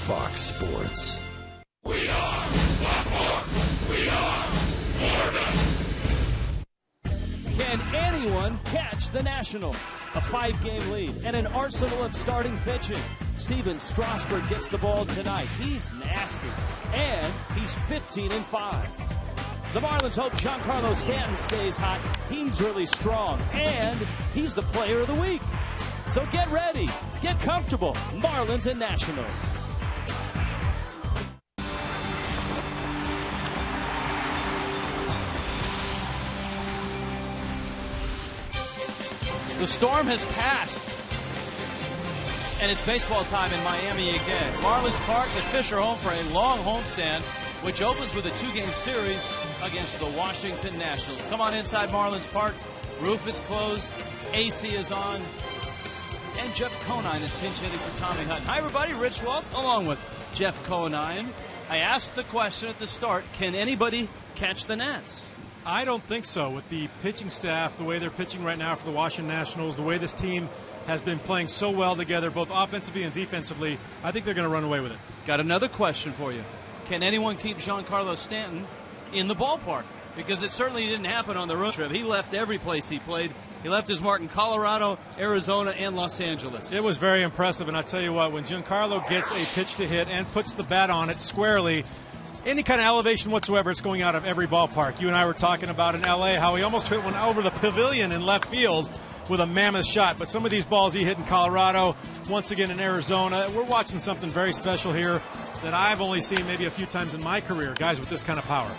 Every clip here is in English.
Fox Sports. We are Black. We are Florida. Can anyone catch the National? A 5-game lead and an arsenal of starting pitching. Stephen Strasburg gets the ball tonight. He's nasty, and he's 15-5. The Marlins hope Giancarlo Stanton stays hot. He's really strong, and he's the player of the week. So get ready, get comfortable. Marlins and National. The storm has passed, and it's baseball time in Miami again. Marlins Park, the Fish are home for a long homestand, which opens with a 2-game series against the Washington Nationals. Come on inside Marlins Park. Roof is closed, AC is on, and Jeff Conine is pinch hitting for Tommy Hutton. Hi, everybody. Rich Waltz along with Jeff Conine. I asked the question at the start, can anybody catch the Nats? I don't think so. With the pitching staff, the way they're pitching right now for the Washington Nationals, the way this team has been playing so well together, both offensively and defensively, I think they're going to run away with it. Got another question for you. Can anyone keep Giancarlo Stanton in the ballpark? Because it certainly didn't happen on the road trip. He left every place he played. He left his mark in Colorado, Arizona, and Los Angeles. It was very impressive, and I tell you what, when Giancarlo gets a pitch to hit and puts the bat on it squarely, any kind of elevation whatsoever, it's going out of every ballpark. You and I were talking about in L.A. how he almost hit one over the pavilion in left field with a mammoth shot. But some of these balls he hit in Colorado, once again in Arizona, we're watching something very special here that I've only seen maybe a few times in my career, guys with this kind of power.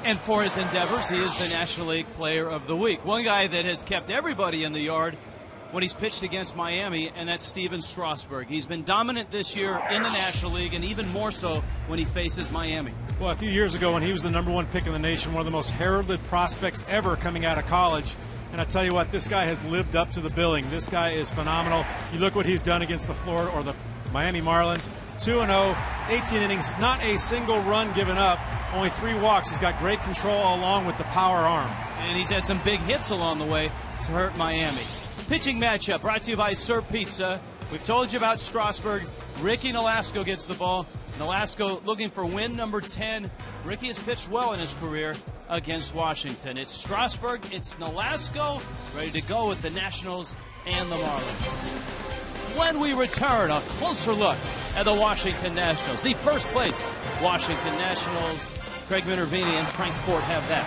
And for his endeavors, he is the National League Player of the Week. One guy that has kept everybody in the yard when he's pitched against Miami, and that's Stephen Strasburg. He's been dominant this year in the National League, and even more so when he faces Miami. Well, a few years ago when he was the #1 pick in the nation, one of the most heralded prospects ever coming out of college. And I tell you what, this guy has lived up to the billing. This guy is phenomenal. You look what he's done against the Florida or the Miami Marlins. 2-0, 18 innings, not a single run given up, only 3 walks. He's got great control along with the power arm. And he's had some big hits along the way to hurt Miami. Pitching matchup brought to you by Sir Pizza. We've told you about Strasburg. Ricky Nolasco gets the ball. Nolasco looking for win number 10. Ricky has pitched well in his career against Washington. It's Strasburg, it's Nolasco, ready to go with the Nationals and the Marlins. When we return, a closer look at the Washington Nationals. The first place Washington Nationals. Craig Minervini and Frank Fort have that.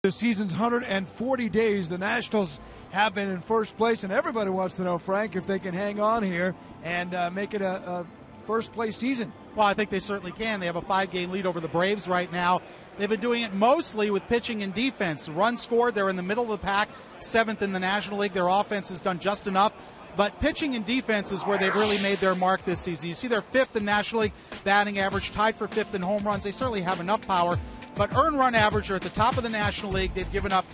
The season's 140 days. The Nationals have been in first place, and everybody wants to know, Frank, if they can hang on here and make it a first-place season. Well, I think they certainly can. They have a 5-game lead over the Braves right now. They've been doing it mostly with pitching and defense. Runs scored, they're in the middle of the pack, 7th in the National League. Their offense has done just enough. But pitching and defense is where they've really made their mark this season. You see they're 5th in National League batting average, tied for 5th in home runs. They certainly have enough power. But earned run average are at the top of the National League. They've given up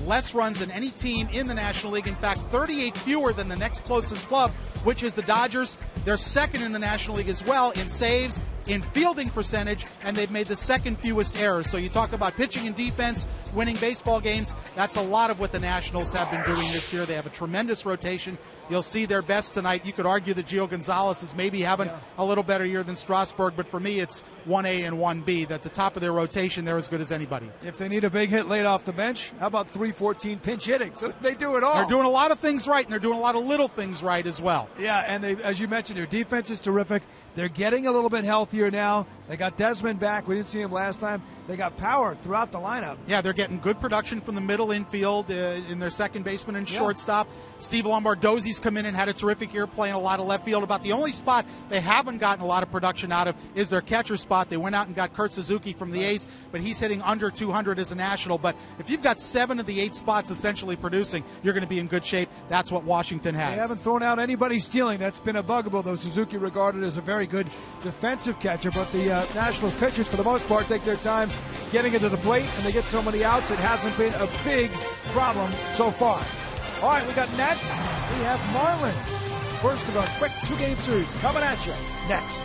less runs than any team in the National League. In fact, 38 fewer than the next closest club, which is the Dodgers. They're 2nd in the National League as well in saves, in fielding percentage, and they've made the 2nd fewest errors. So you talk about pitching and defense, winning baseball games. That's a lot of what the Nationals have been doing this year. They have a tremendous rotation. You'll see their best tonight. You could argue that Gio Gonzalez is maybe having a little better year than Strasburg, but for me it's 1A and 1B. At the top of their rotation, they're as good as anybody. If they need a big hit late off the bench, how about 3-14 pinch hitting? So they do it all. They're doing a lot of things right, and they're doing a lot of little things right as well. Yeah, and they, as you mentioned, their defense is terrific. They're getting a little bit healthier now. They got Desmond back. We didn't see him last time. They got power throughout the lineup. Yeah, they're getting good production from the middle infield in their second baseman and shortstop. Steve Lombardozzi's come in and had a terrific year playing a lot of left field. About the only spot they haven't gotten a lot of production out of is their catcher spot. They went out and got Kurt Suzuki from the A's, but he's hitting under 200 as a National. But if you've got 7 of the 8 spots essentially producing, you're going to be in good shape. That's what Washington has. They haven't thrown out anybody stealing. That's been a bugaboo, though. Suzuki regarded as a very good defensive catcher, but the Nationals pitchers, for the most part, take their time getting into the plate, and they get so many outs, it hasn't been a big problem so far. All right, we got Nets. We have Marlins. First of a quick 2-game series coming at you next.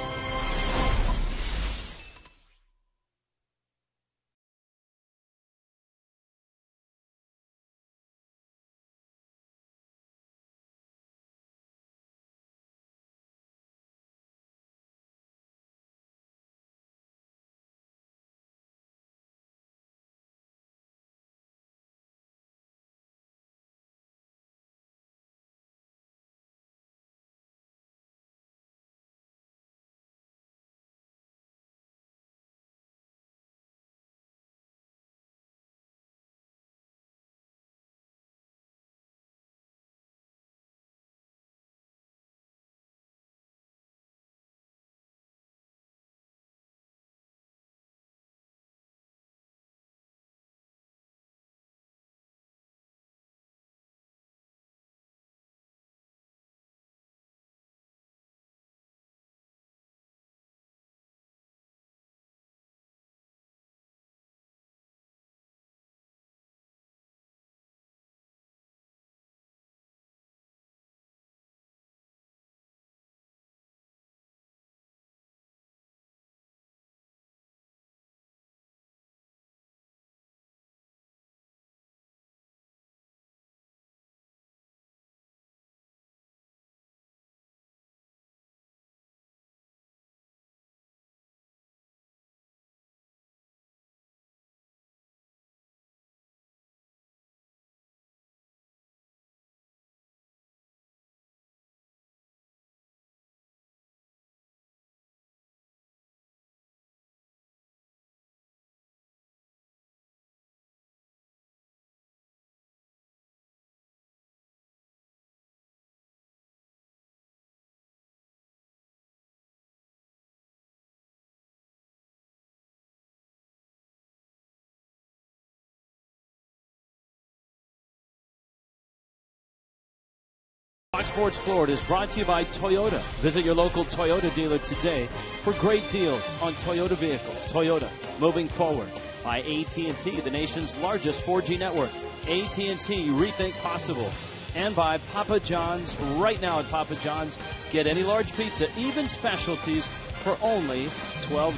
Fox Sports Florida is brought to you by Toyota. Visit your local Toyota dealer today for great deals on Toyota vehicles. Toyota, moving forward. By AT&T, the nation's largest 4G network. AT&T, rethink possible. And by Papa John's. Right now at Papa John's, get any large pizza, even specialties, for only $12.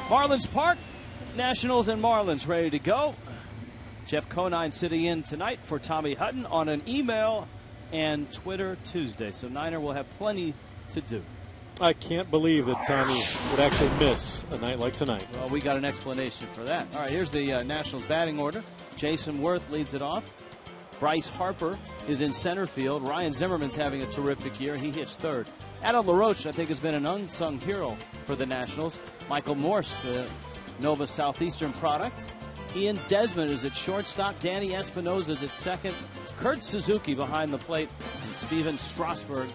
Marlins Park, Nationals and Marlins ready to go. Jeff Conine sitting in tonight for Tommy Hutton on an email and Twitter Tuesday. So Niner will have plenty to do. I can't believe that Tommy would actually miss a night like tonight. Well, we got an explanation for that. All right, here's the Nationals batting order. Jason Worth leads it off. Bryce Harper is in center field. Ryan Zimmerman's having a terrific year. He hits third. Adam LaRoche, I think, has been an unsung hero for the Nationals. Michael Morse, the Nova Southeastern product. Ian Desmond is at shortstop. Danny Espinoza is at second. Kurt Suzuki behind the plate. And Steven Strasburg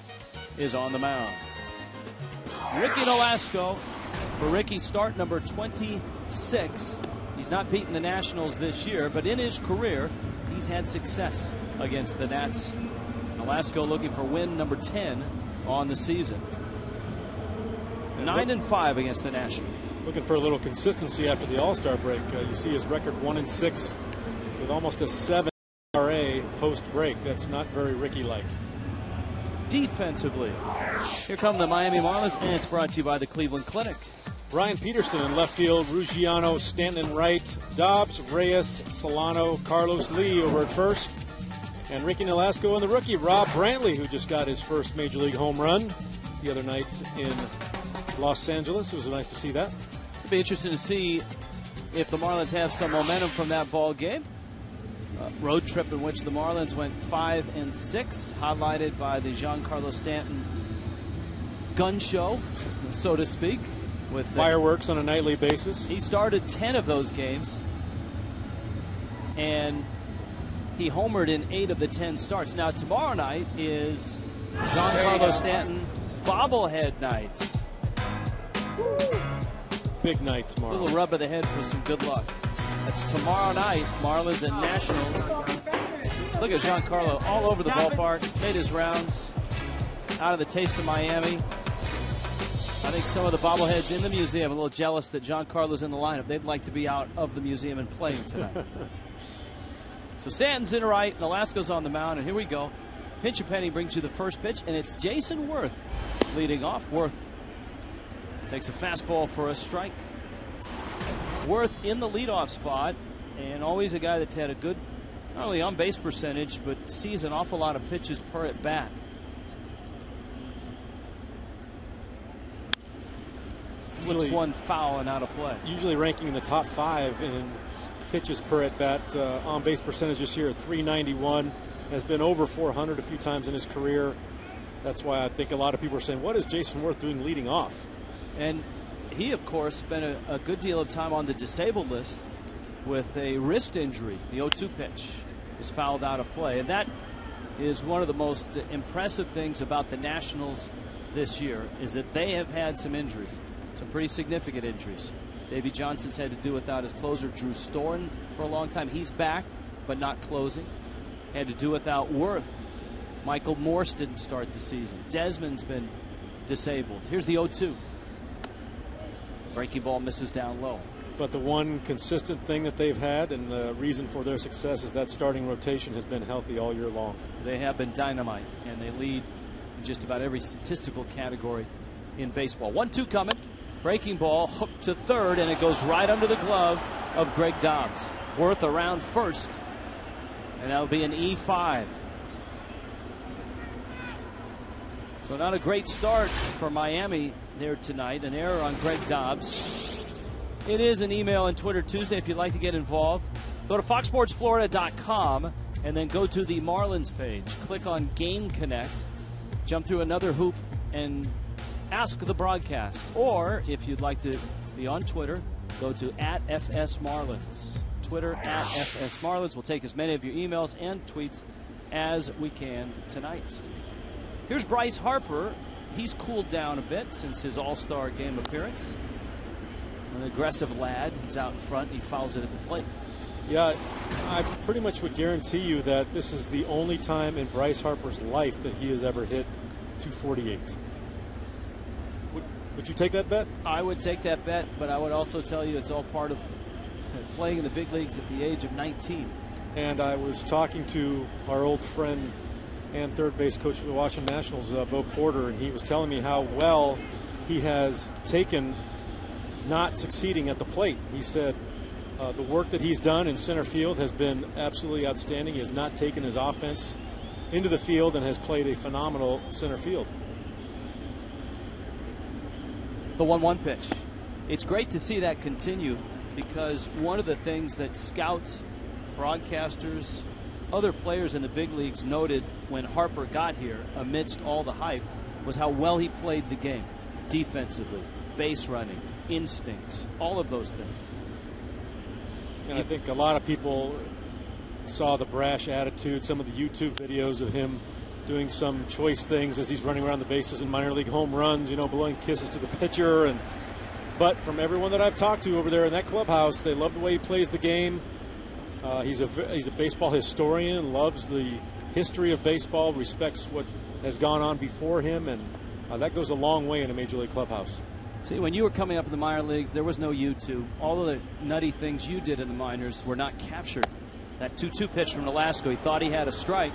is on the mound. Ricky Nolasco for Ricky, start number 26. He's not beaten the Nationals this year, but in his career, he's had success against the Nats. Nolasco looking for win number 10 on the season. 9-5 against the Nationals. Looking for a little consistency after the All-Star break. You see his record 1-6 with almost a 7 ERA post-break. That's not very Ricky-like. Defensively, here come the Miami Marlins, and it's brought to you by the Cleveland Clinic. Brian Peterson in left field, Ruggiano, Stanton in right, Dobbs, Reyes, Solano, Carlos Lee over at first, and Ricky Nolasco and the rookie, Rob Brantley, who just got his first Major League home run the other night in Los Angeles. It was nice to see that. It'll be interesting to see if the Marlins have some momentum from that ball game. Road trip in which the Marlins went 5-6, highlighted by the Giancarlo Stanton gun show, so to speak. With fireworks on a nightly basis. He started 10 of those games, and he homered in 8 of the 10 starts. Now tomorrow night is Giancarlo Stanton bobblehead night. Big night tomorrow. A little rub of the head for some good luck. That's tomorrow night, Marlins and Nationals. Look at Giancarlo all over the ballpark, made his rounds out of the Taste of Miami. I think some of the bobbleheads in the museum are a little jealous that Giancarlo's in the lineup. They'd like to be out of the museum and playing tonight. So Stanton's in right, Nolasco's on the mound, and here we go. Pinch a penny brings you the first pitch, and it's Jason Worth leading off. Worth takes a fastball for a strike. Worth in the leadoff spot, and always a guy that's had a good, not only on-base percentage, but sees an awful lot of pitches per at bat. Flips one foul and out of play. Usually ranking in the top 5 in pitches per at bat. On-base percentage this year at .391. Has been over .400 a few times in his career. That's why I think a lot of people are saying, what is Jason Worth doing leading off? And he, of course, spent a good deal of time on the disabled list with a wrist injury. The 0-2 pitch is fouled out of play. And that is one of the most impressive things about the Nationals this year, is that they have had some injuries, some pretty significant injuries. Davey Johnson's had to do without his closer, Drew Storen, for a long time. He's back, but not closing. Had to do without Worth. Michael Morse didn't start the season. Desmond's been disabled. Here's the 0-2. Breaking ball misses down low. But the one consistent thing that they've had, and the reason for their success, is that starting rotation has been healthy all year long. They have been dynamite, and they lead in just about every statistical category in baseball. 1-2 coming. Breaking ball hooked to third, and it goes right under the glove of Greg Dobbs. Worth around first, and that'll be an E5. So not a great start for Miami there tonight. An error on Greg Dobbs. It is an email and Twitter Tuesday if you'd like to get involved. Go to foxsportsflorida.com and then go to the Marlins page. Click on Game Connect, jump through another hoop, and ask the broadcast. Or if you'd like to be on Twitter, go to @FSMarlins. Twitter @FSMarlins. We'll take as many of your emails and tweets as we can tonight. Here's Bryce Harper. He's cooled down a bit since his All-Star game appearance. An aggressive lad. He's out in front. He fouls it at the plate. Yeah, I pretty much would guarantee you that this is the only time in Bryce Harper's life that he has ever hit 248. Would you take that bet? I would take that bet, but I would also tell you it's all part of playing in the big leagues at the age of 19. And I was talking to our old friend and third base coach for the Washington Nationals, Bo Porter, and he was telling me how well he has taken not succeeding at the plate. He said the work that he's done in center field has been absolutely outstanding. He has not taken his offense into the field and has played a phenomenal center field. The 1-1 pitch. It's great to see that continue, because one of the things that scouts, broadcasters, other players in the big leagues noted when Harper got here, amidst all the hype, was how well he played the game. Defensively, base running, instincts, all of those things. And I think a lot of people saw the brash attitude, some of the YouTube videos of him doing some choice things as he's running around the bases in minor league home runs, you know, blowing kisses to the pitcher. But from everyone that I've talked to over there in that clubhouse, they love the way he plays the game. He's a baseball historian, loves the history of baseball, respects what has gone on before him, and that goes a long way in a major league clubhouse. See, when you were coming up in the minor leagues, there was no YouTube. All of the nutty things you did in the minors were not captured. That 2-2 pitch from Nolasco, he thought he had a strike,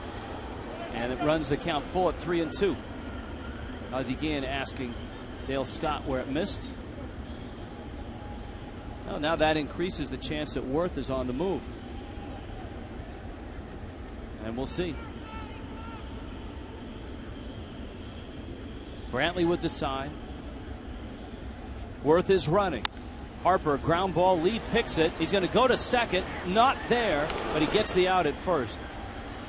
and it runs the count full at 3-2. Ozzie Guillen asking Dale Scott where it missed. Well, now that increases the chance that Worth is on the move. And we'll see. Brantley with the sign. Worth is running. Harper, ground ball, lead picks it. He's going to go to second. Not there, but he gets the out at first.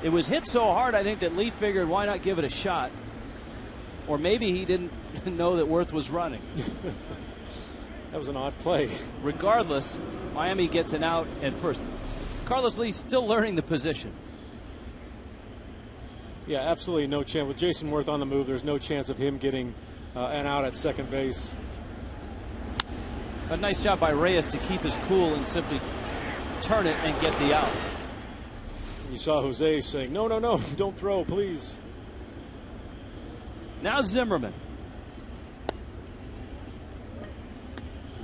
It was hit so hard, I think, that Lee figured, why not give it a shot? Or maybe he didn't know that Worth was running. That was an odd play. Regardless, Miami gets an out at first. Carlos Lee still learning the position. Yeah, absolutely no chance. With Jason Worth on the move, there's no chance of him getting an out at second base. A nice job by Reyes to keep his cool and simply turn it and get the out. You saw Jose saying, no, no, no, don't throw, please. Now Zimmerman.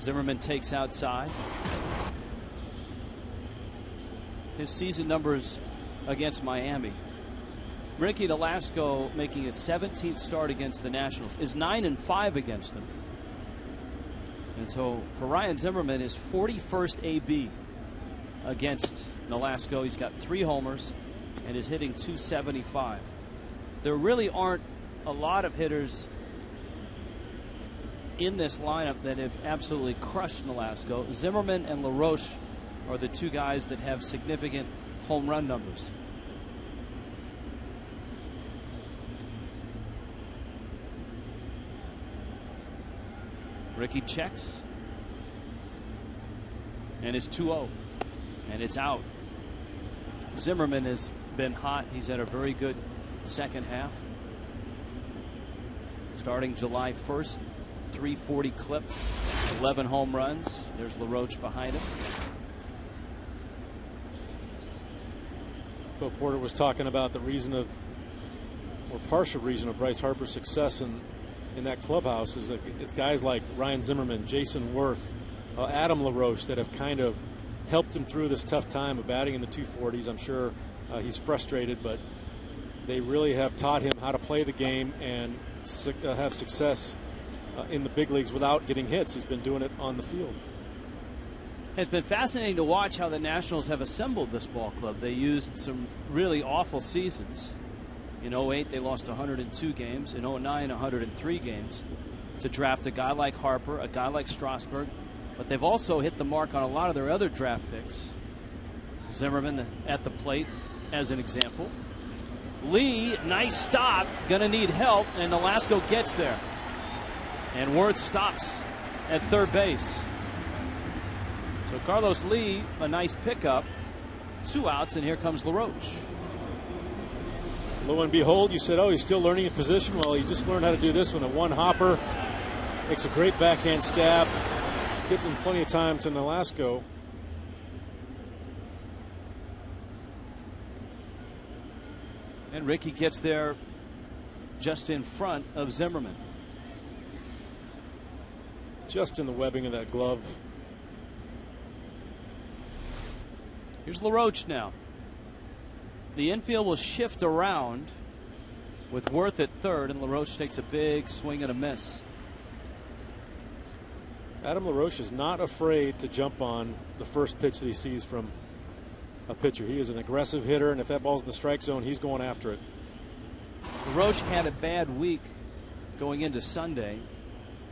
Zimmerman takes outside. His season numbers against Miami. Ricky Nolasco, making his 17th start against the Nationals, is 9-5 against him. And so for Ryan Zimmerman, his 41st AB against Nolasco. He's got 3 homers and is hitting .275. There really aren't a lot of hitters in this lineup that have absolutely crushed Nolasco. Zimmerman and LaRoche are the 2 guys that have significant home run numbers. Ricky checks. And it's 2-0. And it's out. Zimmerman has been hot. He's had a very good second half. Starting July 1st, 340 clip, 11 home runs. There's LaRoche behind him. Bill Porter was talking about the reason of, or partial reason of, Bryce Harper's success in that clubhouse is that it's guys like Ryan Zimmerman, Jason Worth, Adam LaRoche that have kind of helped him through this tough time of batting in the 240s. I'm sure he's frustrated, but they really have taught him how to play the game and have success in the big leagues without getting hits. He's been doing it on the field. It's been fascinating to watch how the Nationals have assembled this ball club. They used some really awful seasons. In 08, they lost 102 games. In 09, 103 games to draft a guy like Harper, a guy like Strasburg. But they've also hit the mark on a lot of their other draft picks. Zimmerman at the plate, as an example. Lee, nice stop, going to need help, and Nolasco gets there. And Worth stops at third base. So Carlos Lee, a nice pickup. 2 outs, and here comes LaRoche. Lo and behold, you said, oh, he's still learning a position. Well, he just learned how to do this one. A one hopper, makes a great backhand stab, gives him plenty of time to Nolasco. And Ricky gets there just in front of Zimmerman. Just in the webbing of that glove. Here's LaRoche now. The infield will shift around with Worth at third, and LaRoche takes a big swing and a miss. Adam LaRoche is not afraid to jump on the first pitch that he sees from a pitcher. He is an aggressive hitter, and if that ball's in the strike zone, he's going after it. LaRoche had a bad week going into Sunday.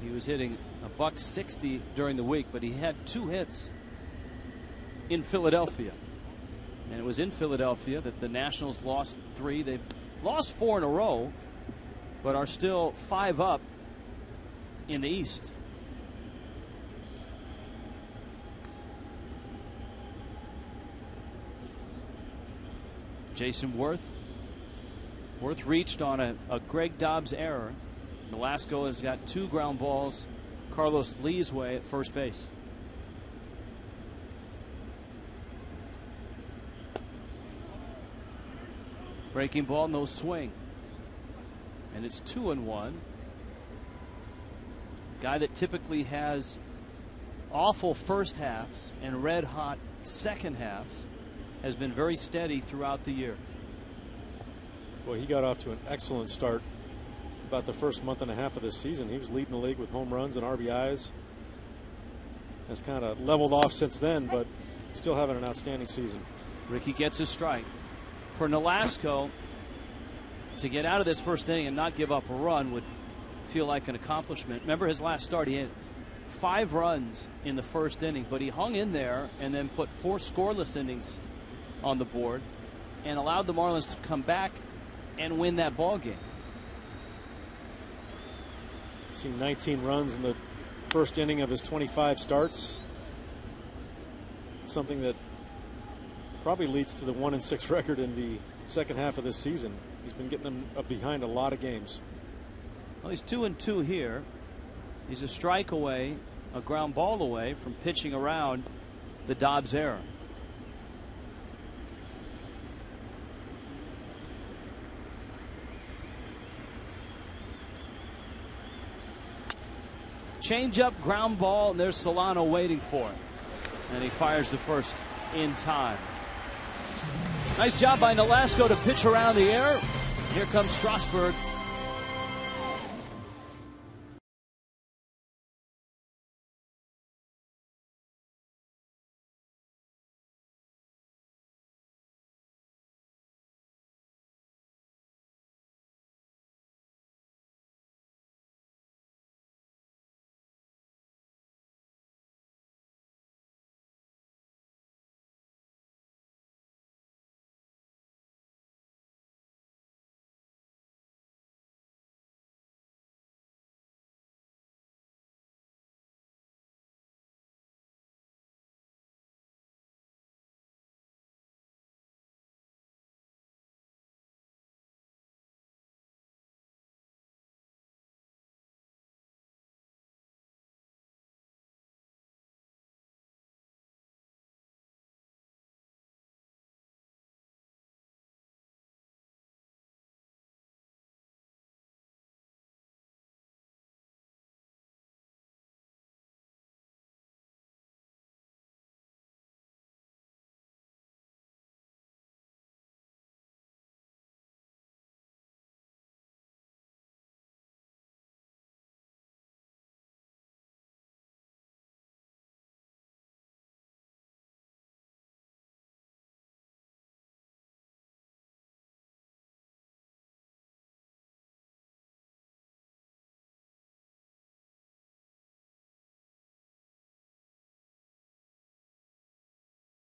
He was hitting a .160 during the week, but he had 2 hits in Philadelphia. And it was in Philadelphia that the Nationals lost 3. They've lost 4 in a row, but are still 5 up in the East. Jason Worth. Worth reached on a Greg Dobbs error. Nolasco has got 2 ground balls Carlos Lee's way at first base. Breaking ball, no swing. And it's 2-1. Guy that typically has awful first halves and red hot second halves has been very steady throughout the year. Well, he got off to an excellent start about the first month and a half of this season. He was leading the league with home runs and RBIs. Has kind of leveled off since then, but still having an outstanding season. Ricky gets a strike. For Nolasco, to get out of this first inning and not give up a run would feel like an accomplishment. Remember his last start, he had 5 runs in the first inning, but he hung in there and then put 4 scoreless innings on the board and allowed the Marlins to come back and win that ball game. Seen 19 runs in the first inning of his 25 starts. Something that probably leads to the 1-6 record in the second half of this season. He's been getting them behind a lot of games. Well, he's 2-2 here. He's a strike away, a ground ball away from pitching around the Dobbs error. Change up, ground ball, and there's Solano waiting for it. And he fires to first in time. Nice job by Nolasco to pitch around the air. Here comes Strasburg.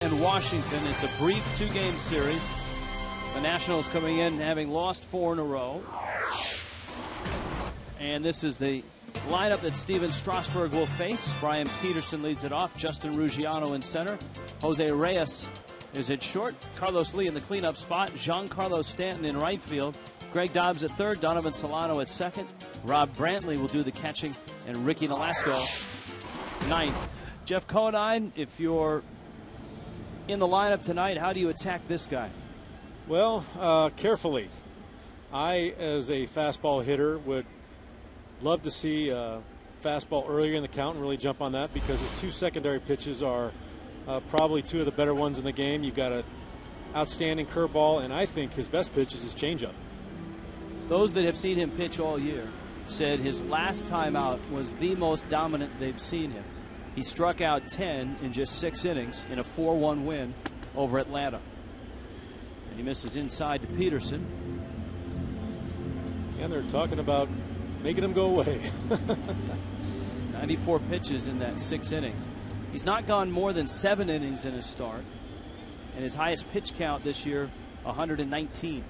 And Washington. It's a brief 2-game series. The Nationals coming in having lost 4 in a row. And this is the lineup that Steven Strasburg will face. Brian Peterson leads it off. Justin Ruggiano in center. Jose Reyes is at short. Carlos Lee in the cleanup spot. Giancarlo Stanton in right field. Greg Dobbs at third. Donovan Solano at second. Rob Brantley will do the catching. And Ricky Nolasco ninth. Jeff Conine, if you're in the lineup tonight, how do you attack this guy? Well, carefully. I, as a fastball hitter, would love to see a fastball earlier in the count and really jump on that, because his 2 secondary pitches are probably 2 of the better ones in the game. You've got an outstanding curveball, and I think his best pitch is his changeup. Those that have seen him pitch all year said his last time out was the most dominant they've seen him. He struck out 10 in just 6 innings in a 4-1 win over Atlanta. And he misses inside to Peterson. And they're talking about making him go away. 94 pitches in that 6 innings. He's not gone more than 7 innings in his start. And his highest pitch count this year, 119.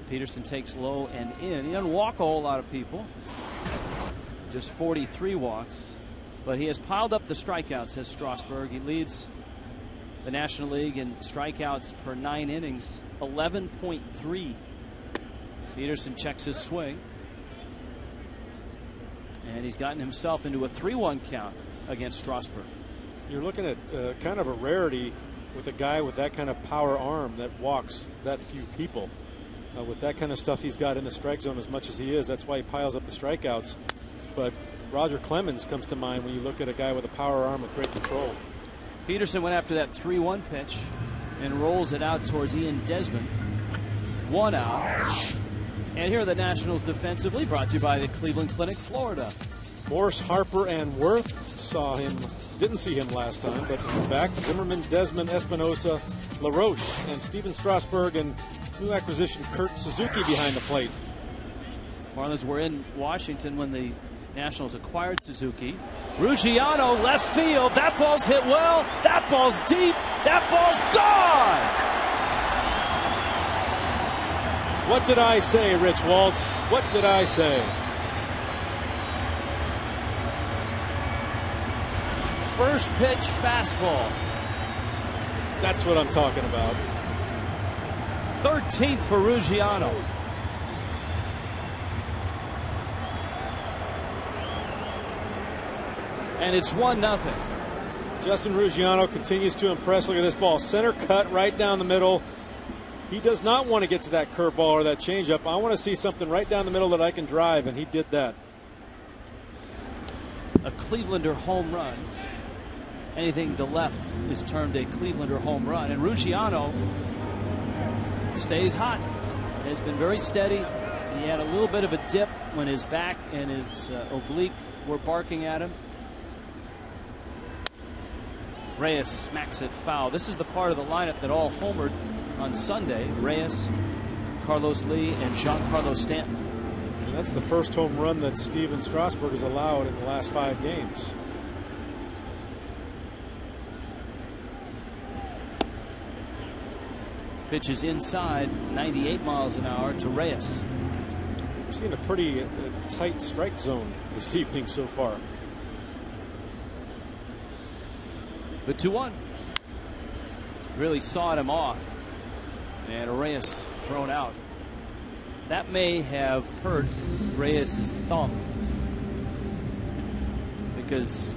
Peterson takes low and in. He doesn't walk a whole lot of people. Just 43 walks. But he has piled up the strikeouts, has Strasburg. He leads the National League in strikeouts per 9 innings, 11.3. Peterson checks his swing. And he's gotten himself into a 3-1 count against Strasburg. You're looking at kind of a rarity with a guy with that kind of power arm that walks that few people. With that kind of stuff he's got in the strike zone as much as he is, that's why he piles up the strikeouts. But Roger Clemens comes to mind when you look at a guy with a power arm with great control. Peterson went after that 3-1 pitch and rolls it out towards Ian Desmond. 1 out. And here are the Nationals defensively, brought to you by the Cleveland Clinic, Florida. Morse, Harper, and Worth didn't see him last time, but back. Zimmerman, Desmond, Espinosa, LaRoche, and Steven Strasburg, and new acquisition Kurt Suzuki behind the plate. Marlins were in Washington when the Nationals acquired Suzuki. Ruggiano, left field. That ball's hit well. That ball's deep. That ball's gone. What did I say, Rich Waltz? What did I say? First pitch fastball. That's what I'm talking about. 13th for Ruggiano. And it's 1-0. Justin Ruggiano continues to impress. Look at this ball. Center cut right down the middle. He does not want to get to that curveball or that changeup. I want to see something right down the middle that I can drive, and he did that. A Clevelander home run. Anything to left is termed a Clevelander home run. And Ruggiano stays hot. Has been very steady. He had a little bit of a dip when his back and his oblique were barking at him. Reyes smacks it foul. This is the part of the lineup that all homered on Sunday. Reyes, Carlos Lee, and Giancarlo Stanton. And that's the first home run that Steven Strasburg has allowed in the last 5 games. Pitches inside, 98 miles an hour to Reyes. We've seen a pretty tight strike zone this evening so far. The 2-1 really sawed him off, and Reyes thrown out. That may have hurt Reyes' thumb, because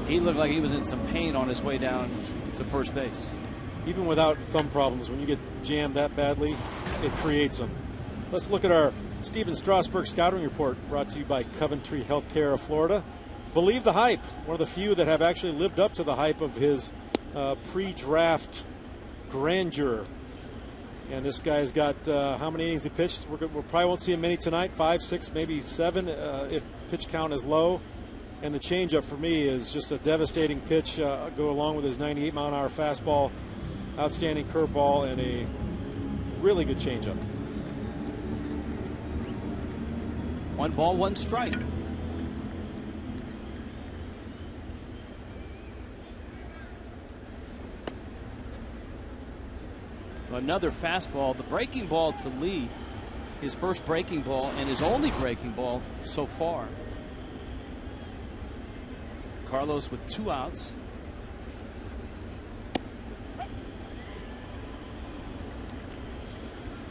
he looked like he was in some pain on his way down to first base. Even without thumb problems, when you get jammed that badly, it creates them. Let's look at our Steven Strasburg scouting report, brought to you by Coventry Healthcare of Florida. Believe the hype. One of the few that have actually lived up to the hype of his pre-draft grandeur. And this guy's got how many innings he pitched? We probably won't see him many tonight. 5, 6, maybe 7 if pitch count is low. And the changeup for me is just a devastating pitch. Go along with his 98-mile-an-hour fastball, outstanding curveball, and a really good changeup. 1 ball, 1 strike. Another fastball, the breaking ball to Lee, his first breaking ball and his only breaking ball so far. Carlos with 2 outs.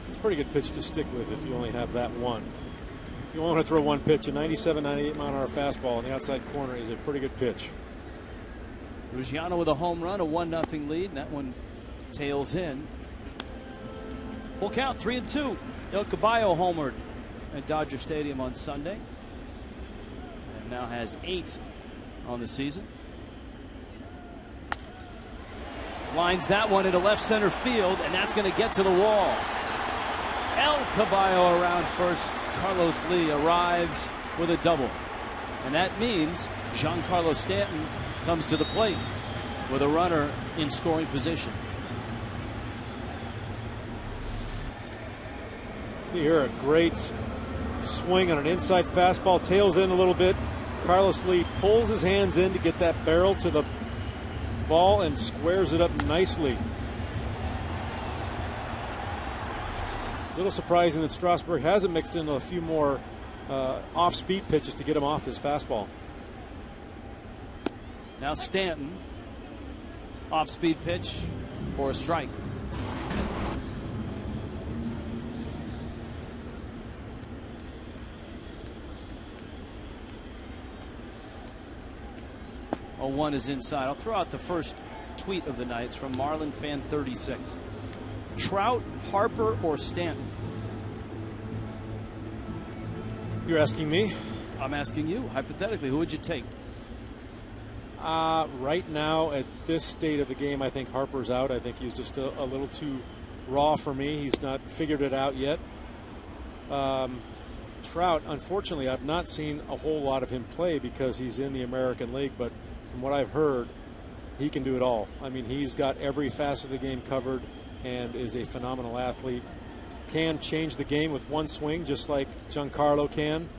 It's a pretty good pitch to stick with if you only have that one. If you want to throw one pitch, a 97, 98-mile-an-hour fastball in the outside corner is a pretty good pitch. Ruggiano with a home run, a 1-0 lead, and that one tails in. Full count, 3-2. El Caballo homered at Dodger Stadium on Sunday, and now has 8 on the season. Lines that one into left center field, and that's going to get to the wall. El Caballo around first. Carlos Lee arrives with a double, and that means Giancarlo Stanton comes to the plate with a runner in scoring position. See here, a great swing on an inside fastball, tails in a little bit. Carlos Lee pulls his hands in to get that barrel to the ball and squares it up nicely. A little surprising that Strasburg hasn't mixed in a few more off-speed pitches to get him off his fastball. Now Stanton, off-speed pitch for a strike. Oh, 1 is inside. I'll throw out the first tweet of the night. It's from Marlin Fan 36. Trout, Harper, or Stanton? You're asking me? I'm asking you. Hypothetically, who would you take? Right now, at this state of the game, I think Harper's out. I think he's just a little too raw for me. He's not figured it out yet. Trout, unfortunately, I've not seen a whole lot of him play because he's in the American League, but from what I've heard, he can do it all. I mean, he's got every facet of the game covered and is a phenomenal athlete. Can change the game with one swing, just like Giancarlo can.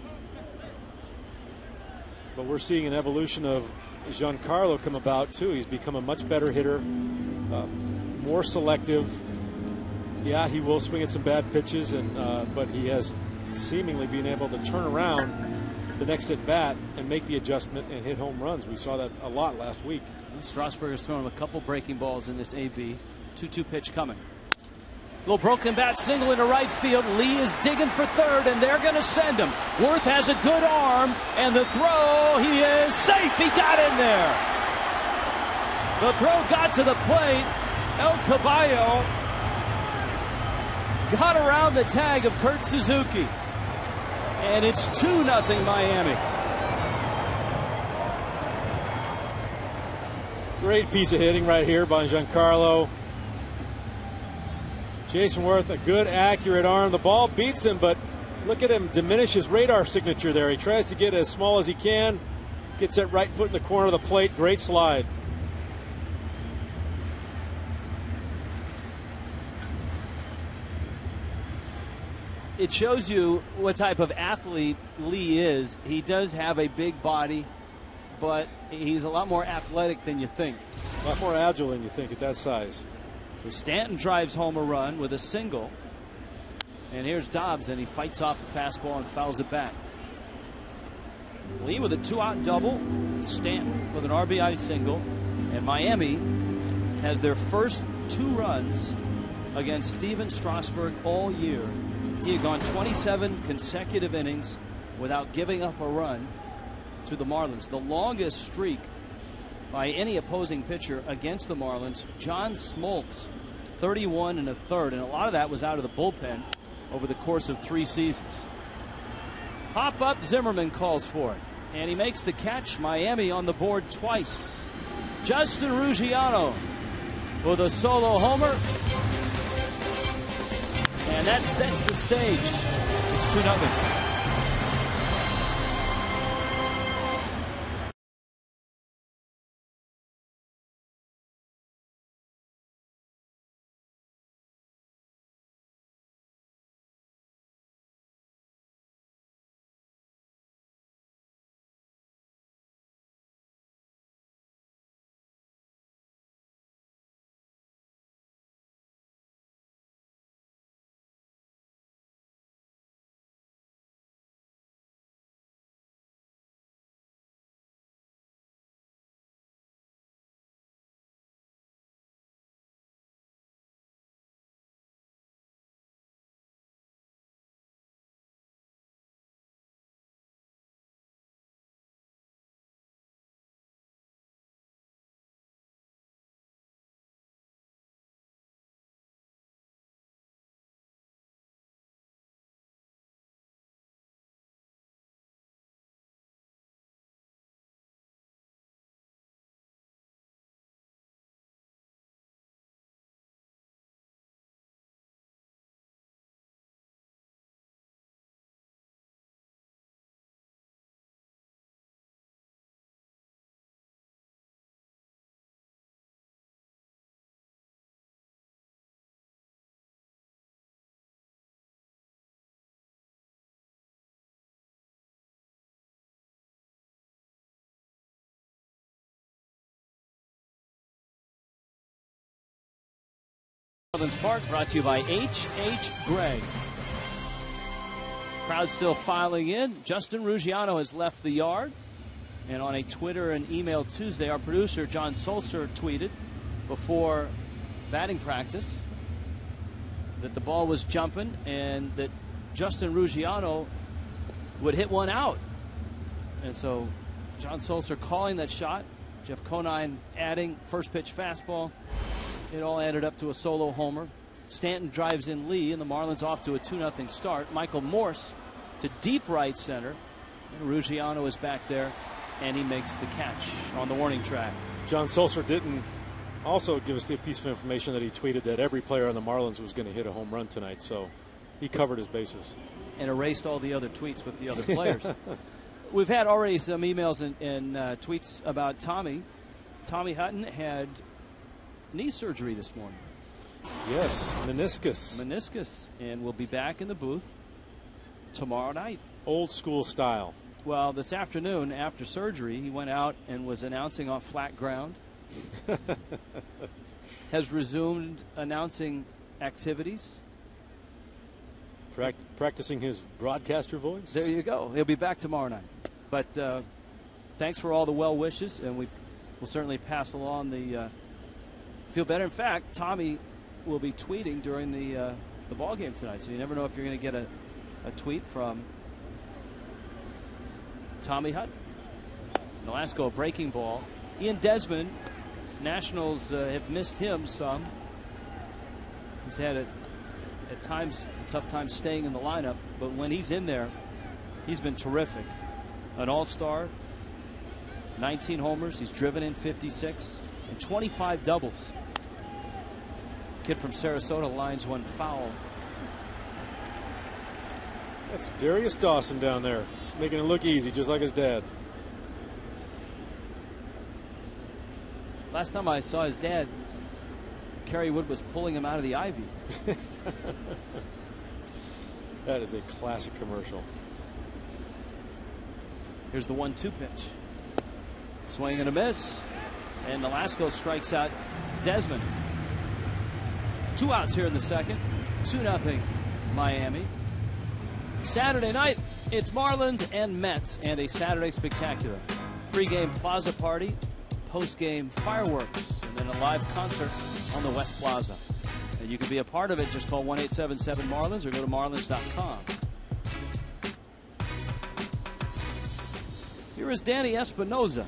But we're seeing an evolution of Giancarlo come about, too. He's become a much better hitter, more selective. Yeah, he will swing at some bad pitches, but he has seemingly been able to turn around the next at bat and make the adjustment and hit home runs. We saw that a lot last week. Strasburg has thrown him a couple breaking balls in this AB. 2-2 pitch coming. Little broken bat single into right field. Lee is digging for third, and they're going to send him. Worth has a good arm, and the throw, he is safe. He got in there. The throw got to the plate. El Caballo got around the tag of Kurt Suzuki. And it's 2-0 Miami. Great piece of hitting right here by Giancarlo. Jason Worth, a good, accurate arm. The ball beats him, but look at him diminish his radar signature there. He tries to get as small as he can, gets that right foot in the corner of the plate. Great slide. It shows you what type of athlete Lee is. He does have a big body, but he's a lot more athletic than you think. A lot more agile than you think at that size. So Stanton drives home a run with a single. And here's Dobbs, and he fights off a fastball and fouls it back. Lee with a 2-out double. Stanton with an RBI single. And Miami has their first 2 runs against Stephen Strasburg all year. He had gone 27 consecutive innings without giving up a run to the Marlins. The longest streak by any opposing pitcher against the Marlins. John Smoltz, 31 1/3, and a lot of that was out of the bullpen over the course of 3 seasons. Pop up, Zimmerman calls for it, and he makes the catch. Miami on the board twice. Justin Ruggiano with a solo homer, and that sets the stage. It's 2-0. Marlins Park, brought to you by H.H. Gregg. Crowd still filing in. Justin Ruggiano has left the yard. And on a Twitter and email Tuesday, our producer, John Sulzer, tweeted before batting practice that the ball was jumping and that Justin Ruggiano would hit one out. And so John Sulzer calling that shot. Jeff Conine adding first pitch fastball. It all added up to a solo homer. Stanton drives in Lee, and the Marlins off to a 2-0 start. Michael Morse to deep right center. And Ruggiano is back there, and he makes the catch on the warning track. John Sulzer didn't also give us the piece of information that he tweeted that every player on the Marlins was going to hit a home run tonight, so he covered his bases. And erased all the other tweets with the other players. We've had already some emails and tweets about Tommy. Tommy Hutton had knee surgery this morning. Yes, meniscus. Meniscus, and will be back in the booth tomorrow night. Old school style. Well, this afternoon after surgery, he went out and was announcing on flat ground. Has resumed announcing activities. Practicing his broadcaster voice. There you go. He'll be back tomorrow night. But thanks for all the well wishes, and we will certainly pass along the feel better. In fact, Tommy will be tweeting during the ball game tonight, so you never know if you're going to get a tweet from Tommy Hutton. Nolasco, breaking ball. Ian Desmond, Nationals have missed him some. He's had at times a tough time staying in the lineup, but when he's in there, he's been terrific. An all-star, 19 homers, he's driven in 56, and 25 doubles. Kid from Sarasota lines one foul. That's Darius Dawson down there, making it look easy, just like his dad. Last time I saw his dad, Kerry Wood was pulling him out of the ivy. That is a classic commercial. Here's the 1-2 pitch. Swing and a miss. And Nolasco strikes out Desmond. 2 outs here in the second. 2-0 Miami. Saturday night, it's Marlins and Mets, and a Saturday spectacular. Pre-game plaza party, post-game fireworks, and then a live concert on the West Plaza. And you can be a part of it. Just call 1-877-MARLINS or go to marlins.com. Here is Danny Espinosa.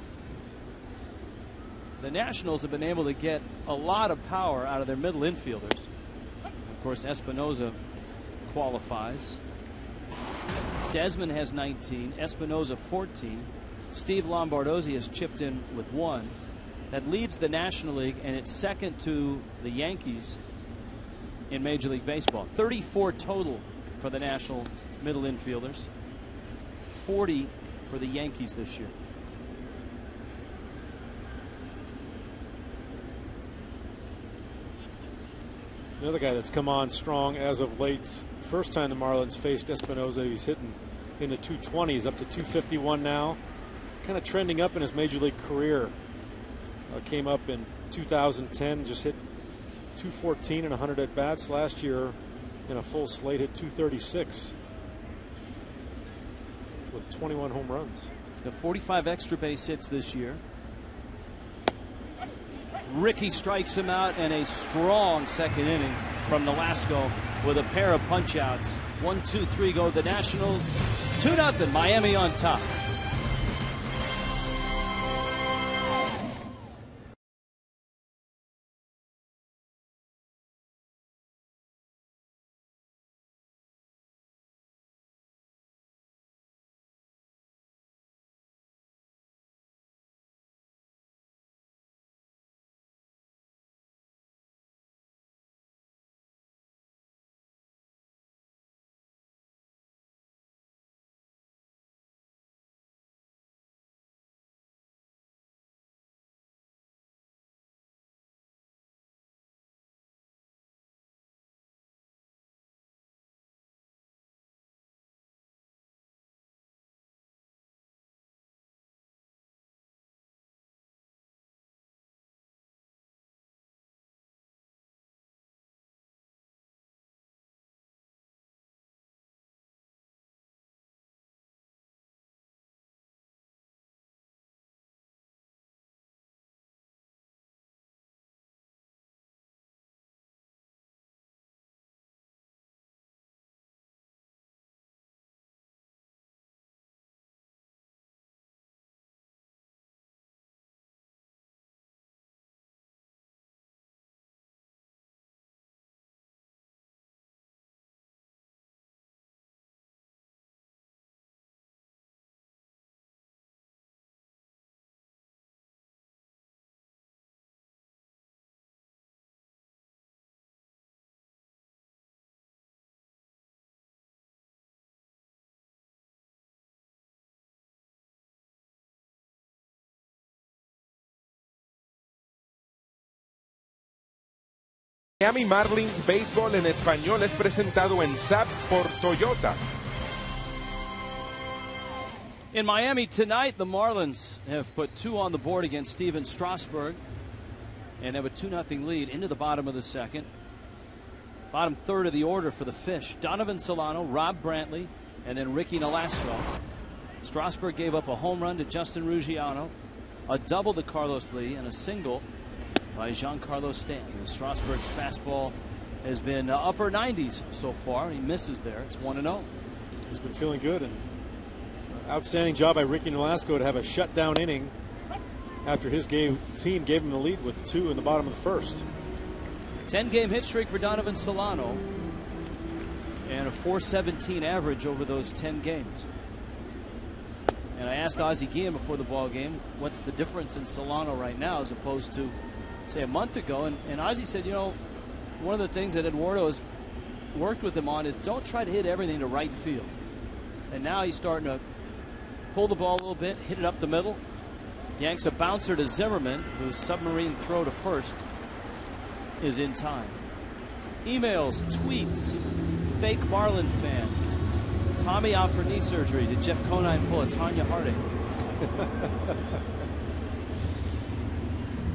The Nationals have been able to get a lot of power out of their middle infielders. Of course, Espinosa qualifies. Desmond has 19, Espinosa 14. Steve Lombardozzi has chipped in with 1. That leads the National League, and it's second to the Yankees in Major League Baseball. 34 total for the National middle infielders. 40 for the Yankees this year. Another guy that's come on strong as of late. First time the Marlins faced Espinosa, he's hitting in the 220s, up to 251 now. Kind of trending up in his Major League career. Came up in 2010, just hit 214 and 100 at bats. Last year in a full slate hit 236 with 21 home runs. He's got 45 extra base hits this year. Rickey strikes him out, and a strong second inning from Nolasco with a pair of punch-outs. 1-2-3 go the Nationals. 2-0 Miami on top. Miami Marlins Béisbol en Español es presentado en SAP por Toyota. In Miami tonight, the Marlins have put 2 on the board against Stephen Strasburg and have a 2-0 lead into the bottom of the second. Bottom third of the order for the Fish: Donovan Solano, Rob Brantley, and then Ricky Nolasco. Strasburg gave up a home run to Justin Ruggiano, a double to Carlos Lee, and a single by Giancarlo Stanton. Strasburg's fastball has been upper 90s so far. He misses there. It's 1-0. He's been feeling good, and outstanding job by Ricky Nolasco to have a shutdown inning after his team gave him the lead with 2 in the bottom of the first. 10-game hit streak for Donovan Solano and a .417 average over those 10 games. And I asked Ozzie Guillen before the ball game, what's the difference in Solano right now as opposed to, say, a month ago? And Ozzie said, you know, one of the things that Eduardo has worked with him on is don't try to hit everything to right field. And now he's starting to pull the ball a little bit, hit it up the middle. Yanks a bouncer to Zimmerman, whose submarine throw to first is in time. Emails, tweets, fake Marlin fan. Tommy out for knee surgery. Did Jeff Conine pull a Tanya Harding?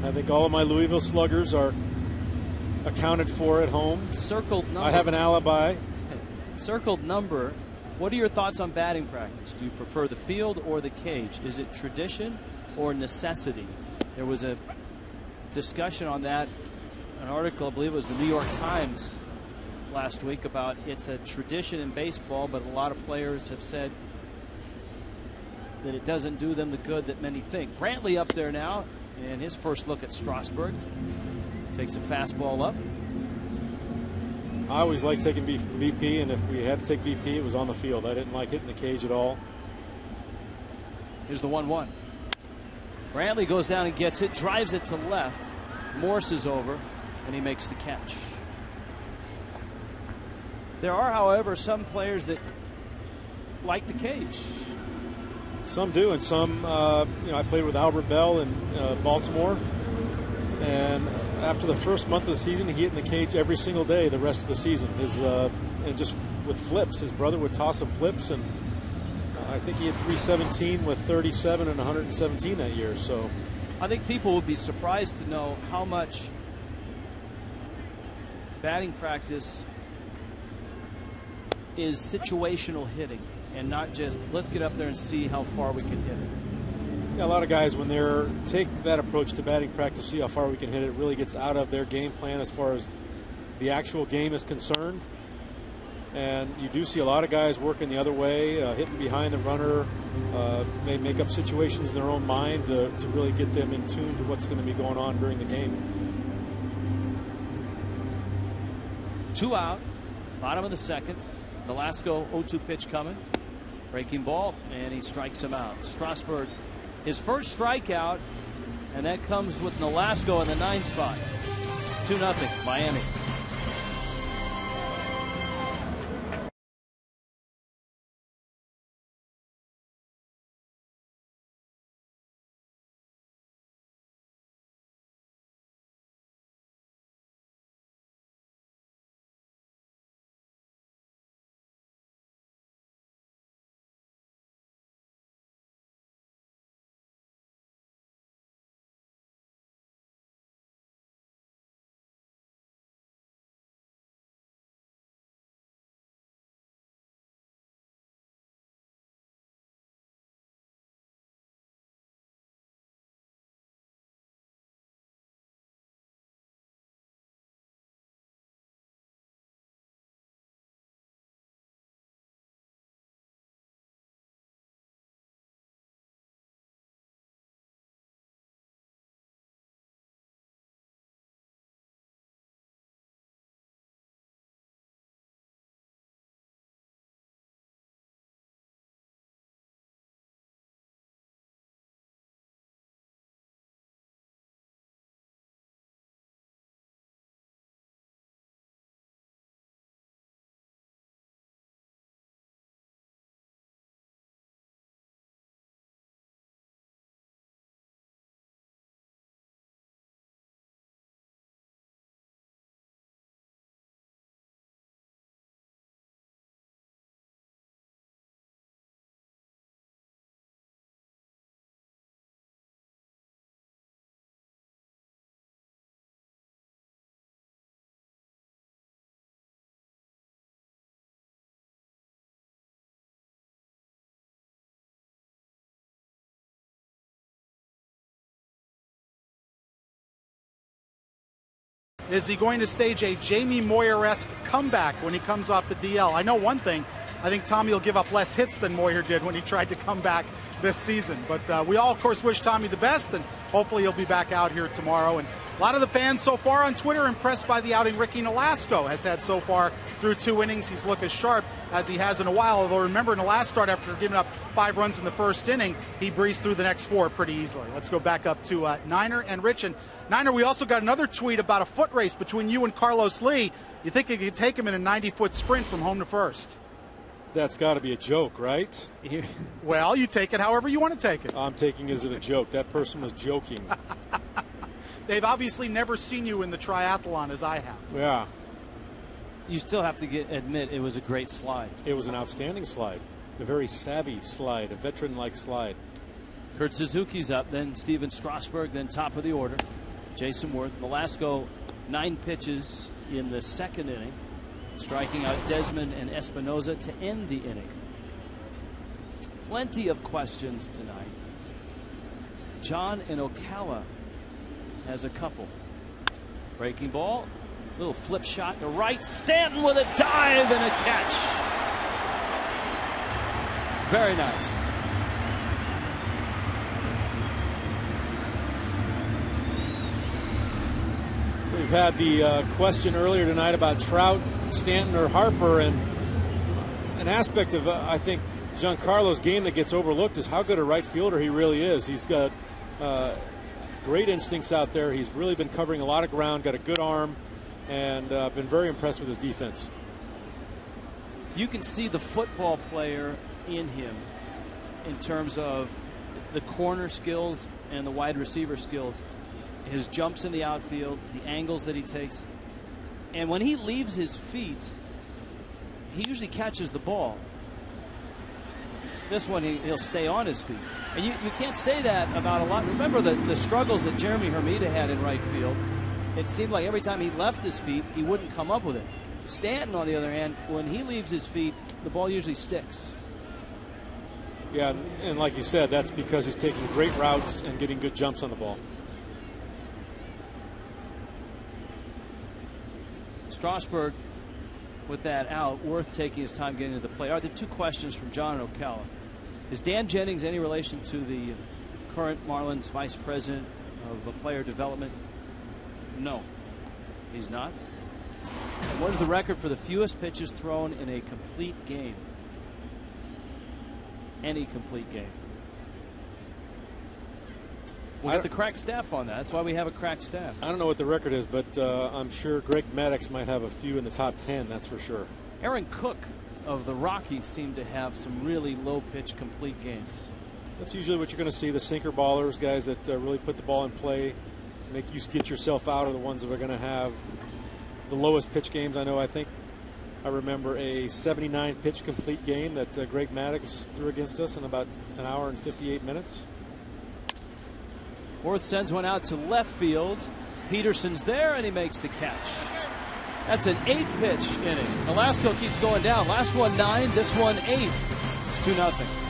I think all of my Louisville Sluggers are accounted for at home. Circled number. I have an alibi. Circled number. What are your thoughts on batting practice? Do you prefer the field or the cage? Is it tradition or necessity? There was a discussion on that, an article, I believe it was the New York Times last week, about it's a tradition in baseball, but a lot of players have said that it doesn't do them the good that many think. Brantley up there now, and his first look at Strasburg. Takes a fastball up. I always like taking BP, and if we had to take BP, it was on the field. I didn't like hitting the cage at all. Here's the 1-1. Brantley goes down and gets it, drives it to left. Morse is over, and he makes the catch. There are, however, some players that like the cage. Some do, and some, I played with Albert Bell in Baltimore, and after the first month of the season, he hit in the cage every single day the rest of the season. And just with flips, his brother would toss him flips, and I think he had 317 with 37 and 117 that year. So I think people would be surprised to know how much batting practice is situational hitting and not just let's get up there and see how far we can hit it. Yeah, a lot of guys, when they're take that approach to batting practice, see how far we can hit it, really gets out of their game plan as far as the actual game is concerned. And you do see a lot of guys working the other way, hitting behind the runner, may make up situations in their own mind to really get them in tune to what's going to be going on during the game. 2 out, bottom of the second. Nolasco 0-2 pitch coming. Breaking ball, and he strikes him out. Strasburg, his first strikeout, and that comes with Nolasco in the 9 spot. 2-0 Miami. Is he going to stage a Jamie Moyer-esque comeback when he comes off the DL? I know one thing. I think Tommy will give up less hits than Moyer did when he tried to come back this season. But we all, of course, wish Tommy the best, and hopefully he'll be back out here tomorrow. And a lot of the fans so far on Twitter impressed by the outing Ricky Nolasco has had so far through 2 innings. He's looked as sharp as he has in a while. Although remember, in the last start, after giving up 5 runs in the first inning, he breezed through the next 4 pretty easily. Let's go back up to Niner and Rich. And Niner, we also got another tweet about a foot race between you and Carlos Lee. You think you could take him in a 90-foot sprint from home to first? That's got to be a joke, right? Well, you take it however you want to take it. I'm taking it as a joke. That person was joking. They've obviously never seen you in the triathlon as I have. Yeah. You still have to admit it was a great slide. It was an outstanding slide. A very savvy slide, a veteran-like slide. Kurt Suzuki's up, then Steven Strasburg, then top of the order. Jason Worth. Nolasco, 9 pitches in the 2nd inning, striking out Desmond and Espinoza to end the inning. Plenty of questions tonight. John and Ocala has a couple. Breaking ball, little flip shot to right. Stanton with a dive and a catch. Very nice. We've had the question earlier tonight about Trout, Stanton, or Harper, and an aspect of, I think, Giancarlo's game that gets overlooked is how good a right fielder he really is. He's got great instincts out there. He's really been covering a lot of ground, got a good arm, and been very impressed with his defense. You can see the football player in him in terms of the corner skills and the wide receiver skills. His jumps in the outfield, the angles that he takes. And when he leaves his feet, he usually catches the ball. This one, he'll stay on his feet. And you can't say that about a lot. Remember the struggles that Jeremy Hermida had in right field. It seemed like every time he left his feet, he wouldn't come up with it. Stanton, on the other hand, when he leaves his feet, the ball usually sticks. Yeah, and like you said, that's because he's taking great routes and getting good jumps on the ball. Strasburg with that out, Worth taking his time getting to the plate. Are there 2 questions from John and Ocala? Is Dan Jennings any relation to the current Marlins vice president of player development? No, he's not. And what is the record for the fewest pitches thrown in a complete game? Any complete game. We'll get the crack staff on that. That's why we have a crack staff. I don't know what the record is, but I'm sure Greg Maddux might have a few in the top 10, that's for sure. Aaron Cook of the Rockies seemed to have some really low-pitch complete games. That's usually what you're going to see, the sinker ballers, guys that really put the ball in play, make you get yourself out, are the ones that are going to have the lowest pitch games. I think I remember a 79 pitch complete game that Greg Maddux threw against us in about an hour and 58 minutes. Worth sends one out to left field. Peterson's there, and he makes the catch. That's an 8-pitch inning. Nolasco keeps going down. Last one 9, this one 8. It's 2-0.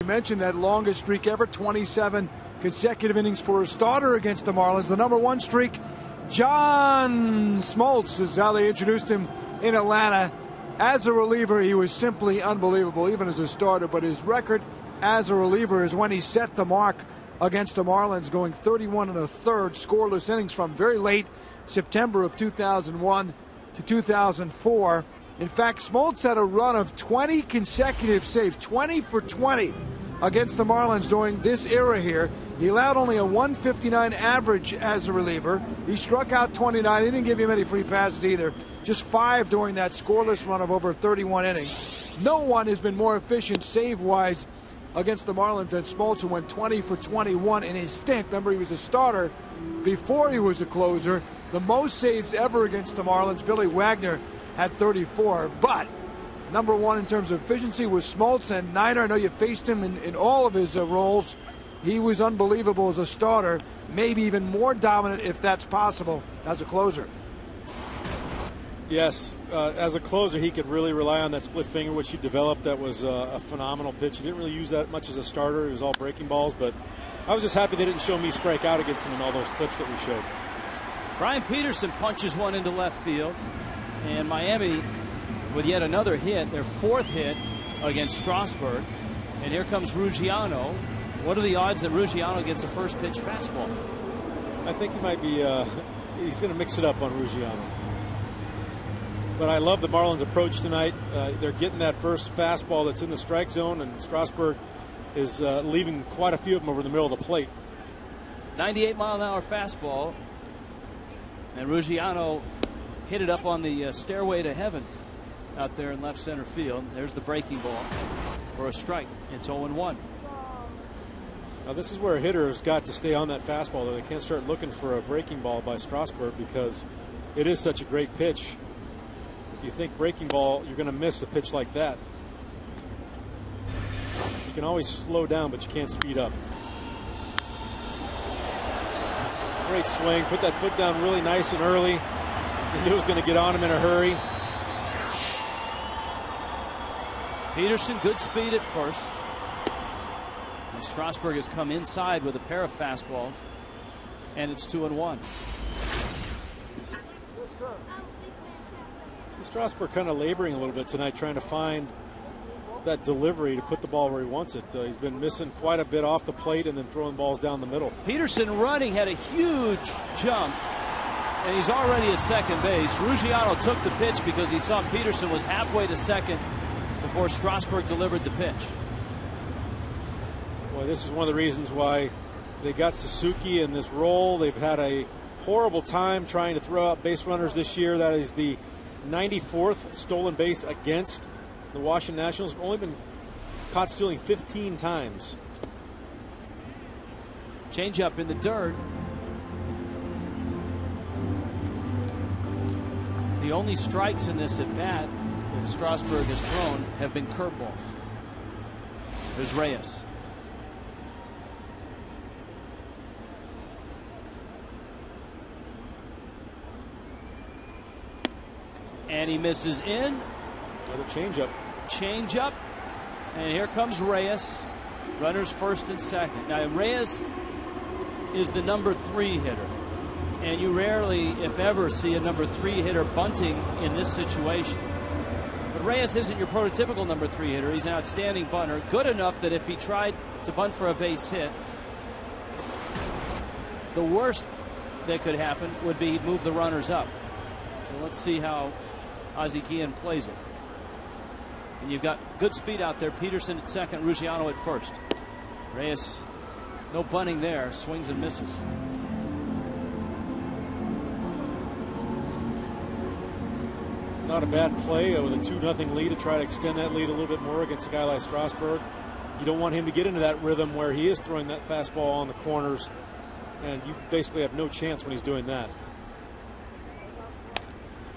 You mentioned that longest streak ever, 27 consecutive innings for a starter against the Marlins. The #1 streak, John Smoltz is how they introduced him in Atlanta. As a reliever, he was simply unbelievable, even as a starter. But his record as a reliever is when he set the mark against the Marlins, going 31 1/3 scoreless innings from very late September of 2001 to 2004. In fact, Smoltz had a run of 20 consecutive saves, 20 for 20 against the Marlins during this era here. He allowed only a 159 average as a reliever. He struck out 29. He didn't give him any free passes either. Just 5 during that scoreless run of over 31 innings. No one has been more efficient save-wise against the Marlins than Smoltz, who went 20 for 21 in his stint. Remember, he was a starter before he was a closer. The most saves ever against the Marlins, Billy Wagner had 34. But #1 in terms of efficiency was Smoltz. And Niner, I know you faced him in all of his roles. He was unbelievable as a starter, maybe even more dominant if that's possible as a closer. Yes, as a closer, he could really rely on that split finger, which he developed. That was a phenomenal pitch. He didn't really use that much as a starter. It was all breaking balls, but I was just happy they didn't show me strike out against him in all those clips that we showed. Brian Peterson punches one into left field, and Miami with yet another hit, their 4th hit against Strasburg. And here comes Ruggiano. What are the odds that Ruggiano gets a first pitch fastball? I think he might be, he's going to mix it up on Ruggiano. But I love the Marlins' approach tonight. They're getting that first fastball that's in the strike zone, and Strasburg is leaving quite a few of them over the middle of the plate. 98-mile-an-hour fastball, and Ruggiano hit it up on the stairway to heaven out there in left center field. There's the breaking ball for a strike. It's 0-1. Now this is where a hitter has got to stay on that fastball, though. They can't start looking for a breaking ball by Strasburg because it is such a great pitch. If you think breaking ball, you're going to miss a pitch like that. You can always slow down, but you can't speed up. Great swing. Put that foot down really nice and early. He knew it was going to get on him in a hurry. Peterson, good speed at first. And Strasburg has come inside with a pair of fastballs. And it's 2-1. Strasburg kind of laboring a little bit tonight, trying to find that delivery to put the ball where he wants it. He's been missing quite a bit off the plate and then throwing balls down the middle. Peterson running, had a huge jump, and he's already at second base. Ruggiano took the pitch because he saw Peterson was halfway to second before Strasburg delivered the pitch. Boy, this is one of the reasons why they got Suzuki in this role. They've had a horrible time trying to throw out base runners this year. That is the 94th stolen base against the Washington Nationals. Only been caught stealing 15 times. Change up in the dirt. The only strikes in this at bat that Strasburg has thrown have been curveballs. There's Reyes. And he misses in. Another changeup. Changeup. And here comes Reyes. Runners first and second. Now, Reyes is the #3 hitter. And you rarely, if ever, see a #3 hitter bunting in this situation. But Reyes isn't your prototypical #3 hitter. He's an outstanding bunter. Good enough that if he tried to bunt for a base hit, the worst that could happen would be he'd move the runners up. So let's see how Ozzie Guillen plays it. And you've got good speed out there. Peterson at second, Ruggiano at first. Reyes, no bunting there. Swings and misses. Not a bad play with a 2-0 lead to try to extend that lead a little bit more against a guy like Strasburg. You don't want him to get into that rhythm where he is throwing that fastball on the corners, and you basically have no chance when he's doing that.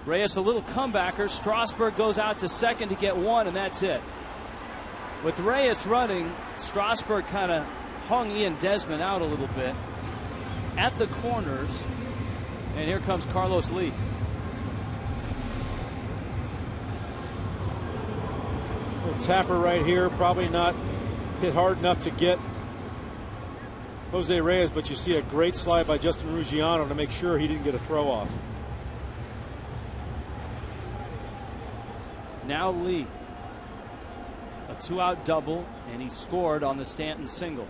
Reyes, a little comebacker. Strasburg goes out to second to get one, and that's it. With Reyes running, Strasburg kind of hung Ian Desmond out a little bit at the corners, and here comes Carlos Lee. Little tapper right here, probably not hit hard enough to get Jose Reyes, but you see a great slide by Justin Ruggiano to make sure he didn't get a throw off. Now Lee. A 2-out double, and he scored on the Stanton single.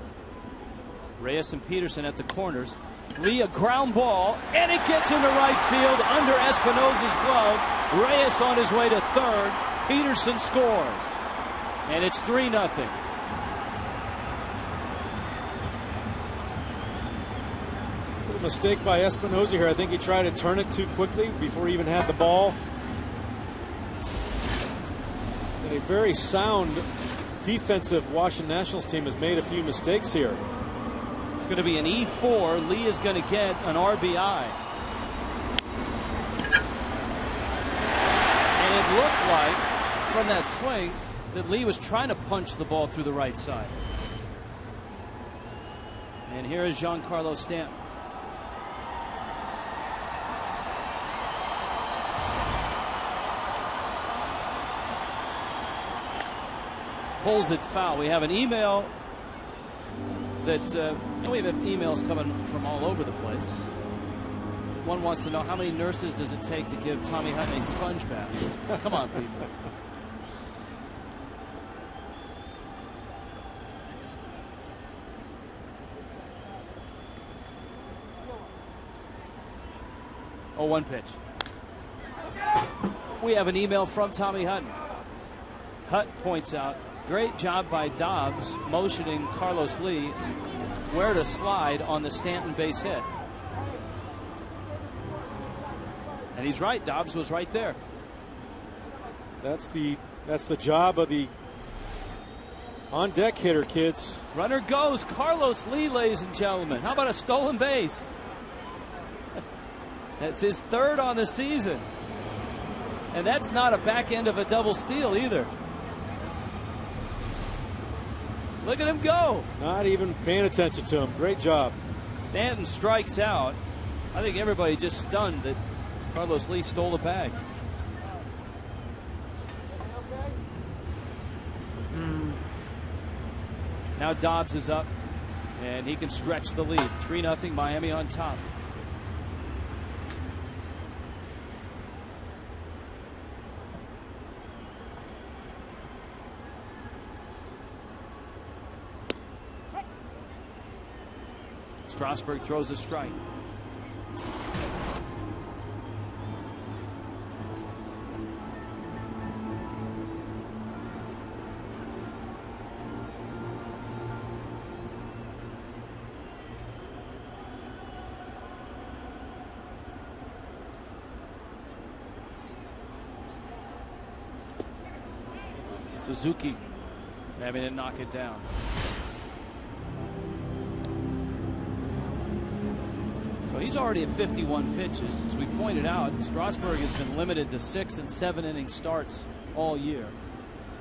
Reyes and Peterson at the corners. Lee, a ground ball, and it gets into right field under Espinosa's glove. Reyes on his way to third. Peterson scores, and it's 3-0. Little mistake by Espinosa here. I think he tried to turn it too quickly before he even had the ball. And a very sound defensive Washington Nationals team has made a few mistakes here. It's going to be an E4. Lee is going to get an RBI. And it looked like, from that swing, that Lee was trying to punch the ball through the right side. And here is Giancarlo Stanton. Pulls it foul. We have an email that we have emails coming from all over the place. One wants to know, how many nurses does it take to give Tommy Hutton a sponge bath? Come on, people. Oh, 1 pitch. We have an email from Tommy Hutton. Hut points out, great job by Dobbs motioning Carlos Lee where to slide on the Stanton base hit. And he's right. Dobbs was right there. That's the job of the on deck hitter, kids. Runner goes. Carlos Lee, ladies and gentlemen. How about a stolen base? That's his third on the season. And that's not a back end of a double steal either. Look at him go. Not even paying attention to him. Great job. Stanton strikes out. I think everybody just stunned that Carlos Lee stole the bag. Now Dobbs is up, and he can stretch the lead. 3-0 Miami on top. Strasburg throws a strike. Suzuki having to knock it down. So he's already at 51 pitches. As we pointed out, Strasburg has been limited to 6 and 7 inning starts all year.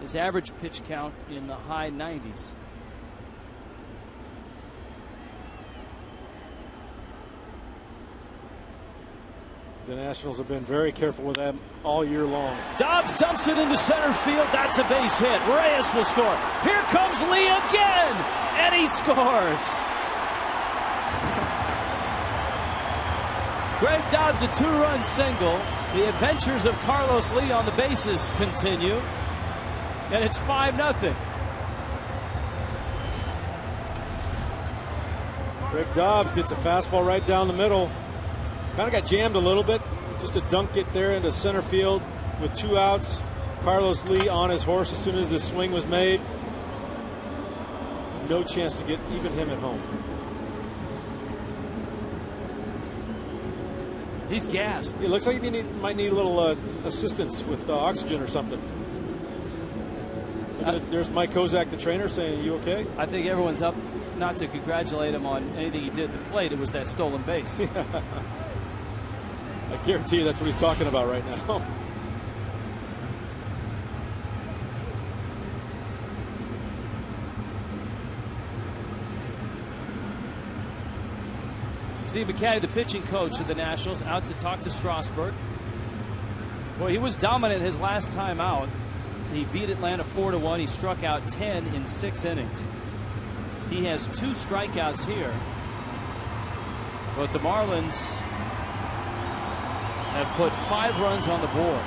His average pitch count in the high 90s. The Nationals have been very careful with them all year long. Dobbs dumps it into center field. That's a base hit. Reyes will score. Here comes Lee again, and he scores. Greg Dobbs, a 2-run single. The adventures of Carlos Lee on the bases continue, and it's 5-0. Greg Dobbs gets a fastball right down the middle. Kind of got jammed a little bit. Just a dunk it there into center field with 2 outs. Carlos Lee on his horse as soon as the swing was made. No chance to get even him at home. He's gassed. It looks like he might need a little assistance with oxygen or something. There's Mike Kozak, the trainer, saying, "You okay?" I think everyone's up not to congratulate him on anything he did at the plate. It was that stolen base. I guarantee you that's what he's talking about right now. Steve McCatty, the pitching coach of the Nationals, out to talk to Strasburg. Boy, he was dominant his last time out. He beat Atlanta 4-1. He struck out 10 in 6 innings. He has 2 strikeouts here. But the Marlins have put 5 runs on the board.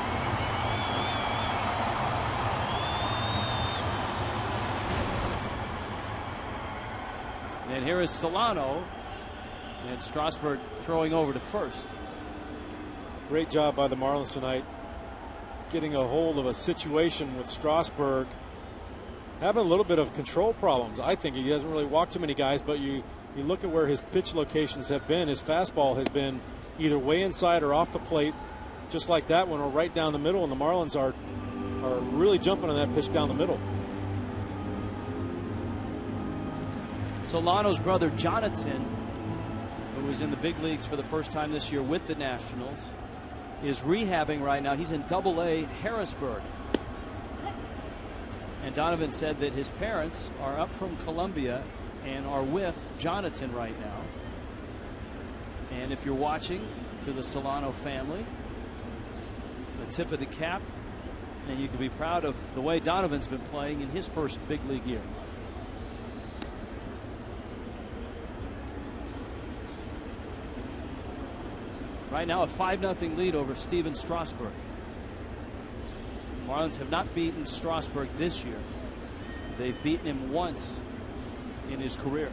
And here is Solano, and Strasburg throwing over to first. Great job by the Marlins tonight, getting a hold of a situation with Strasburg having a little bit of control problems. I think he hasn't really walked too many guys, but you look at where his pitch locations have been. His fastball has been either way inside or off the plate, just like that one, or right down the middle, and the Marlins are really jumping on that pitch down the middle. Solano's brother Jonathan, who was in the big leagues for the first time this year with the Nationals, is rehabbing right now. He's in Double-A Harrisburg. And Donovan said that his parents are up from Columbia and are with Jonathan right now. And if you're watching, to the Solano family, the tip of the cap, and you can be proud of the way Donovan's been playing in his first big league year. Right now a 5-0 lead over Stephen Strasburg. The Marlins have not beaten Strasburg this year. They've beaten him once in his career.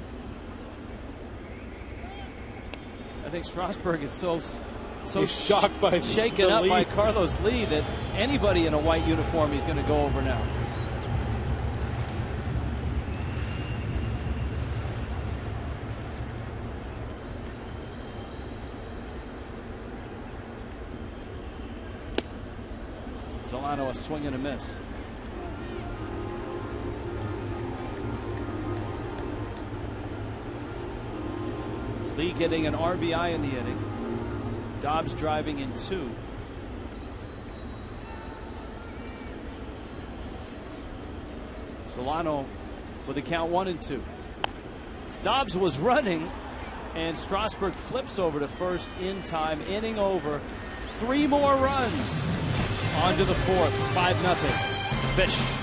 I think Strasburg is so shocked by shaken up by Carlos Lee that anybody in a white uniform he's going to go over now. Solano a swing and a miss. Lee getting an RBI in the inning. Dobbs driving in 2. Solano with a count 1-2. Dobbs was running, and Strasburg flips over to first in time. Inning over. 3 more runs. On to the 4th. 5-0. Fish.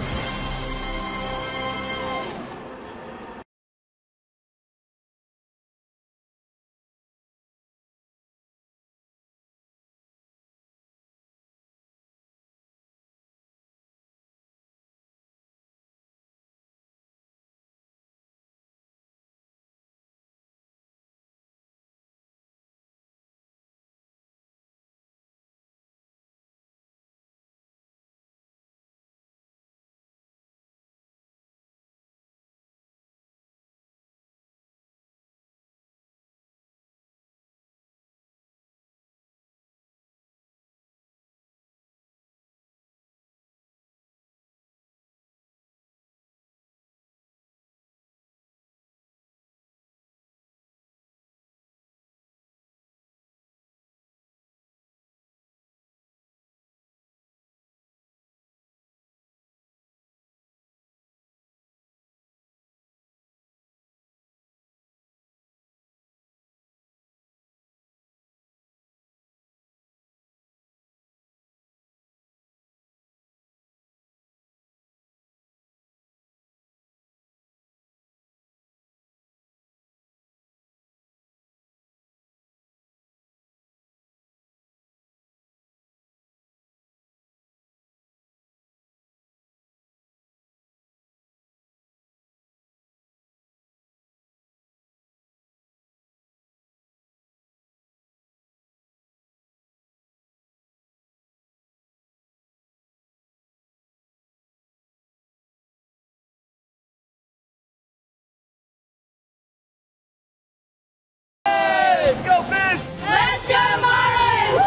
Go Fish! Let's go Marlins!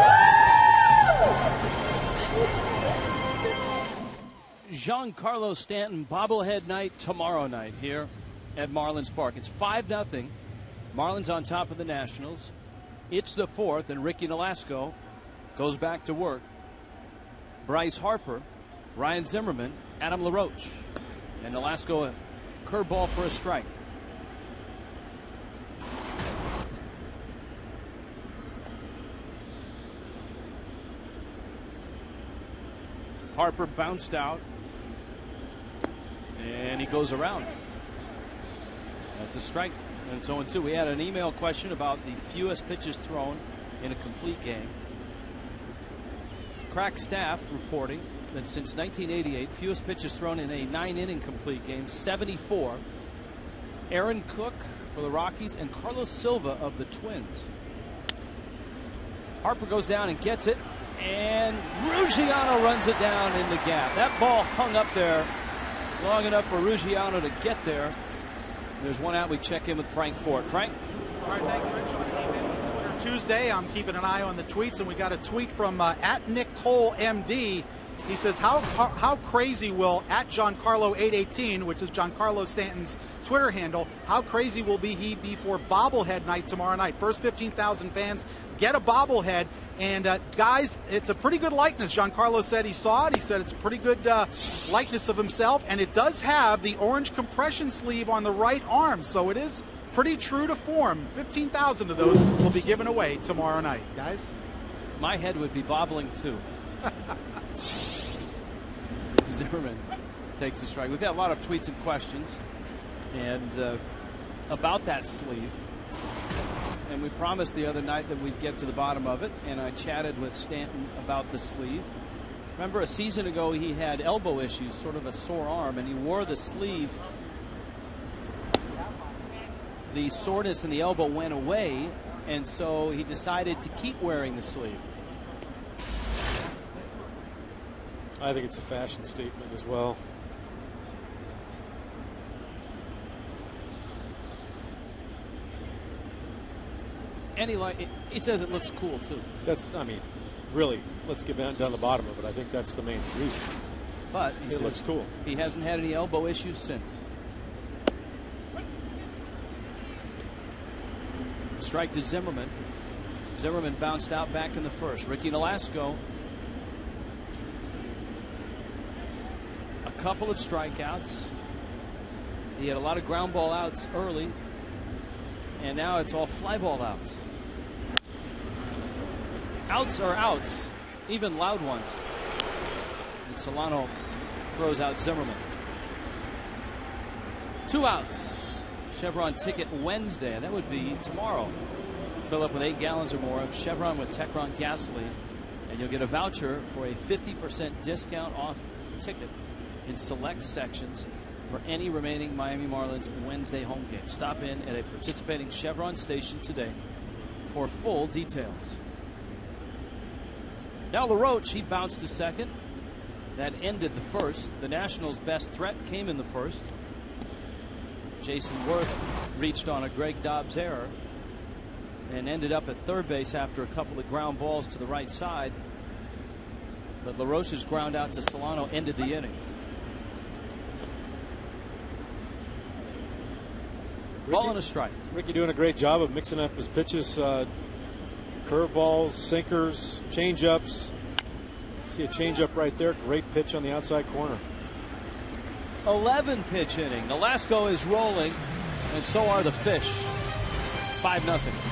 Giancarlo Stanton bobblehead night tomorrow night here at Marlins Park. It's 5-0. Marlins on top of the Nationals. It's the 4th, and Ricky Nolasco goes back to work. Bryce Harper, Ryan Zimmerman, Adam LaRoche, and Nolasco a curveball for a strike. Harper bounced out, And he goes around. That's a strike. And it's 0-2. We had an email question about the fewest pitches thrown in a complete game. Crack staff reporting that since 1988, fewest pitches thrown in a 9-inning complete game, 74. Aaron Cook for the Rockies and Carlos Silva of the Twins. Harper goes down and gets it, and Ruggiano runs it down in the gap. That ball hung up there long enough for Ruggiano to get there. There's one out. We check in with Frank Fort. Frank? All right, thanks, Rich. Twitter Tuesday. I'm keeping an eye on the tweets, and we got a tweet from at Nick Cole MD. He says, how crazy will at Giancarlo818, which is Giancarlo Stanton's Twitter handle, how crazy will he be for bobblehead night tomorrow night? First 15,000 fans get a bobblehead. And guys, it's a pretty good likeness. Giancarlo said he saw it. He said it's a pretty good likeness of himself. And it does have the orange compression sleeve on the right arm. So it is pretty true to form. 15,000 of those will be given away tomorrow night, guys. My head would be bobbling too. Zimmerman takes a strike. We've got a lot of tweets and questions and about that sleeve. And we promised the other night that we'd get to the bottom of it, and I chatted with Stanton about the sleeve. Remember, a season ago he had elbow issues, sort of a sore arm, and he wore the sleeve. The soreness in the elbow went away, and so he decided to keep wearing the sleeve. I think it's a fashion statement as well. And he says it looks cool too. That's, I mean, really, let's get down to the bottom of it. I think that's the main reason. But he says looks cool. He hasn't had any elbow issues since. Strike to Zimmerman. Zimmerman bounced out back in the first. Ricky Nolasco. A couple of strikeouts. He had a lot of ground ball outs early. And now it's all fly ball outs. Outs are outs, even loud ones. And Solano throws out Zimmerman. 2 outs. Chevron ticket Wednesday. That would be tomorrow. Fill up with 8 gallons or more of Chevron with Techron gasoline, and you'll get a voucher for a 50% discount off ticket in select sections for any remaining Miami Marlins Wednesday home game. Stop in at a participating Chevron station today for full details. Now LaRoche, he bounced to second. That ended the first. The Nationals' best threat came in the first. Jason Worth reached on a Greg Dobbs error and ended up at third base after a couple of ground balls to the right side. But LaRoche's ground out to Solano ended the inning. Ball and a strike. Ricky doing a great job of mixing up his pitches. Curveballs, sinkers, changeups. See a changeup right there. Great pitch on the outside corner. 11 pitch inning. Nolasco is rolling, and so are the Fish. 5-0.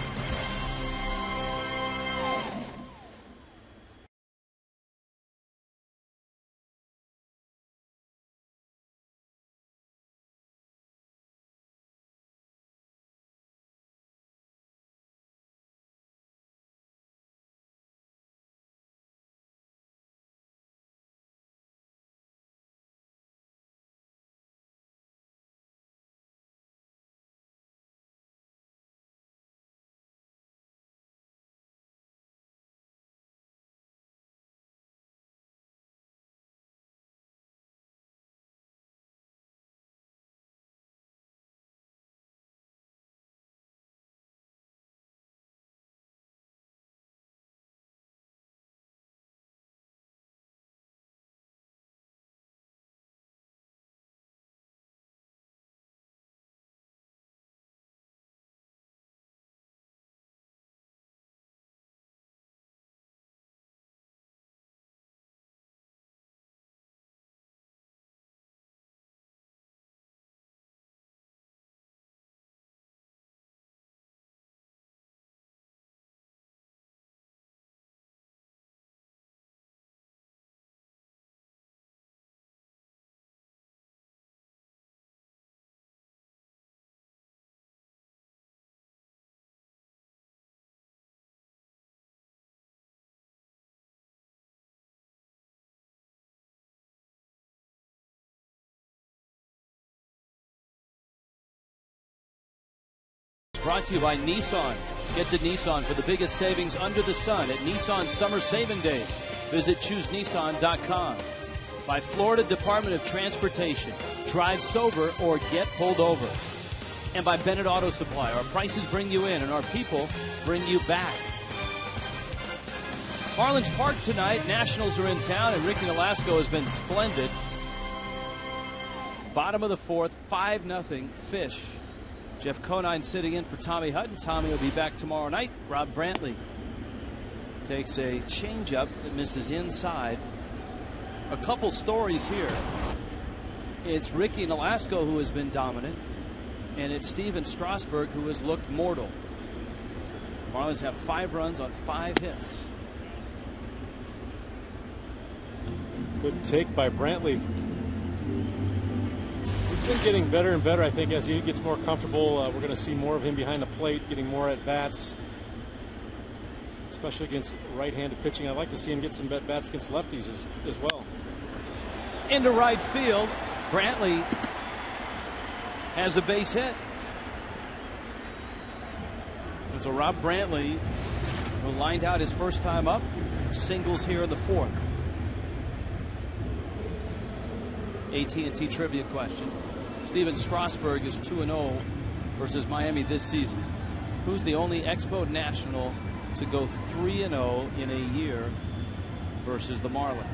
brought to you by Nissan. Get to Nissan for the biggest savings under the sun at Nissan Summer Saving Days. Visit ChooseNissan.com. By Florida Department of Transportation. Drive sober or get pulled over. And by Bennett Auto Supply. Our prices bring you in and our people bring you back. Marlins Park tonight. Nationals are in town and Ricky Nolasco has been splendid. Bottom of the fourth, 5-0 Fish. Jeff Conine sitting in for Tommy Hutton. Tommy will be back tomorrow night. Rob Brantley takes a changeup that misses inside. A couple stories here. It's Ricky Nolasco who has been dominant, and it's Steven Strasburg who has looked mortal. Marlins have 5 runs on 5 hits. Good take by Brantley. He's been getting better and better, I think, as he gets more comfortable. We're going to see more of him behind the plate, getting more at bats, especially against right-handed pitching. I'd like to see him get some at bats against lefties as well. Into right field, Brantley has a base hit. And so Rob Brantley, who lined out his first time up, singles here in the 4th. AT&T trivia question. Steven Strasburg is 2-0 versus Miami this season. Who's the only Expo National to go 3-0 in a year versus the Marlins?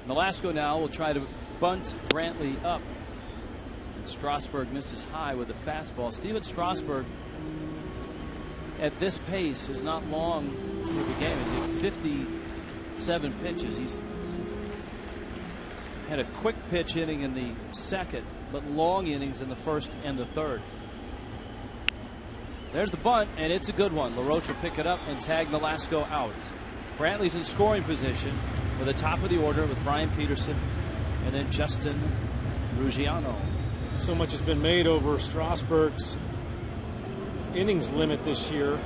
Nolasco now will try to bunt Brantley up. And Strasburg misses high with a fastball. Steven Strasburg at this pace is not long for the game. He's at 57 pitches. He's had a quick pitch inning in the 2nd, but long innings in the 1st and the 3rd. There's the bunt, and it's a good one. LaRoche will pick it up and tag Nolasco out. Brantley's in scoring position with the top of the order with Brian Peterson and then Justin Ruggiano. So much has been made over Strasburg's innings limit this year.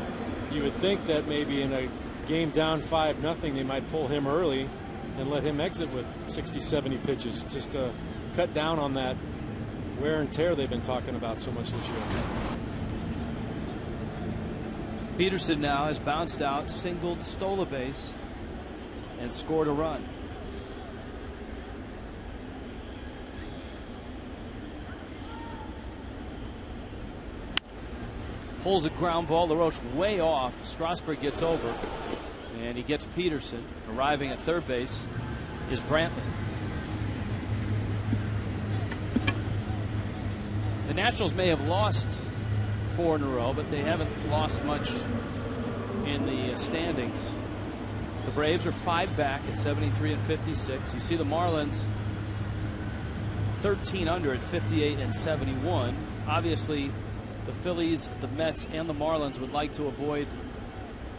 You would think that maybe in a game down 5-0 they might pull him early and let him exit with 60-70 pitches, just to cut down on that wear and tear they've been talking about so much this year. Peterson now has bounced out, singled, stole a base, and scored a run. Pulls a ground ball. LaRoche way off. Strasburg gets over, and he gets Peterson. Arriving at third base is Brantley. The Nationals may have lost 4 in a row, but they haven't lost much in the standings. The Braves are 5 back at 73 and 56. You see the Marlins 13 under at 58 and 71. Obviously, the Phillies, the Mets, and the Marlins would like to avoid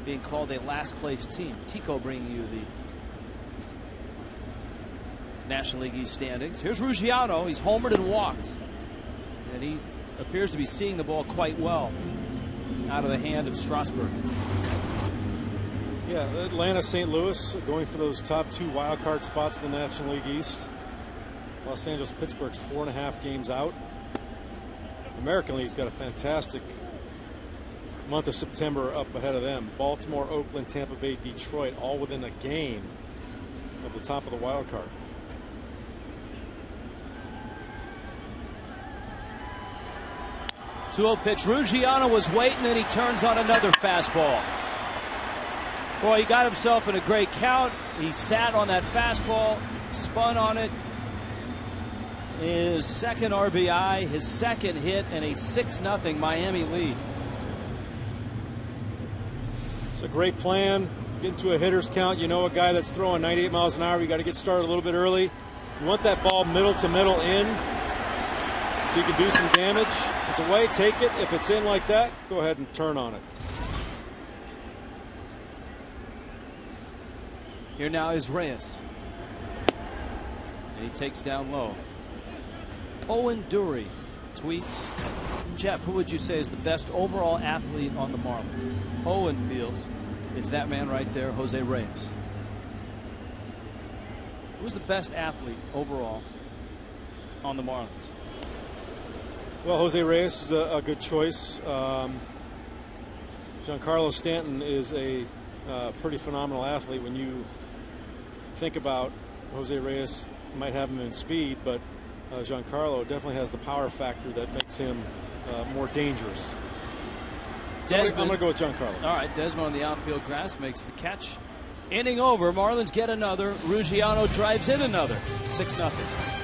being called a last place team. Tico bringing you the National League East standings. Here's Ruggiano. He's homered and walked, and he appears to be seeing the ball quite well out of the hand of Strasburg. Yeah, Atlanta, St. Louis going for those top 2 wild card spots in the National League East. Los Angeles, Pittsburgh's 4.5 games out. American League's got a fantastic month of September up ahead of them. Baltimore, Oakland, Tampa Bay, Detroit, all within a game of the top of the wild card. Two-0 pitch. Ruggiano was waiting, and he turns on another fastball. Boy, he got himself in a great count. He sat on that fastball, spun on it. His second RBI, his second hit, and a 6-0 Miami lead. It's a great plan. Get into a hitter's count. You know, a guy that's throwing 98 miles an hour, you got to get started a little bit early. You want that ball middle to middle in so you can do some damage. If it's away, take it. If it's in like that, go ahead and turn on it. Here now is Reyes. And he takes down low. Owen Dury tweets, Jeff, who would you say is the best overall athlete on the Marlins? Owen feels it's that man right there, Jose Reyes. Who's the best athlete overall on the Marlins? Well, Jose Reyes is a good choice. Giancarlo Stanton is a pretty phenomenal athlete. When you think about Jose Reyes, might have him in speed, but Giancarlo definitely has the power factor that makes him more dangerous. Desmond, I'm going to go with Giancarlo. All right, Desmond on the outfield grass makes the catch. Inning over. Marlins get another. Ruggiano drives in another. 6-0.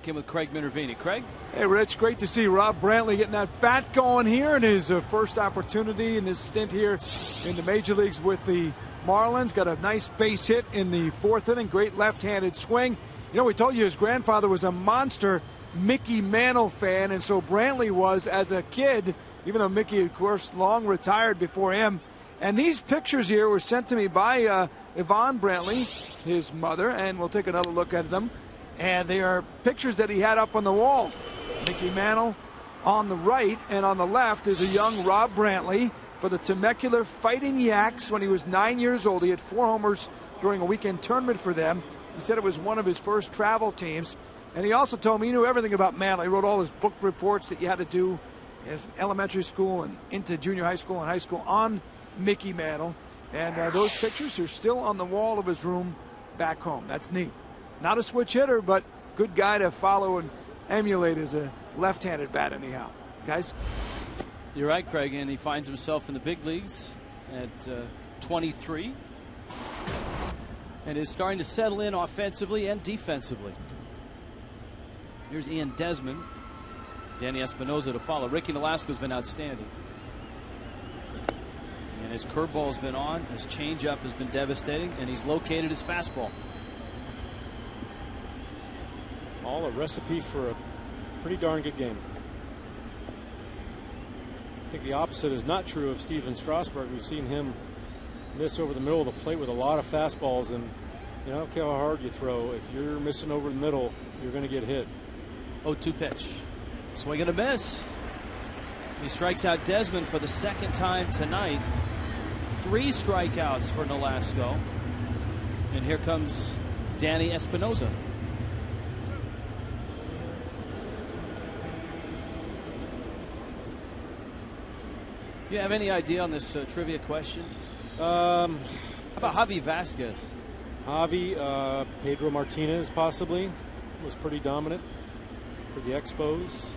With Craig Minervini. Craig? Hey, Rich, great to see Rob Brantley getting that bat going here in his first opportunity in this stint here in the major leagues with the Marlins. Got a nice base hit in the 4th inning. Great left-handed swing. You know, we told you his grandfather was a monster Mickey Mantle fan, and so Brantley was as a kid, even though Mickey, of course, long retired before him. And these pictures here were sent to me by Yvonne Brantley, his mother, and we'll take another look at them. And they are pictures that he had up on the wall. Mickey Mantle on the right, and on the left is a young Rob Brantley for the Temecula Fighting Yaks when he was 9 years old. He had 4 homers during a weekend tournament for them. He said it was one of his first travel teams. And he also told me he knew everything about Mantle. He wrote all his book reports that you had to do as elementary school and into junior high school and high school on Mickey Mantle. And those pictures are still on the wall of his room back home. That's neat. Not a switch hitter, but good guy to follow and emulate as a left-handed bat anyhow. Guys? You're right, Craig, and he finds himself in the big leagues at 23 and is starting to settle in offensively and defensively. Here's Ian Desmond. Danny Espinosa to follow. Ricky Nolasco's been outstanding. And his curveball has been on, his changeup has been devastating, and he's located his fastball. All a recipe for a pretty darn good game. I think the opposite is not true of Stephen Strasburg. We've seen him miss over the middle of the plate with a lot of fastballs, and you know, I don't care how hard you throw. If you're missing over the middle, you're going to get hit. 0-2 pitch. Swing and a miss. He strikes out Desmond for the 2nd time tonight. 3 strikeouts for Nolasco. And here comes Danny Espinosa. Do you have any idea on this trivia question? How about Javi Vasquez? Javi, Pedro Martinez possibly was pretty dominant for the Expos.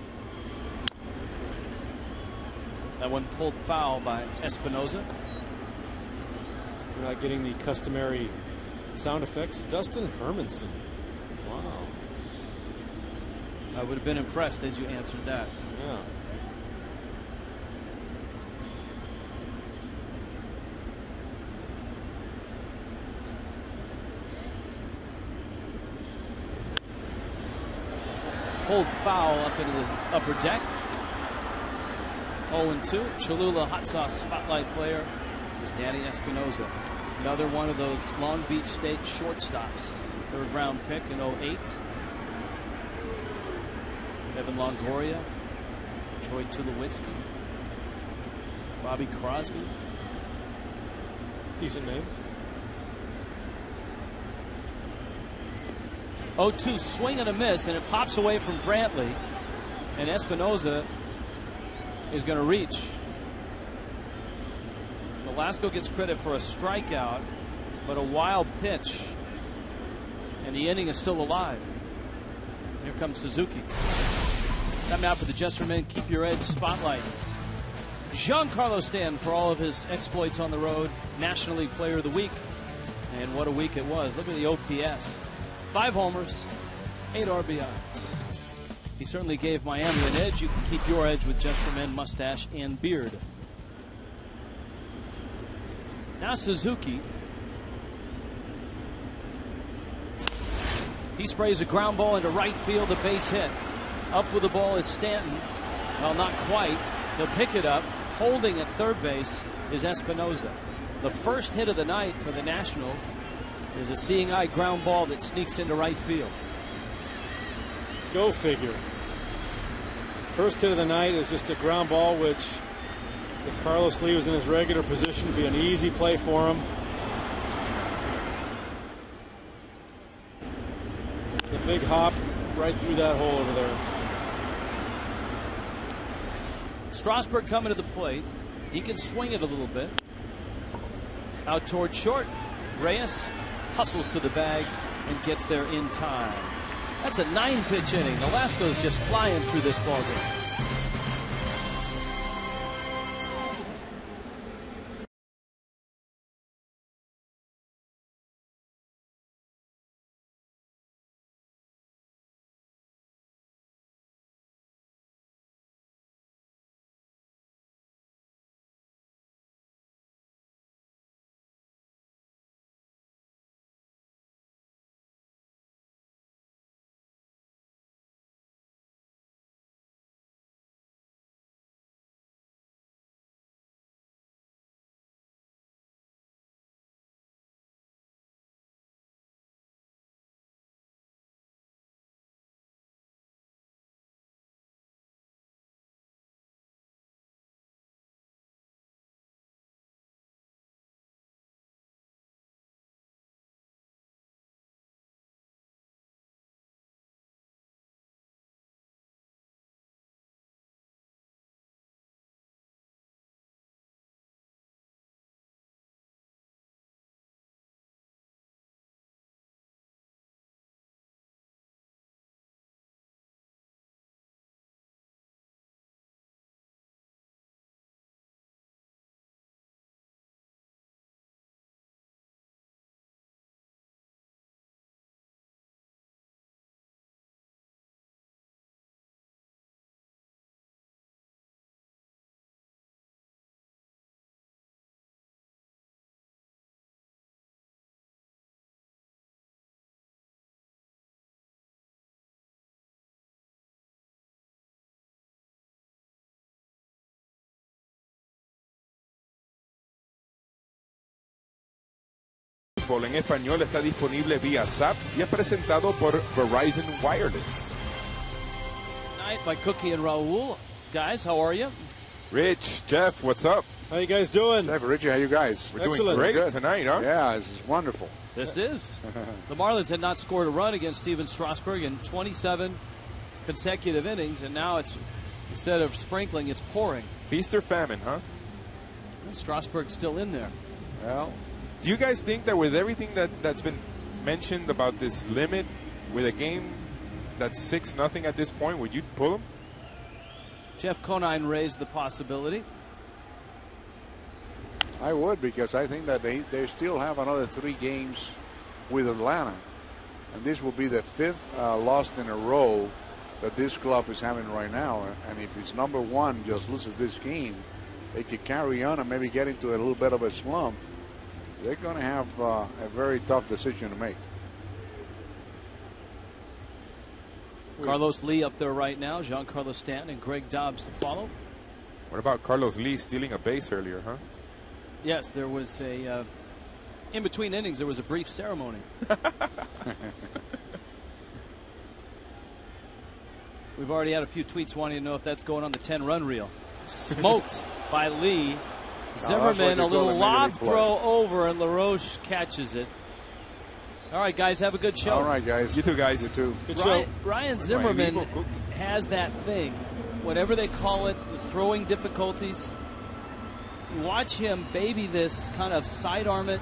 That one pulled foul by Espinosa. We're not getting the customary sound effects. Dustin Hermanson. Wow. I would have been impressed had you answered that. Yeah. pulled foul up into the upper deck. 0-2. Cholula hot sauce spotlight player is Danny Espinoza. Another one of those Long Beach State shortstops. Third round pick in 08. Kevin Longoria, Troy Tulowitzki, Bobby Crosby. Decent names. 0-2 swing and a miss, and it pops away from Brantley, and Espinoza is going to reach. Nolasco gets credit for a strikeout, but a wild pitch, and the inning is still alive. Here comes Suzuki. Time now for the Just for Men Keep Your Edge spotlights. Giancarlo Stanton for all of his exploits on the road, National League Player of the Week, and what a week it was. Look at the OPS. 5 homers, 8 RBIs. He certainly gave Miami an edge. You can keep your edge with Just for Men mustache and beard. Now Suzuki. He sprays a ground ball into right field, a base hit. Up with the ball is Stanton. Well, not quite. They'll pick it up. Holding at third base is Espinoza. The first hit of the night for the Nationals is a seeing eye ground ball that sneaks into right field. Go figure. First hit of the night is just a ground ball, which if Carlos Lee was in his regular position, would be an easy play for him. The big hop right through that hole over there. Strasburg coming to the plate. He can swing it a little bit. Out toward short. Reyes hustles to the bag and gets there in time. That's a 9-pitch inning. Nolasco's just flying through this ballgame. En español está disponible vía SAP y es presentado por Verizon Wireless. Night by Cookie and Raul. Guys, how are you? Rich, Jeff, what's up? How you guys doing? Jeff, Richie, how you guys? We're doing great tonight, huh? Yeah, this is wonderful. This is. The Marlins had not scored a run against Steven Strasburg in 27 consecutive innings, and now it's, instead of sprinkling, it's pouring. Feast or famine, huh? And Strasburg's still in there. Well, do you guys think that with everything that's been mentioned about this limit, with a game that's 6-0 at this point, would you pull him? Jeff Conine raised the possibility. I would, because I think that they still have another 3 games with Atlanta. And this will be the 5th loss in a row that this club is having right now. And if it's number 1 just loses this game, they could carry on and maybe get into a little bit of a slump. They're going to have a very tough decision to make. Carlos Lee up there right now, Giancarlo Stanton and Greg Dobbs to follow. What about Carlos Lee stealing a base earlier, huh? Yes, there was a, in between innings, there was a brief ceremony. We've already had a few tweets wanting to know if that's going on the 10-run reel. Smoked by Lee. Zimmerman, a little lob throw over, and LaRoche catches it. All right, guys, have a good show. All right, guys. You too, guys. You too. Good show. Ryan Zimmerman has that thing, whatever they call it, the throwing difficulties. You watch him baby this, kind of sidearm it,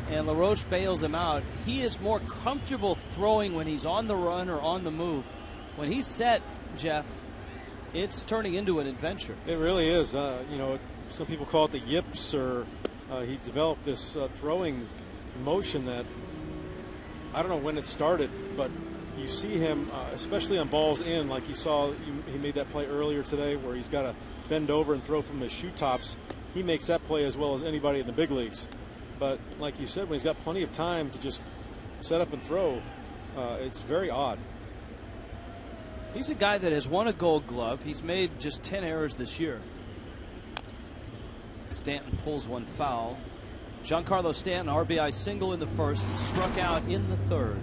and LaRoche bails him out. He is more comfortable throwing when he's on the run or on the move. When he's set, Jeff, it's turning into an adventure. It really is. You know, some people call it the yips, or he developed this throwing motion that I don't know when it started, but you see him, especially on balls in, like you saw, he made that play earlier today where he's got to bend over and throw from his shoe tops. He makes that play as well as anybody in the big leagues. But like you said, when he's got plenty of time to just set up and throw, it's very odd. He's a guy that has won a Gold Glove. He's made just 10 errors this year. Stanton pulls one foul. Giancarlo Stanton, RBI single in the first, struck out in the third.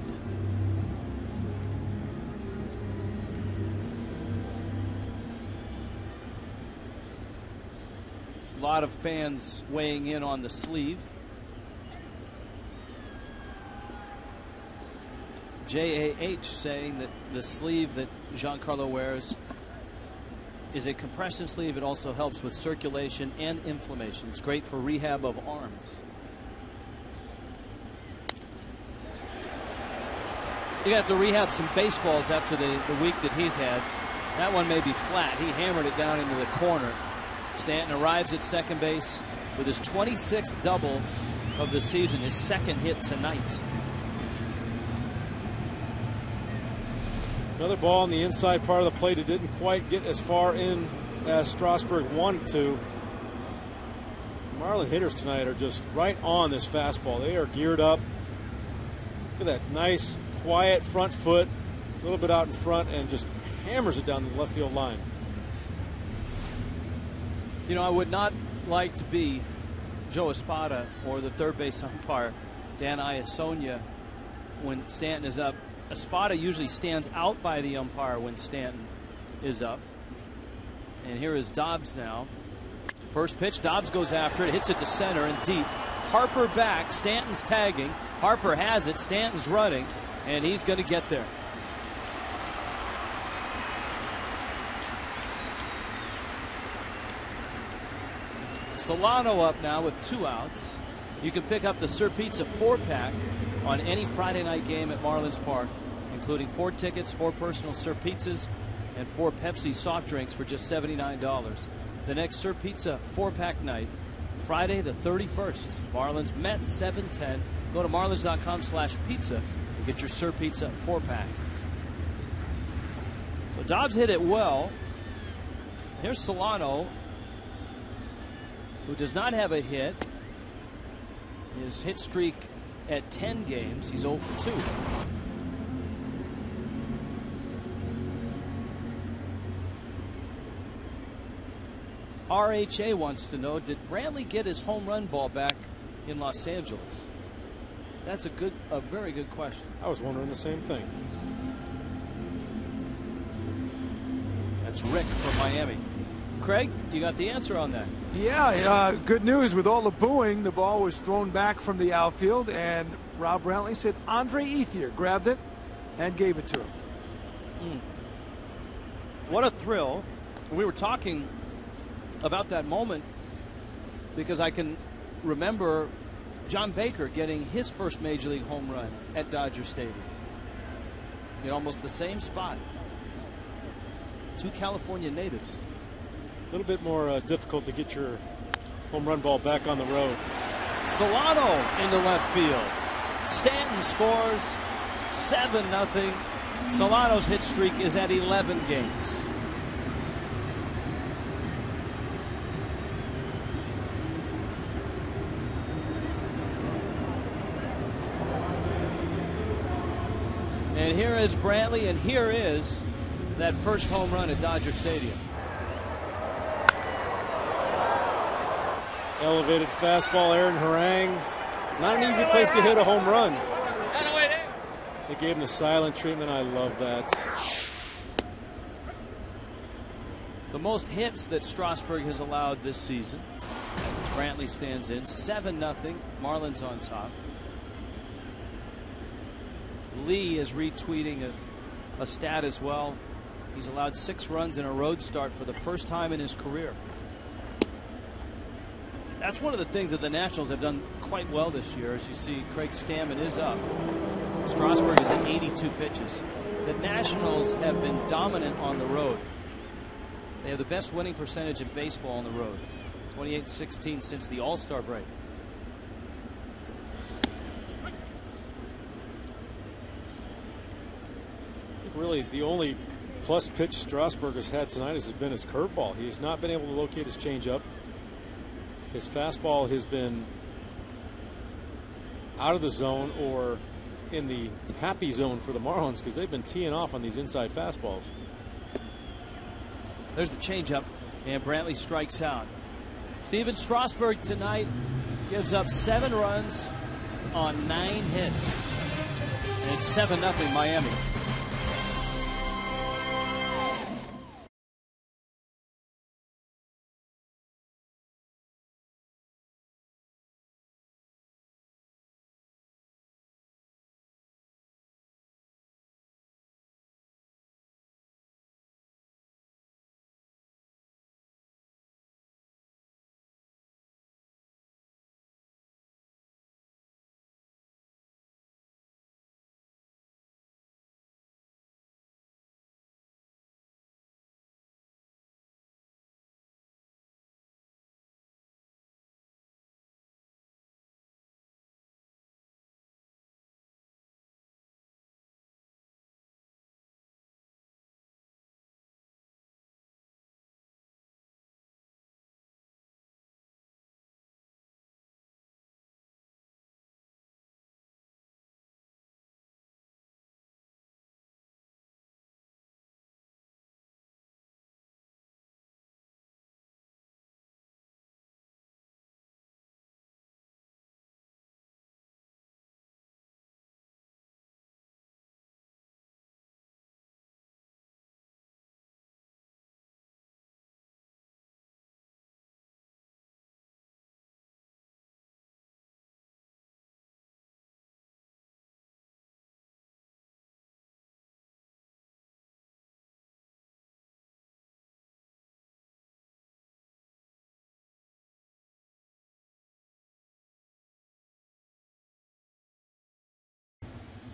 A lot of fans weighing in on the sleeve. JAH saying that the sleeve that Giancarlo wears is a compression sleeve. It also helps with circulation and inflammation. It's great for rehab of arms. You're going to have to rehab some baseballs after the week that he's had. That one may be flat. He hammered it down into the corner. Stanton arrives at second base with his 26th double of the season, his second hit tonight. Another ball on the inside part of the plate. It didn't quite get as far in as Strasburg wanted to. Marlin hitters tonight are just right on this fastball. They are geared up. Look at that nice, quiet front foot, a little bit out in front, and just hammers it down the left field line. You know, I would not like to be Joe Espada or the third base umpire, Dan Iasonia, when Stanton is up. Espada usually stands out by the umpire when Stanton is up. And here is Dobbs now. First pitch, Dobbs goes after it, hits it to center and deep. Harper back, Stanton's tagging. Harper has it, Stanton's running, and he's going to get there. Solano up now with 2 outs. You can pick up the Sir Pizza 4-pack on any Friday night game at Marlins Park, including 4 tickets, 4 personal Sir Pizzas, and 4 Pepsi soft drinks for just $79. The next Sir Pizza 4-pack night, Friday the 31st. Marlins Mets 7:10. Go to marlins.com/pizza and get your Sir Pizza 4-pack. So Dobbs hit it well. Here's Solano, who does not have a hit. His hit streak at 10 games, he's 0 for 2. RHA wants to know, did Brantley get his home run ball back in Los Angeles? That's a very good question. I was wondering the same thing. That's Rick from Miami. Craig, you got the answer on that. Yeah, good news. With all the booing, the ball was thrown back from the outfield, and Rob Brantley said Andre Ethier grabbed it and gave it to him. What a thrill. We were talking about that moment because I can remember John Baker getting his first Major League home run at Dodger Stadium in almost the same spot. 2 California natives. A little bit more difficult to get your home run ball back on the road. Solano into left field. Stanton scores 7-0. Solano's hit streak is at 11 games. And And here is Brantley, and here is that first home run at Dodger Stadium. Elevated fastball, Aaron Harang. Not an easy place to hit a home run. They gave him the silent treatment. I love that. The most hits that Strasburg has allowed this season. Brantley stands in 7-0. Marlins on top. Lee is retweeting a stat as well. He's allowed 6 runs in a road start for the first time in his career. That's one of the things that the Nationals have done quite well this year. As you see, Craig Stammen is up. Strasburg is at 82 pitches. The Nationals have been dominant on the road. They have the best winning percentage in baseball on the road. 28-16 since the All-Star break. Really, the only plus pitch Strasburg has had tonight has been his curveball. He has not been able to locate his changeup. His fastball has been out of the zone or in the happy zone for the Marlins because they've been teeing off on these inside fastballs. There's the changeup, and Brantley strikes out. Stephen Strasburg tonight gives up 7 runs on 9 hits. And it's 7-0 Miami.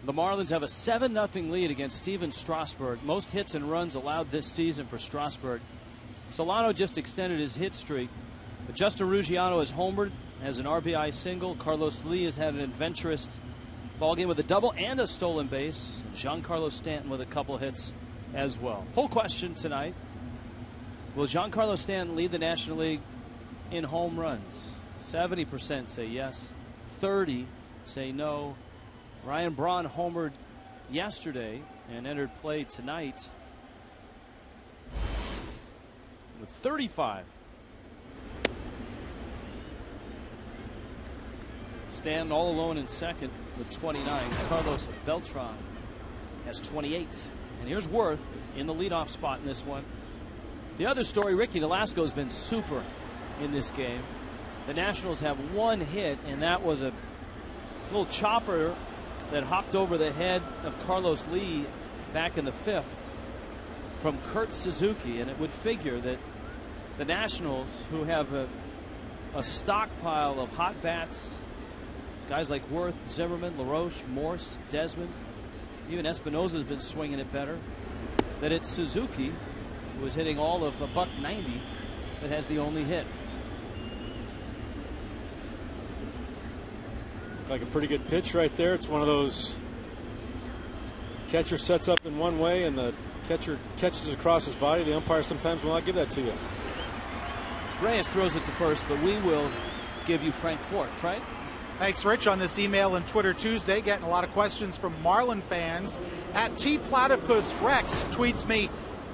The Marlins have a 7-0 lead against Stephen Strasburg. Most hits and runs allowed this season for Strasburg. Solano just extended his hit streak. But Justin Ruggiano has homered, has an RBI single. Carlos Lee has had an adventurous ballgame with a double and a stolen base. Giancarlo Stanton with a couple hits as well. Poll question tonight. Will Giancarlo Stanton lead the National League in home runs? 70% say yes. 30% say no. Ryan Braun homered yesterday and entered play tonight with 35. Stanton all alone in second with 29. Carlos Beltran has 28. And here's Worth in the leadoff spot in this one. The other story, Ricky Nolasco has been super in this game. The Nationals have 1 hit, and that was a little chopper that hopped over the head of Carlos Lee back in the 5th from Kurt Suzuki. And it would figure that the Nationals, who have a stockpile of hot bats, guys like Worth, Zimmerman, LaRoche, Morse, Desmond, even Espinosa's been swinging it better, that it's Suzuki, who is hitting all of $190, that has the only hit. Like a pretty good pitch right there. It's one of those catcher sets up in one way and the catcher catches across his body. The umpire sometimes will not give that to you. Reyes throws it to first, but we will give you Frank Fork. Frank? Thanks, Rich, on this email and Twitter Tuesday. Getting a lot of questions from Marlin fans. At T Platypus Rex tweets me,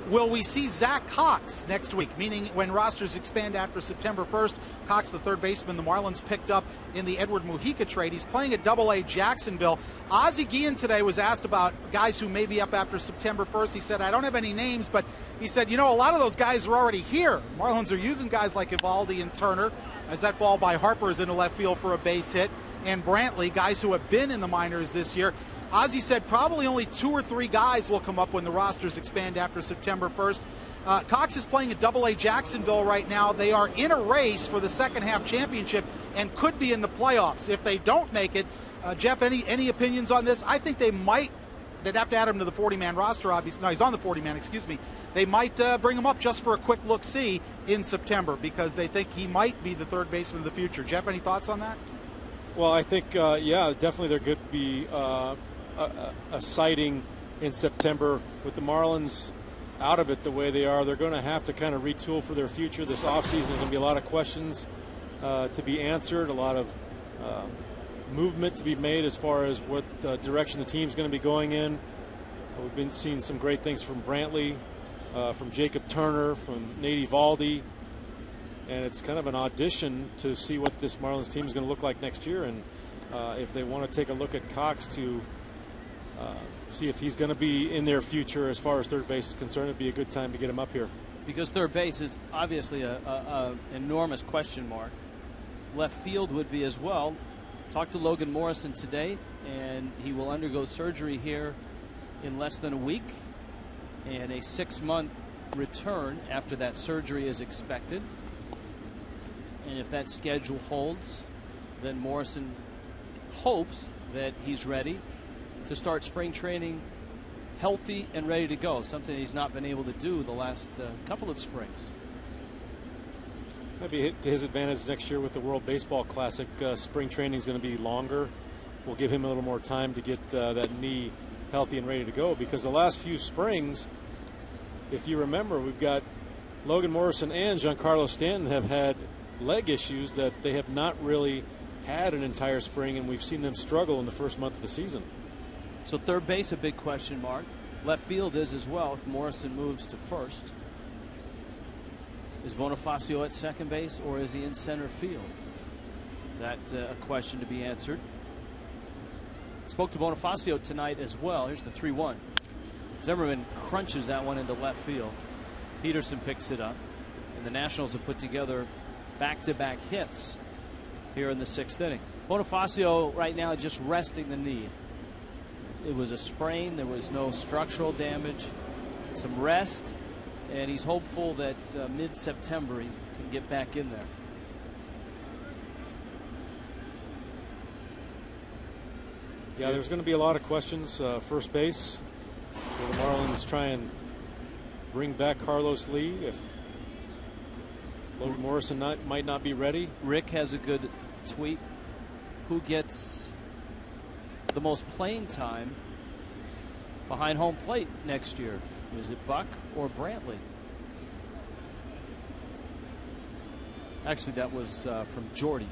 will we see Zach Cox next week? Meaning when rosters expand after September 1st. Cox, the third baseman the Marlins picked up in the Edward Mujica trade. He's playing at Double-A Jacksonville. Ozzie Guillen today was asked about guys who may be up after September 1st. He said, I don't have any names, but he said, a lot of those guys are already here. Marlins are using guys like Eovaldi and Turner, as that ball by Harper is into left field for a base hit, and Brantley, guys who have been in the minors this year. Ozzie said probably only 2 or 3 guys will come up when the rosters expand after September 1st. Cox is playing at Double-A Jacksonville right now. They are in a race for the second half championship and could be in the playoffs. If they don't make it, Jeff, any opinions on this? I think they might. They'd have to add him to the 40-man roster, obviously. No, he's on the 40-man, excuse me. They might bring him up just for a quick look-see in September because they think he might be the third baseman of the future. Jeff, any thoughts on that? Well, I think, definitely there could be a sighting in September. With the Marlins out of it the way they are, they're going to have to kind of retool for their future. This offseason, there's going to be a lot of questions to be answered, a lot of movement to be made as far as what direction the team's going to be going in. We've been seeing some great things from Brantley, from Jacob Turner, from Nate Eovaldi, and it's kind of an audition to see what this Marlins team is going to look like next year. And if they want to take a look at Cox to see if he's going to be in their future as far as third base is concerned, it'd be a good time to get him up here. Because third base is obviously an enormous question mark. Left field would be as well. Talked to Logan Morrison today, and he will undergo surgery here in less than a week, and a 6-month return after that surgery is expected. And if that schedule holds, then Morrison hopes that he's ready to start spring training healthy and ready to go, something he's not been able to do the last couple of springs. Maybe to his advantage next year with the World Baseball Classic. Spring training is going to be longer. We'll give him a little more time to get that knee healthy and ready to go, because the last few springs, if you remember, we've got Logan Morrison and Giancarlo Stanton have had leg issues that they have not really had an entire spring, and we've seen them struggle in the first month of the season. So third base, a big question mark. Left field is as well if Morrison moves to first. Is Bonifacio at second base, or is he in center field? That's a question to be answered. Spoke to Bonifacio tonight as well. Here's the 3-1. Zimmerman crunches that one into left field. Peterson picks it up, and the Nationals have put together back-to-back hits here in the 6th inning. Bonifacio right now just resting the knee. It was a sprain. There was no structural damage. Some rest, and he's hopeful that mid-September he can get back in there. Yeah, there's going to be a lot of questions. First base, will the Marlins try and bring back Carlos Lee if Logan Morrison might not be ready? Rick has a good tweet. Who gets the most playing time behind home plate next year? Is it Buck or Brantley? Actually, that was from Jordy.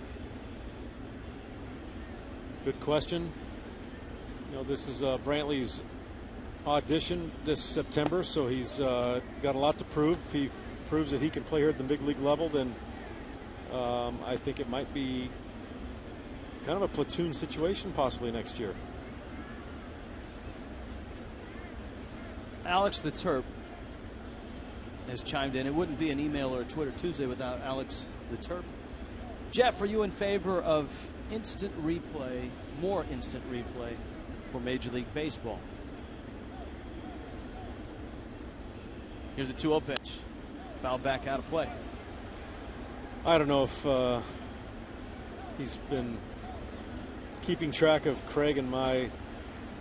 Good question. You know, this is Brantley's audition this September, so he's got a lot to prove. If he proves that he can play here at the big league level, then I think it might be kind of a platoon situation possibly next year. Alex the Terp has chimed in. It wouldn't be an email or a Twitter Tuesday without Alex the Terp. Jeff, are you in favor of instant replay, more instant replay for Major League Baseball? Here's the 2-0 pitch. Foul back out of play. I don't know if he's been keeping track of Craig and my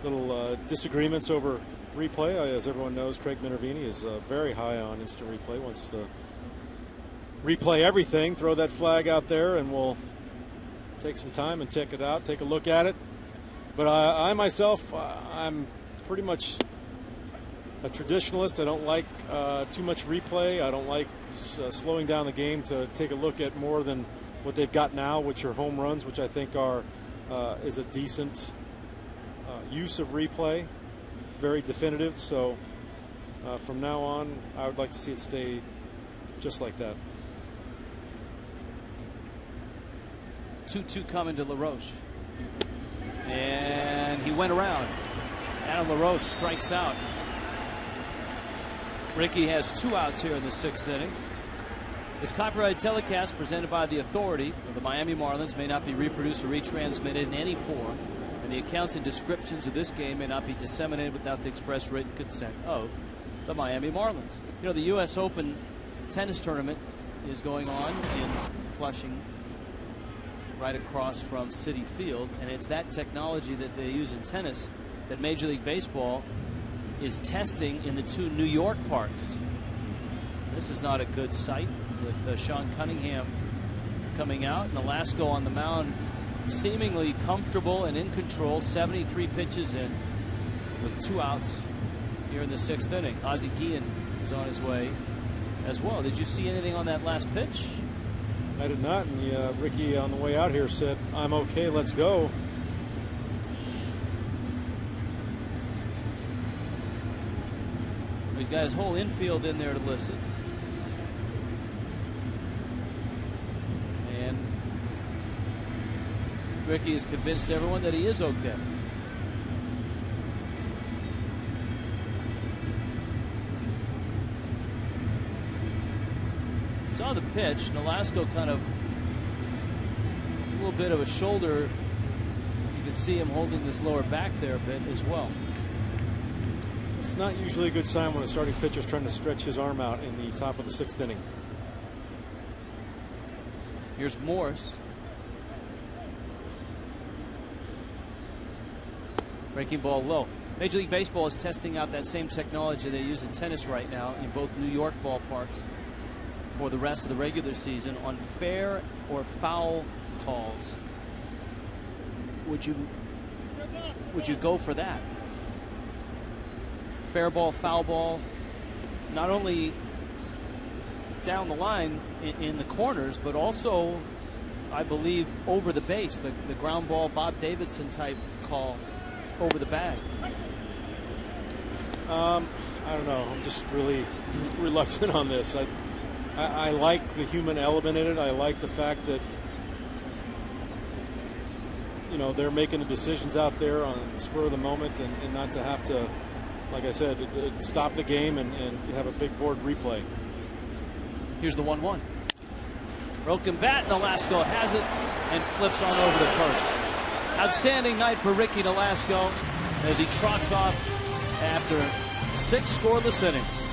little disagreements over replay. As everyone knows, Craig Minervini is very high on instant replay. Wants to replay everything, throw that flag out there, and we'll take some time and check it out, take a look at it. But I myself, I'm pretty much a traditionalist. I don't like too much replay. I don't like slowing down the game to take a look at more than what they've got now, which are home runs, which I think are is a decent use of replay, very definitive. So from now on, I would like to see it stay just like that. 2-2 coming to LaRoche. And he went around. Adam LaRoche strikes out. Rickey has 2 outs here in the 6th inning. This copyrighted telecast presented by the authority of the Miami Marlins may not be reproduced or retransmitted in any form, and the accounts and descriptions of this game may not be disseminated without the express written consent of the Miami Marlins. You know, the U.S. Open tennis tournament is going on in Flushing, right across from Citi Field, and it's that technology that they use in tennis that Major League Baseball is testing in the 2 New York parks. This is not a good sight with Sean Cunningham coming out, and Nolasco on the mound seemingly comfortable and in control, 73 pitches in with 2 outs here in the 6th inning. Ozzie Guillen is on his way as well. Did you see anything on that last pitch? I did not, and Rickey on the way out here said, "I'm okay, let's go." He's got his whole infield in there to listen. And Rickey has convinced everyone that he is okay. Saw the pitch. Nolasco kind of a little bit of a shoulder. You can see him holding this lower back there a bit as well. It's not usually a good sign when a starting pitcher is trying to stretch his arm out in the top of the 6th inning. Here's Morse. Breaking ball low. Major League Baseball is testing out that same technology they use in tennis right now in both New York ballparks for the rest of the regular season on fair or foul calls. Would you go for that? Fair ball, foul ball, not only down the line in the corners, but also, I believe, over the base, the ground ball, Bob Davidson type call over the bag. I don't know. I'm just really reluctant on this. I like the human element in it. I like the fact that, you know, they're making the decisions out there on the spur of the moment, and not to have to, like I said, stop the game and have a big board replay. Here's the 1-1. Broken bat. Nolasco has it and flips on over to first. Outstanding night for Ricky Nolasco as he trots off after 6 scoreless innings.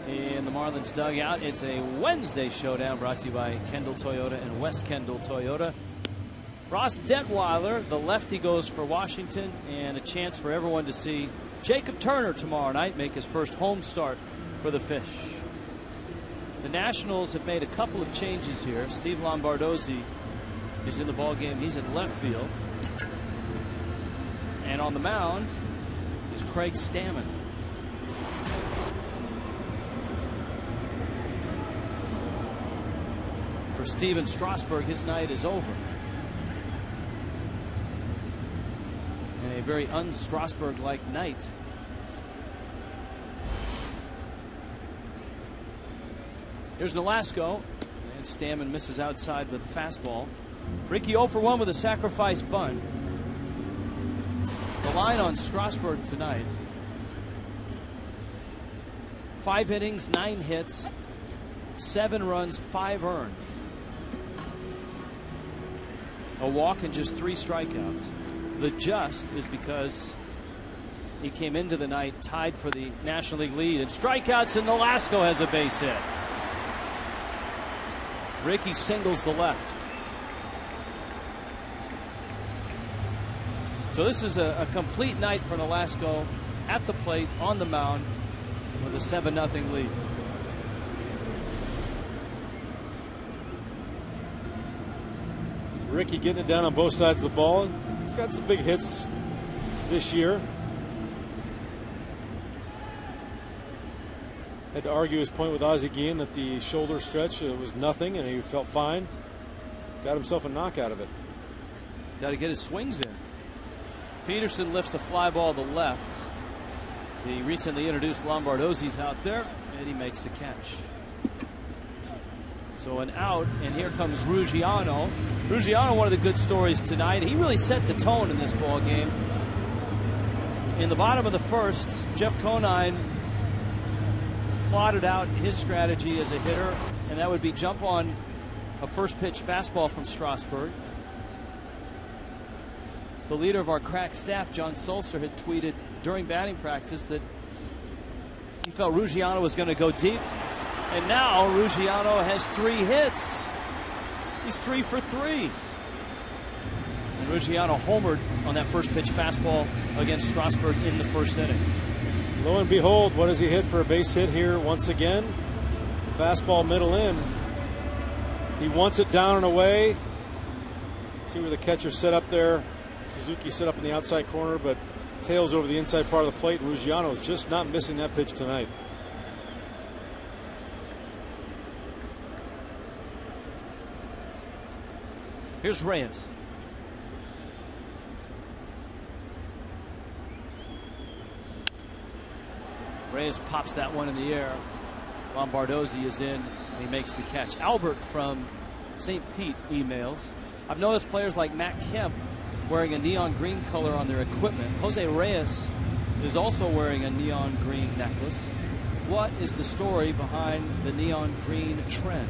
In the Marlins dugout, it's a Wednesday showdown brought to you by Kendall Toyota and West Kendall Toyota. Ross Detweiler, the lefty, goes for Washington, and a chance for everyone to see Jacob Turner tomorrow night make his first home start for the Fish. The Nationals have made a couple of changes here. Steve Lombardozzi is in the ball game. He's in left field. And on the mound is Craig Stammen. For Steven Strasburg, his night is over. And a very un-Strasburg-like night. Here's Nolasco, and Stammen misses outside with a fastball. Ricky 0 for 1 with a sacrifice bunt. The line on Strasburg tonight: 5 innings, 9 hits, 7 runs, 5 earned. A walk and just 3 strikeouts. The just is because he came into the night tied for the National League lead in strikeouts, and Nolasco has a base hit. Ricky singles the left. So this is a complete night for Nolasco at the plate, on the mound, with a 7-0 lead. Ricky getting it down on both sides of the ball. He's got some big hits this year. Had to argue his point with Ozzie Guillen that the shoulder stretch was nothing and he felt fine. Got himself a knock out of it. Got to get his swings in. Peterson lifts a fly ball to left. The recently introduced Lombardozzi's out there, and he makes the catch. So an out, and here comes Ruggiano. Ruggiano, one of the good stories tonight. He really set the tone in this ball game. In the bottom of the first, Jeff Conine plotted out his strategy as a hitter, and that would be jump on a first pitch fastball from Strasburg. The leader of our crack staff, John Sulzer, had tweeted during batting practice that he felt Ruggiano was going to go deep. And now Ruggiano has 3 hits. He's 3 for 3. And Ruggiano homered on that first pitch fastball against Strasburg in the first inning. Lo and behold, what does he hit for a base hit here once again? Fastball middle in. He wants it down and away. See where the catcher set up there. Suzuki set up in the outside corner, but tails over the inside part of the plate. Ruggiano is just not missing that pitch tonight. Here's Reyes. Reyes pops that one in the air. Lombardozzi is in, and he makes the catch. Albert from St. Pete emails: I've noticed players like Matt Kemp wearing a neon green color on their equipment. Jose Reyes is also wearing a neon green necklace. What is the story behind the neon green trend?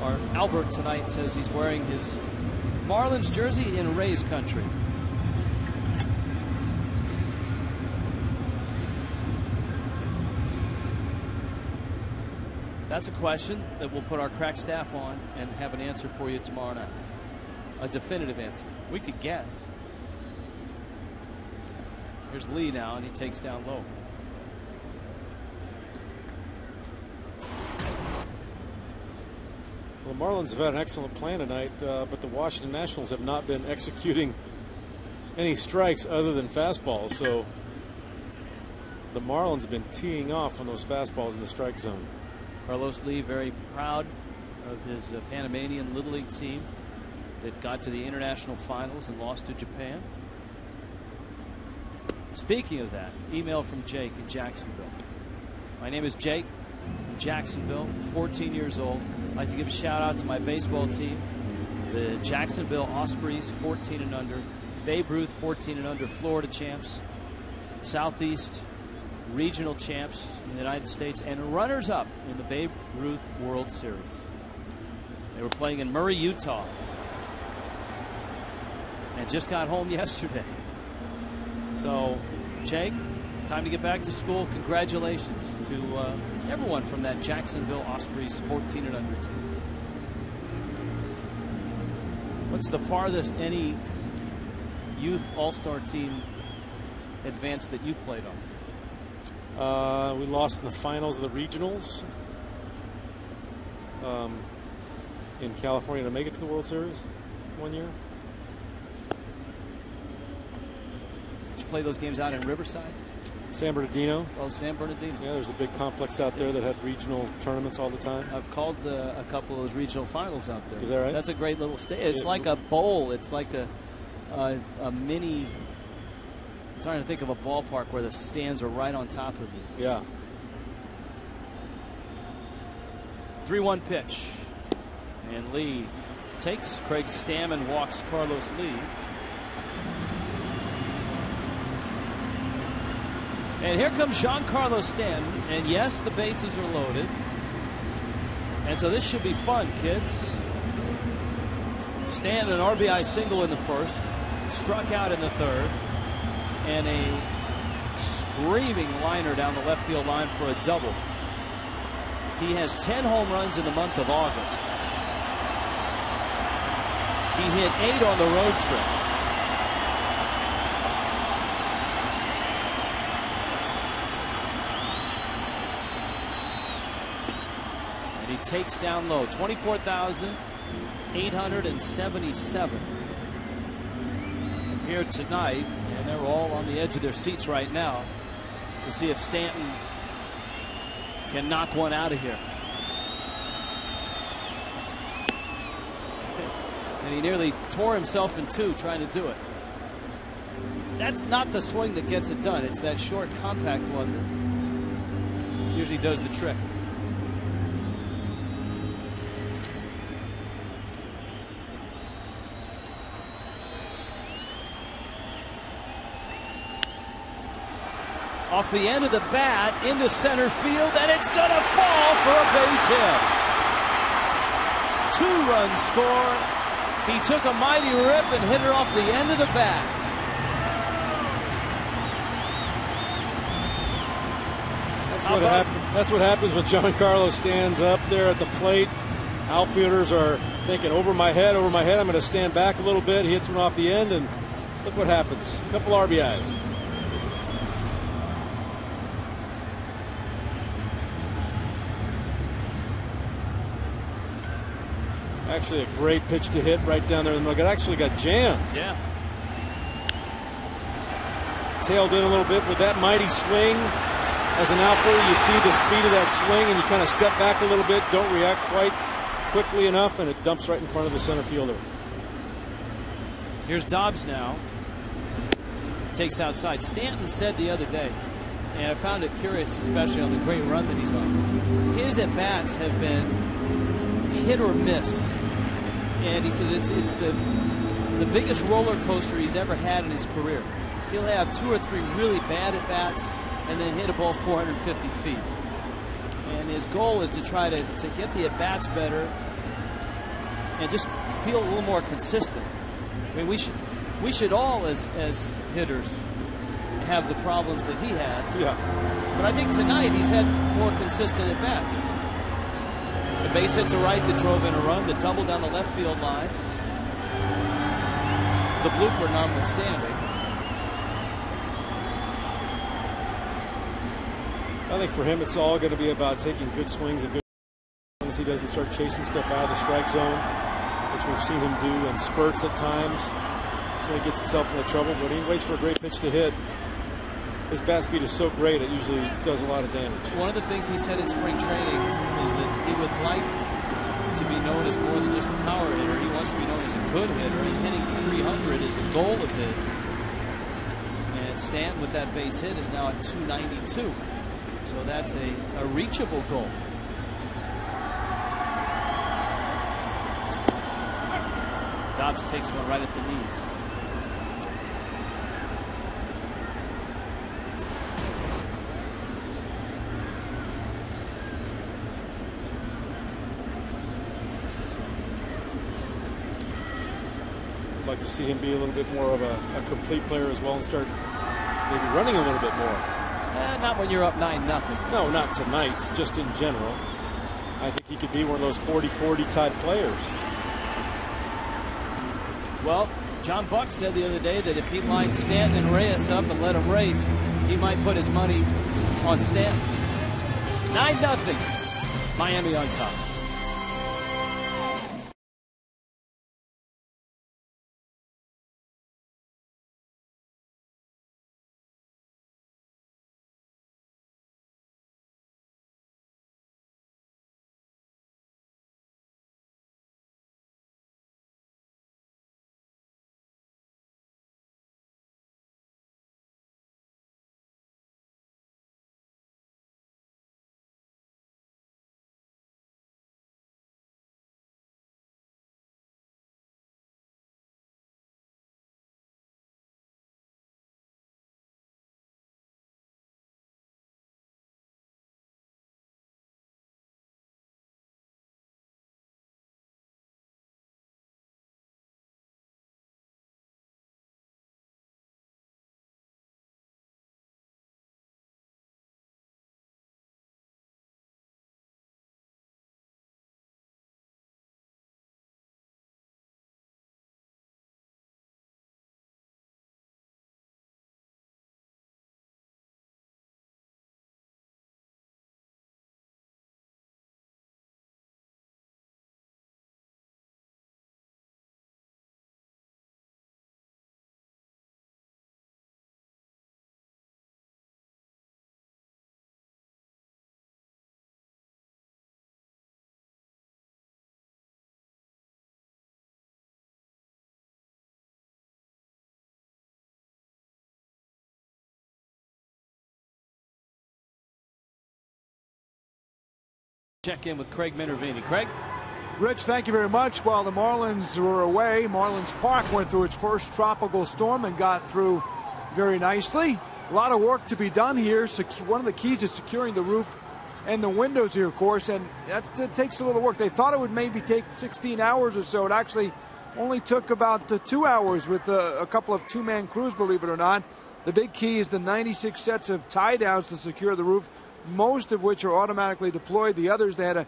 Our Albert tonight says he's wearing his Marlins jersey in Rays country. That's a question that we'll put our crack staff on and have an answer for you tomorrow night. A definitive answer. We could guess. Here's Lee now, and he takes down low. Well, the Marlins have had an excellent plan tonight, but the Washington Nationals have not been executing any strikes other than fastballs. So the Marlins have been teeing off on those fastballs in the strike zone. Carlos Lee very proud of his Panamanian Little League team that got to the international finals and lost to Japan. Speaking of that, email from Jake in Jacksonville. My name is Jake from Jacksonville, 14 years old. I'd like to give a shout out to my baseball team, the Jacksonville Ospreys, 14 and under, Babe Ruth, 14 and under, Florida champs, Southeast regional champs in the United States, and runners-up in the Babe Ruth World Series. They were playing in Murray, Utah, and just got home yesterday. So, Jake, time to get back to school. Congratulations to everyone from that Jacksonville Ospreys 14 and under team. What's the farthest any youth all-star team advance that you played on? We lost in the finals of the regionals in California to make it to the World Series one year. Did you play those games out in Riverside? San Bernardino. Oh, San Bernardino. Yeah, there's a big complex out there that had regional tournaments all the time. I've called a couple of those regional finals out there. Is that right? That's a great little stage. It's like a bowl. It's like a mini. I'm trying to think of a ballpark where the stands are right on top of you. Yeah. 3-1 pitch. And Lee takes. Craig Stammen walks Carlos Lee. And here comes Giancarlo Stanton, and yes, the bases are loaded. And so this should be fun, kids. Stanton, an RBI single in the first, struck out in the third, and a screaming liner down the left field line for a double. He has 10 home runs in the month of August. He hit 8 on the road trip. He takes down low. 24,877 here tonight, and they're all on the edge of their seats right now to see if Stanton can knock one out of here. And he nearly tore himself in two trying to do it. That's not the swing that gets it done. It's that short, compact one that usually does the trick. Off the end of the bat into center field, and it's going to fall for a base hit. 2-run score. He took a mighty rip and hit her off the end of the bat. That's what happens when Giancarlo stands up there at the plate. Outfielders are thinking, over my head, I'm going to stand back a little bit. He hits one off the end, and look what happens. A couple RBIs. Actually, a great pitch to hit right down there in the middle. It actually got jammed. Yeah. Tailed in a little bit with that mighty swing. As an outfielder, you see the speed of that swing, and you kind of step back a little bit, don't react quite quickly enough, and it dumps right in front of the center fielder. Here's Dobbs now. Takes outside. Stanton said the other day, and I found it curious, especially on the great run that he's on, his at-bats have been hit or miss. And he said it's the biggest roller coaster he's ever had in his career. He'll have 2 or 3 really bad at-bats and then hit a ball 450 feet. And his goal is to try to get the at-bats better and just feel a little more consistent. I mean, we should all, as hitters, have the problems that he has. Yeah. But I think tonight he's had more consistent at-bats. The base hit to right that drove in a run, the double down the left field line. The blooper notwithstanding. I think for him it's all going to be about taking good swings and good, as long as he doesn't start chasing stuff out of the strike zone, which we've seen him do in spurts at times. That's when he gets himself into trouble. But he waits for a great pitch to hit. His bat speed is so great, it usually does a lot of damage. One of the things he said in spring training is that he would like to be known as more than just a power hitter. He wants to be known as a good hitter, and hitting 300 is a goal of his. And Stanton, with that base hit, is now at 292. So that's a reachable goal. Dobbs takes one right at the knees. Like to see him be a little bit more of a complete player as well and start maybe running a little bit more. Not when you're up 9-0. No, not tonight, just in general. I think he could be one of those 40-40 type players. Well, John Buck said the other day that if he lined Stanton and Reyes up and let them race, he might put his money on Stanton. 9-0. Miami on top. Check in with Craig Minervini. Craig? Rich, thank you very much. While the Marlins were away, Marlins Park went through its first tropical storm and got through very nicely. A lot of work to be done here. One of the keys is securing the roof and the windows here, of course, and that takes a little work. They thought it would maybe take 16 hours or so. It actually only took about 2 hours with a couple of two-man crews, believe it or not. The big key is the 96 sets of tie-downs to secure the roof, most of which are automatically deployed. The others they had to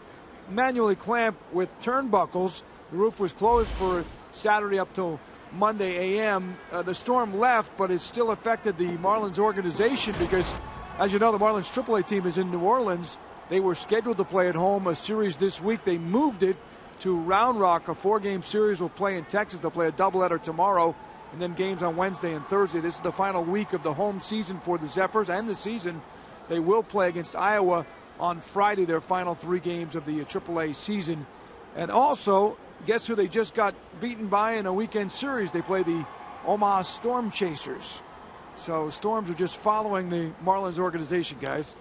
manually clamp with turnbuckles. The roof was closed for Saturday up till Monday a.m. The storm left, but it still affected the Marlins organization because, as you know, the Marlins AAA team is in New Orleans. They were scheduled to play at home a series this week. They moved it to Round Rock. A 4-game series will play in Texas. They'll play a doubleheader tomorrow and then games on Wednesday and Thursday. This is the final week of the home season for the Zephyrs and the season. They will play against Iowa on Friday, their final 3 games of the AAA season. And also, guess who they just got beaten by in a weekend series? They play the Omaha Storm Chasers. So Storms are just following the Marlins organization, guys.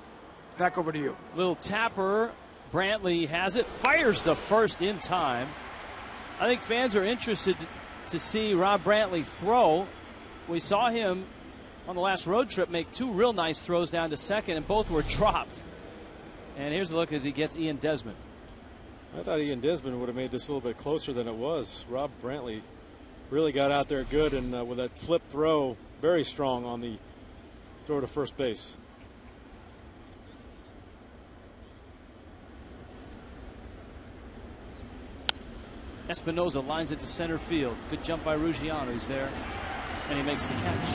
Back over to you. Little tapper. Brantley has it. Fires the first in time. I think fans are interested to see Rob Brantley throw. We saw him on the last road trip make 2 real nice throws down to second, and both were dropped. And here's a look as he gets Ian Desmond. I thought Ian Desmond would have made this a little bit closer than it was. Rob Brantley really got out there good, and with that flip throw, very strong on the throw to first base. Espinoza lines it to center field. Good jump by Ruggiano. He's there, and he makes the catch.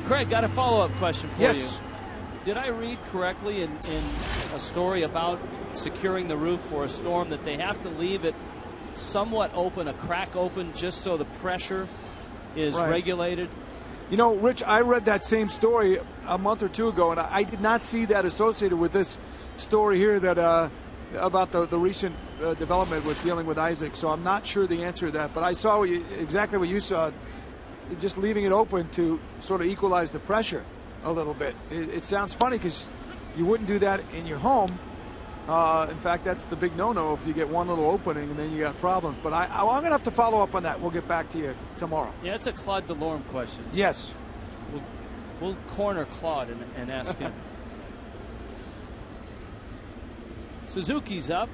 Craig, got a follow-up question for you. Did I read correctly in a story about securing the roof for a storm that they have to leave it somewhat open, a crack open, just so the pressure is regulated? You know, Rich, I read that same story a month or 2 ago, and I did not see that associated with this story here that about the recent development with dealing with Isaac. So I'm not sure the answer to that, but I saw exactly what you saw, just leaving it open to sort of equalize the pressure a little bit. It sounds funny because you wouldn't do that in your home. In fact, that's the big no-no if you get one little opening and then you got problems. But I'm going to have to follow up on that. We'll get back to you tomorrow. Yeah, it's a Claude Delorme question. Yes. We'll corner Claude and ask him. Suzuki's up.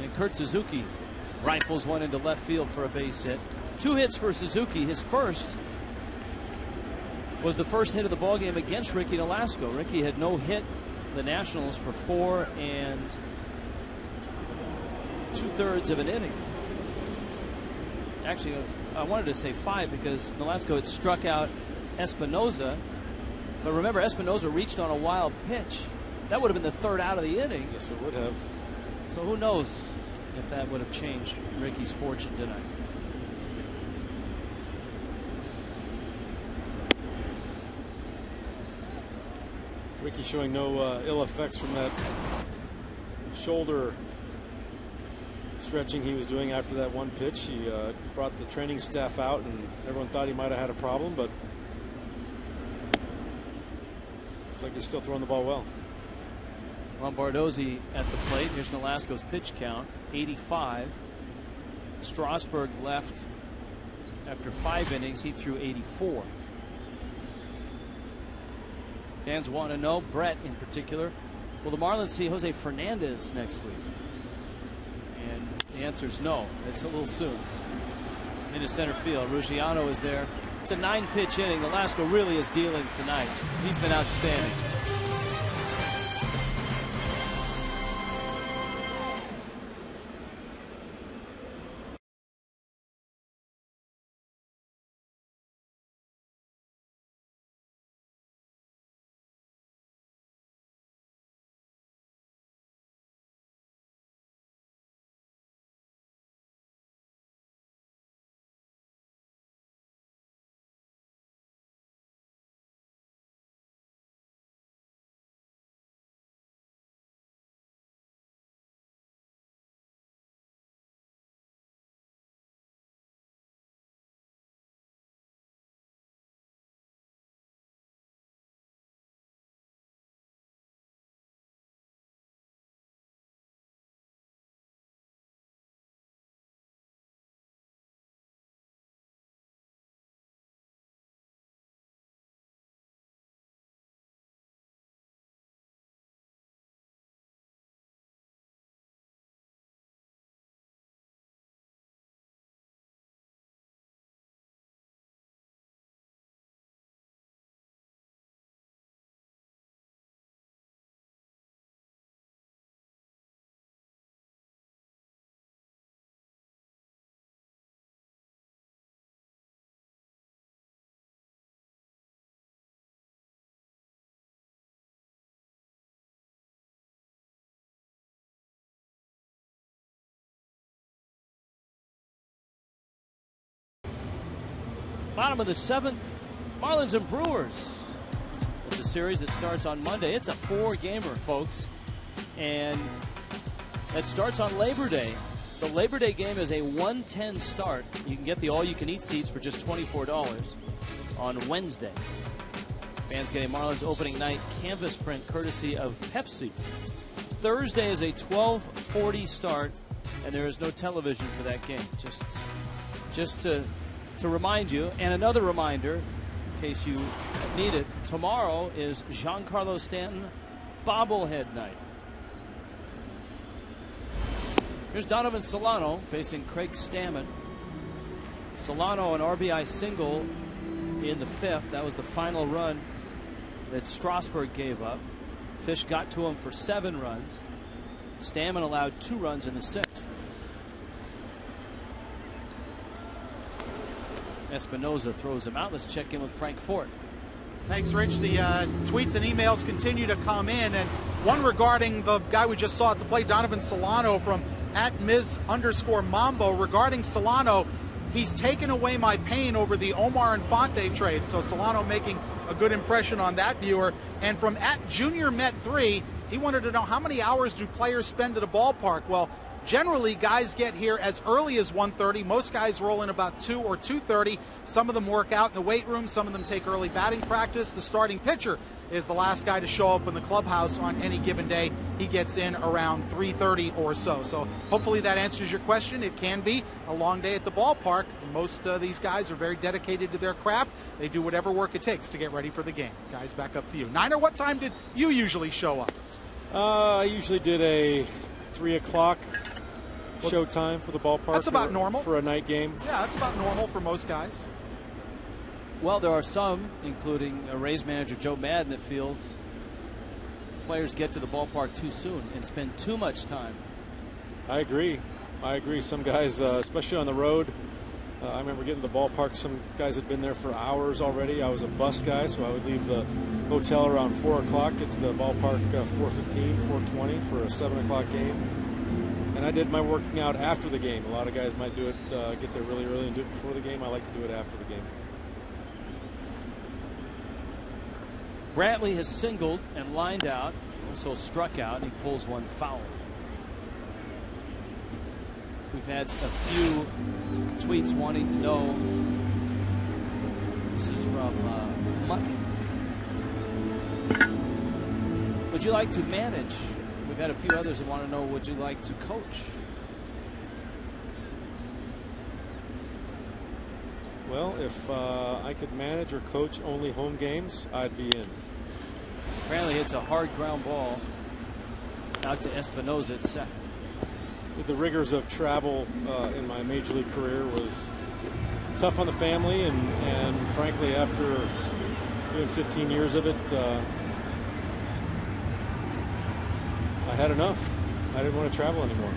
And Kurt Suzuki rifles one into left field for a base hit. 2 hits for Suzuki. His first was the first hit of the ballgame against Ricky Nolasco. Ricky had no hit the Nationals for 4 2/3 of an inning. Actually, I wanted to say 5 because Nolasco had struck out Espinoza. But remember, Espinoza reached on a wild pitch. That would have been the 3rd out of the inning. Yes, it would have. So who knows if that would have changed Ricky's fortune tonight. Ricky showing no ill effects from that shoulder stretching he was doing after that one pitch. He brought the training staff out, and everyone thought he might have had a problem, but looks like he's still throwing the ball well. Lombardozzi at the plate. Here's Nolasco's pitch count, 85. Strasburg left after 5 innings. He threw 84. Fans want to know, Brett in particular, will the Marlins see Jose Fernandez next week? And the answer is no. It's a little soon. Into center field. Ruggiano is there. It's a 9-pitch inning. Nolasco really is dealing tonight. He's been outstanding. Bottom of the 7th, Marlins and Brewers. It's a series that starts on Monday. It's a 4-gamer, folks. And it starts on Labor Day. The Labor Day game is a 1:10 start. You can get the all-you-can-eat seats for just $24 on Wednesday. Fans get a Marlins opening night canvas print courtesy of Pepsi. Thursday is a 12:40 start, and there is no television for that game. Just to remind you, and another reminder, in case you need it, tomorrow is Giancarlo Stanton bobblehead night. Here's Donovan Solano facing Craig Stammen. Solano an RBI single in the 5th. That was the final run that Strasburg gave up. Fish got to him for 7 runs. Stammen allowed 2 runs in the 6th. Espinoza throws him out. Let's check in with Frank Fort. Thanks, Rich. The tweets and emails continue to come in, and one regarding the guy we just saw at the plate, Donovan Solano from @Ms_Mambo. Regarding Solano, he's taken away my pain over the Omar Infante trade. So Solano making a good impression on that viewer. And from @JuniorMet3, he wanted to know how many hours do players spend at a ballpark. Well, generally, guys get here as early as 1:30. Most guys roll in about 2 or 2:30. Some of them work out in the weight room. Some of them take early batting practice. The starting pitcher is the last guy to show up in the clubhouse on any given day. He gets in around 3:30 or so. So hopefully that answers your question. It can be a long day at the ballpark. Most of these guys are very dedicated to their craft. They do whatever work it takes to get ready for the game. Guys, back up to you. Niner, what time did you usually show up? I usually did a 3 o'clock showtime for the ballpark. That's about normal for a night game. Yeah, that's about normal for most guys. Well, there are some, including Rays manager Joe Madden, that feels players get to the ballpark too soon and spend too much time. I agree. Some guys, especially on the road, I remember getting to the ballpark. Some guys had been there for hours already. I was a bus guy, so I would leave the hotel around 4 o'clock, get to the ballpark 4:15, 4:20 for a 7 o'clock game. And I did my working out after the game. A lot of guys might do it, get there really early and do it before the game. I like to do it after the game. Brantley has singled and lined out, also struck out, and he pulls one foul. We've had a few tweets wanting to know. This is from Mutton. Would you like to manage? We've had a few others that want to know, would you like to coach? Well, if I could manage or coach only home games, I'd be in. Brantley hits a hard ground ball out to Espinosa at second. The rigors of travel in my major league career was tough on the family, and frankly, after doing 15 years of it, I had enough. I didn't want to travel anymore.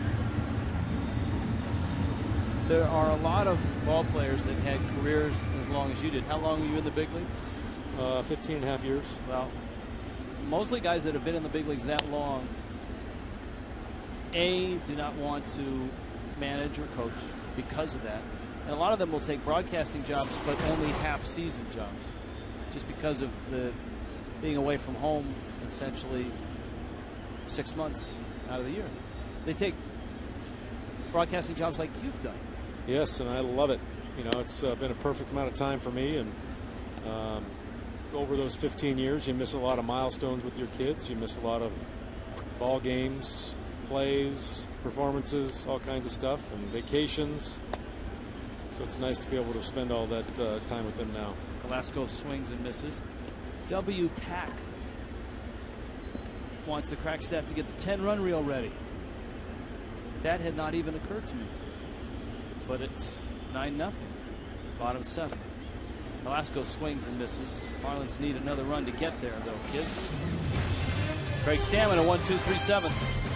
There are a lot of ball players that had careers as long as you did. How long were you in the big leagues? 15 and a half years. Well, mostly guys that have been in the big leagues that long, do not want to manage or coach because of that. And a lot of them will take broadcasting jobs, but only half-season jobs, just because of the being away from home essentially 6 months out of the year. They take broadcasting jobs like you've done. Yes, and I love it. You know, it's been a perfect amount of time for me, and over those 15 years, you miss a lot of milestones with your kids. You miss a lot of ball games, plays, performances, all kinds of stuff, and vacations. So it's nice to be able to spend all that time with them now. Velasco swings and misses. W. Pack wants the crack staff to get the 10-run reel ready. That had not even occurred to me. But it's 9-0. Bottom 7. Velasco swings and misses. Marlins need another run to get there, though, kids. Craig Stammen, a 1-2-3-7.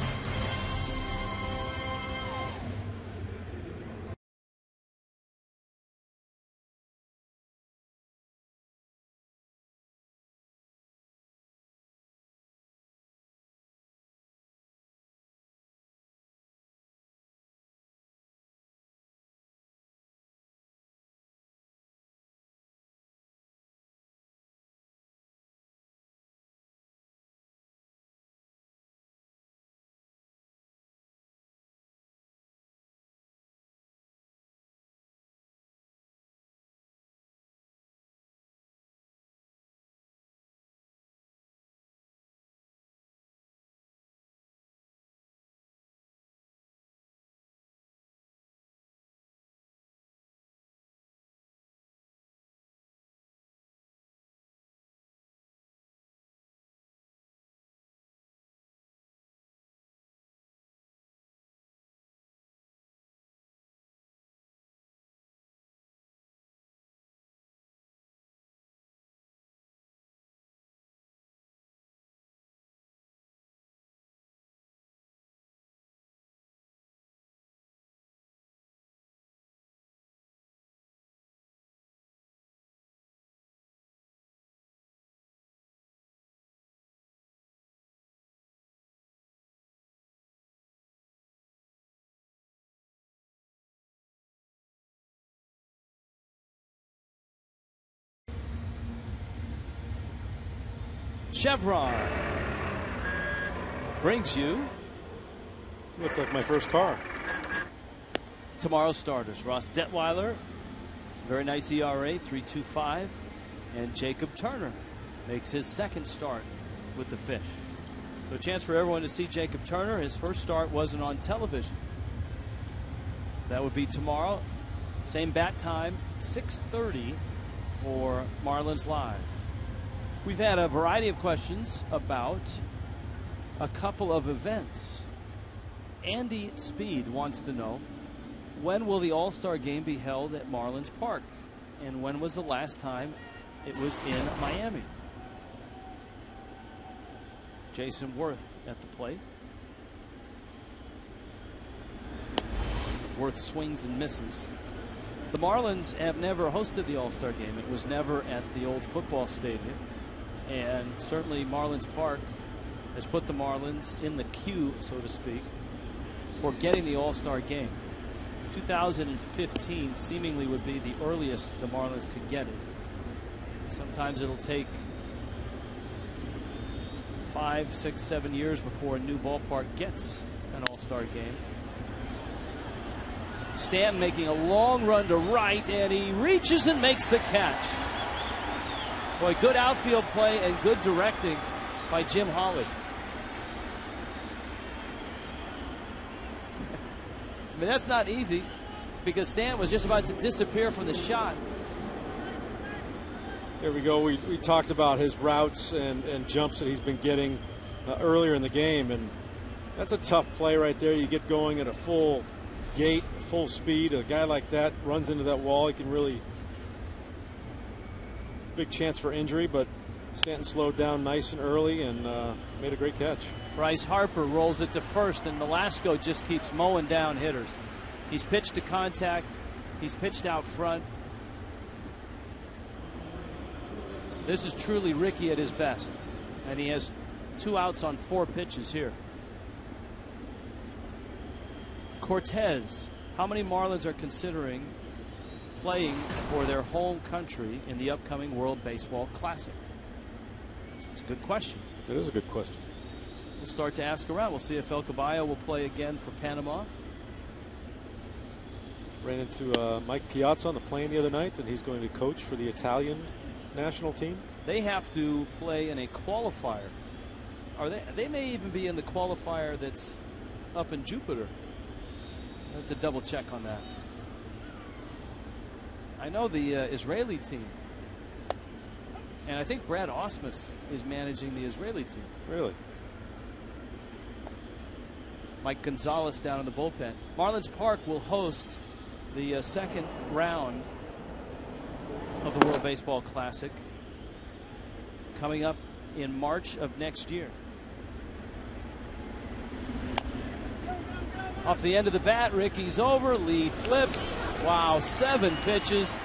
Chevron brings you. Looks like my first car. Tomorrow's starters: Ross Detweiler, very nice ERA, 3.25, and Jacob Turner makes his second start with the Fish. So a chance for everyone to see Jacob Turner. His first start wasn't on television. That would be tomorrow, same bat time, 6:30 for Marlins Live. We've had a variety of questions about a couple of events. Andy Speed wants to know, when will the All-Star Game be held at Marlins Park? And when was the last time it was in Miami? Jason Worth at the plate. Worth swings and misses. The Marlins have never hosted the All-Star game. It was never at the old football stadium. And certainly Marlins Park has put the Marlins in the queue, so to speak, for getting the All-Star game. 2015 seemingly would be the earliest the Marlins could get it. Sometimes it'll take 5, 6, 7 years before a new ballpark gets an All-Star game. Stanton making a long run to right, and he reaches and makes the catch. Boy, good outfield play and good directing by Jim Holley. I mean, that's not easy because Stanton was just about to disappear from the shot. Here we go. We talked about his routes and jumps that he's been getting earlier in the game, and that's a tough play right there. You get going at a full gait, full speed. A guy like that runs into that wall, he can really big chance for injury, but Stanton slowed down nice and early and made a great catch. Bryce Harper rolls it to first, and Nolasco just keeps mowing down hitters. He's pitched to contact. He's pitched out front. This is truly Ricky at his best, and he has 2 outs on 4 pitches here. Cortez, how many Marlins are considering playing for their home country in the upcoming World Baseball Classic? It's a good question. It is a good question. We'll start to ask around. We'll see if El Caballo will play again for Panama. Ran into Mike Piazza on the plane the other night, and he's going to coach for the Italian national team. They have to play in a qualifier. They may even be in the qualifier that's up in Jupiter. I have to double check on that. I know the Israeli team, and I think Brad Ausmus is managing the Israeli team. Really? Mike Gonzalez down in the bullpen. Marlins Park will host the second round of the World Baseball Classic coming up in March of next year. Off the end of the bat, Ricky's over. Lee flips. Wow, 7 pitches.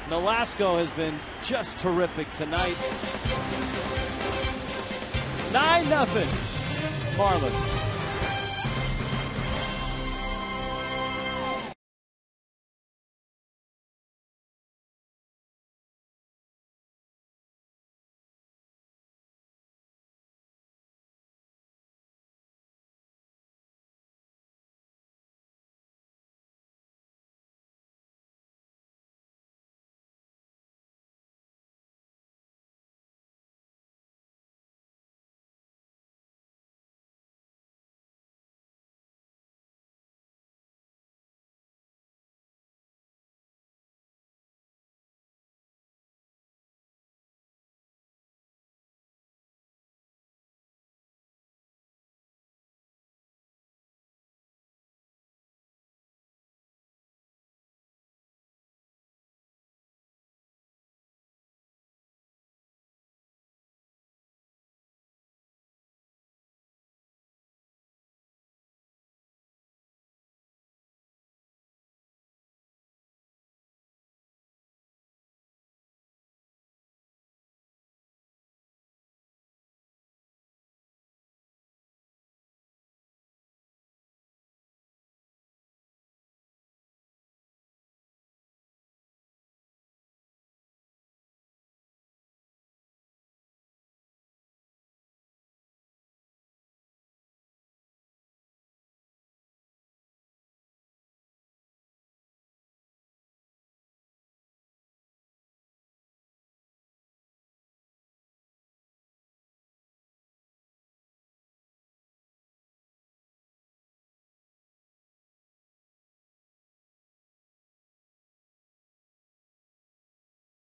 Nolasco has been just terrific tonight. 9-0 Marlins.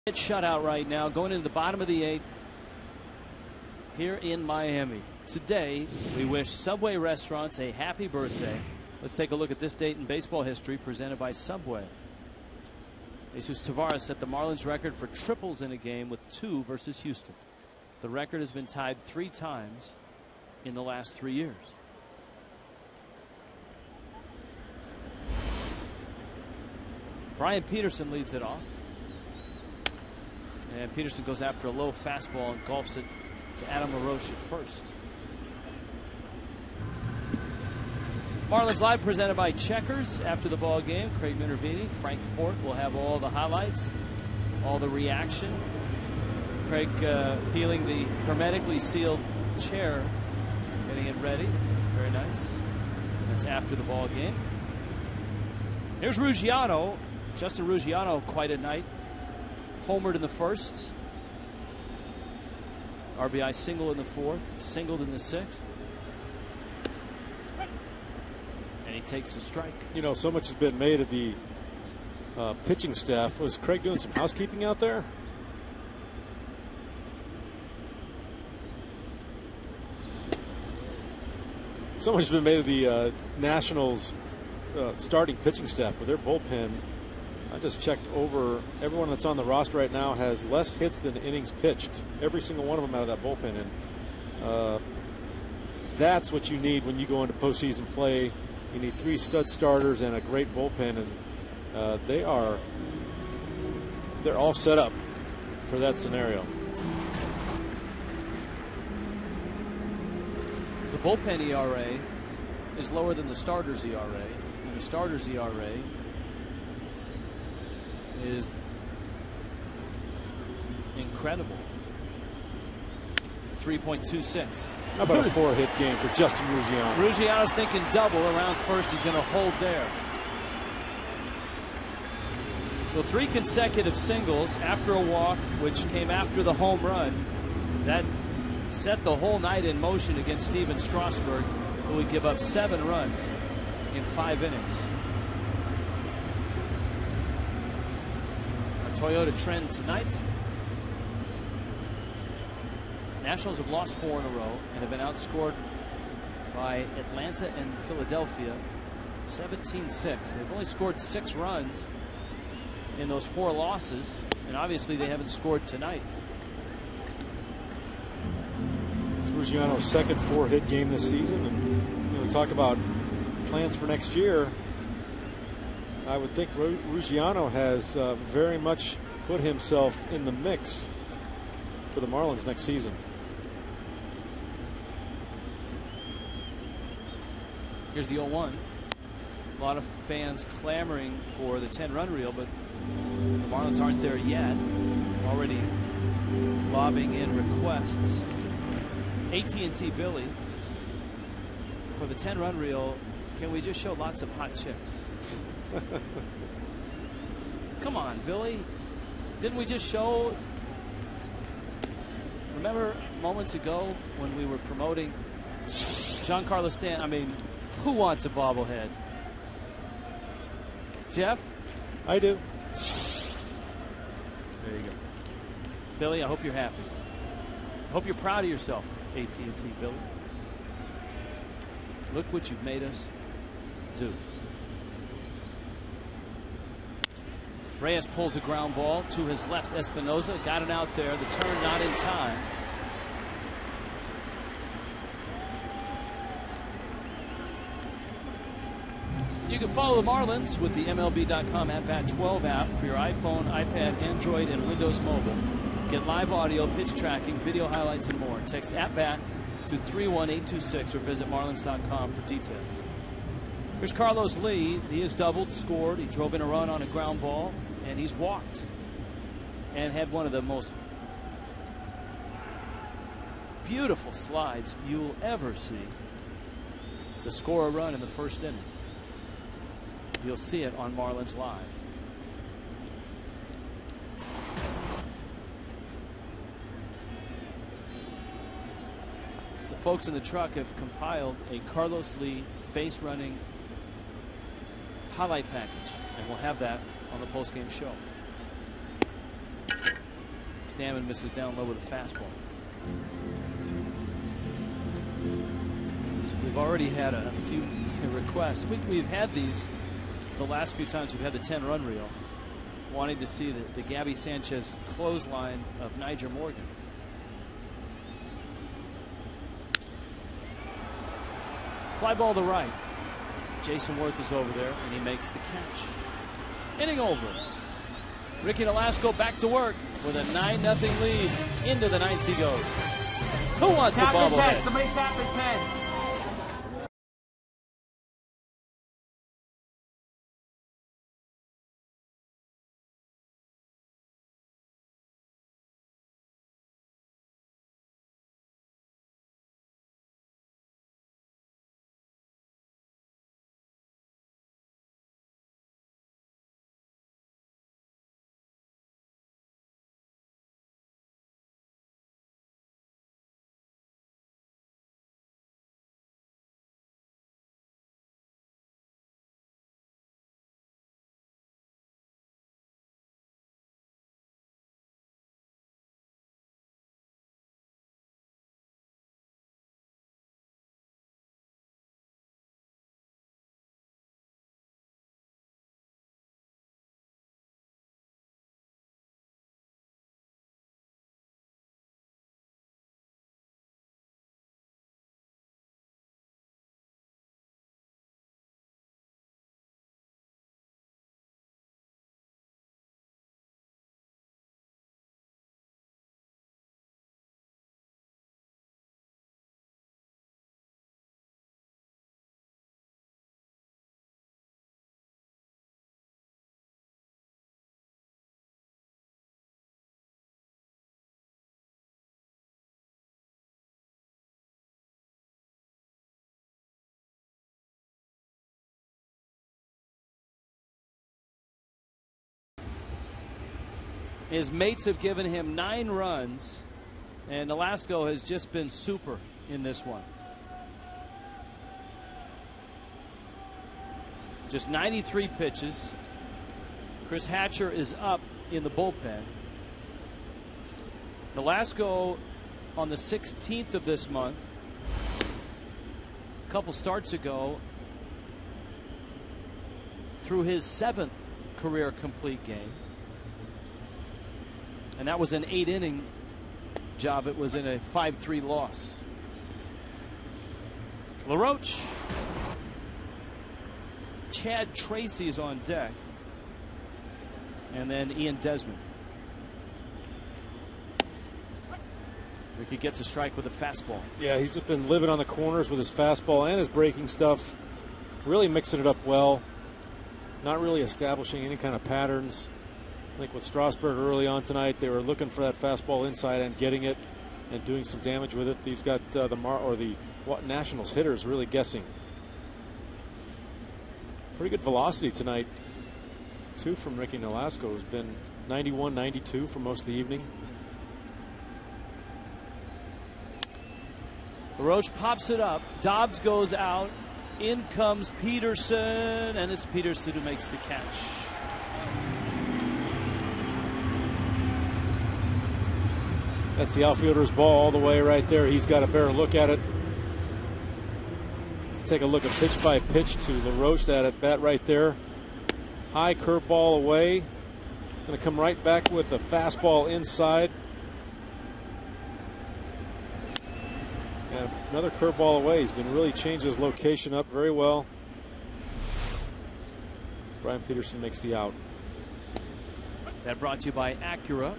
Shutout right now, going into the bottom of the 8th here in Miami. Today, we wish Subway Restaurants a happy birthday. Let's take a look at this date in baseball history presented by Subway. Jesus Taveras set the Marlins record for triples in a game with 2 versus Houston. The record has been tied 3 times in the last 3 years. Brian Peterson leads it off. And Peterson goes after a low fastball and golfs it to Adam LaRoche at first. Marlins Live presented by Checkers. After the ball game, Craig Minervini, Frank Fort will have all the highlights, all the reaction. Craig peeling the hermetically sealed chair, getting it ready. Very nice. That's after the ball game. Here's Ruggiano. Justin Ruggiano, quite a night. Homered in the first. RBI single in the fourth. Singled in the sixth. And he takes a strike. You know, so much has been made of the pitching staff. Was Craig doing some housekeeping out there? So much has been made of the Nationals starting pitching staff with their bullpen. I just checked over. Everyone that's on the roster right now has less hits than innings pitched. Every single one of them out of that bullpen. And that's what you need when you go into postseason play. You need 3 stud starters and a great bullpen. And they're all set up for that scenario. The bullpen ERA is lower than the starter's ERA. And the starter's ERA is incredible. 3.26. How about a 4-hit game for Justin Ruggiano? Ruggiano's thinking double around first. He's going to hold there. So 3 consecutive singles after a walk, which came after the home run. That set the whole night in motion against Stephen Strasburg, who would give up 7 runs in 5 innings. A Toyota trend tonight. Nationals have lost 4 in a row and have been outscored by Atlanta and Philadelphia 17-6. They've only scored 6 runs in those 4 losses, and obviously they haven't scored tonight. It's Ruggiano's second 4-hit game this season, and we talk about plans for next year. I would think Ruggiano has very much put himself in the mix for the Marlins next season. Here's the 0-1. A lot of fans clamoring for the 10-run reel, but the Marlins aren't there yet. Already lobbing in requests. AT&T Billy, for the 10-run reel, can we just show lots of hot chicks? Come on, Billy. Didn't we just show? Remember moments ago when we were promoting Giancarlo Stanton? I mean, who wants a bobblehead? Jeff? I do. There you go. Billy, I hope you're happy. I hope you're proud of yourself, AT&T Billy. Look what you've made us do. Reyes pulls a ground ball to his left. Espinoza got it out there. The turn not in time. You can follow the Marlins with the MLB.com @Bat12 app for your iPhone, iPad, Android, and Windows Mobile. Get live audio, pitch tracking, video highlights, and more. Text @Bat to 31826 or visit Marlins.com for details. Here's Carlos Lee. He has doubled, scored. He drove in a run on a ground ball, and he's walked and had one of the most beautiful slides you'll ever see to score a run in the first inning. You'll see it on Marlins Live. The folks in the truck have compiled a Carlos Lee base running highlight package, and we'll have that on the postgame show. Stammen misses down low with a fastball. We've already had a few requests. We've had these the last few times we've had the 10-run reel, wanting to see the Gabby Sanchez clothesline of Nyjer Morgan. Fly ball to right. Jason Worth is over there, and he makes the catch. Inning over. Ricky Nolasco back to work with a 9-0 lead. Into the 9th he goes. Who wants a bobblehead? Somebody tap his head. His mates have given him 9 runs, and Nolasco has just been super in this one. Just 93 pitches. Chris Hatcher is up in the bullpen. Nolasco on the 16th of this month, a couple starts ago, threw his 7th career complete game. And that was an 8-inning job. It was in a 5-3 loss. LaRoche. Chad Tracy's on deck. And then Ian Desmond. Ricky gets a strike with a fastball. Yeah, he's just been living on the corners with his fastball and his breaking stuff. Really mixing it up well. Not really establishing any kind of patterns. I think with Strasburg early on tonight, they were looking for that fastball inside and getting it and doing some damage with it. He's got the Nationals hitters really guessing. Pretty good velocity tonight, too, from Ricky Nolasco, who's been 91, 92 for most of the evening. LaRoche pops it up. Dobbs goes out. In comes Peterson, and it's Peterson who makes the catch. That's the outfielder's ball all the way right there. He's got a better look at it. Let's take a look at pitch by pitch to LaRoche. That at bat right there. High curveball away. Going to come right back with the fastball inside. And another curveball away. He's been really changed his location up very well. Brian Peterson makes the out. That brought to you by Acura.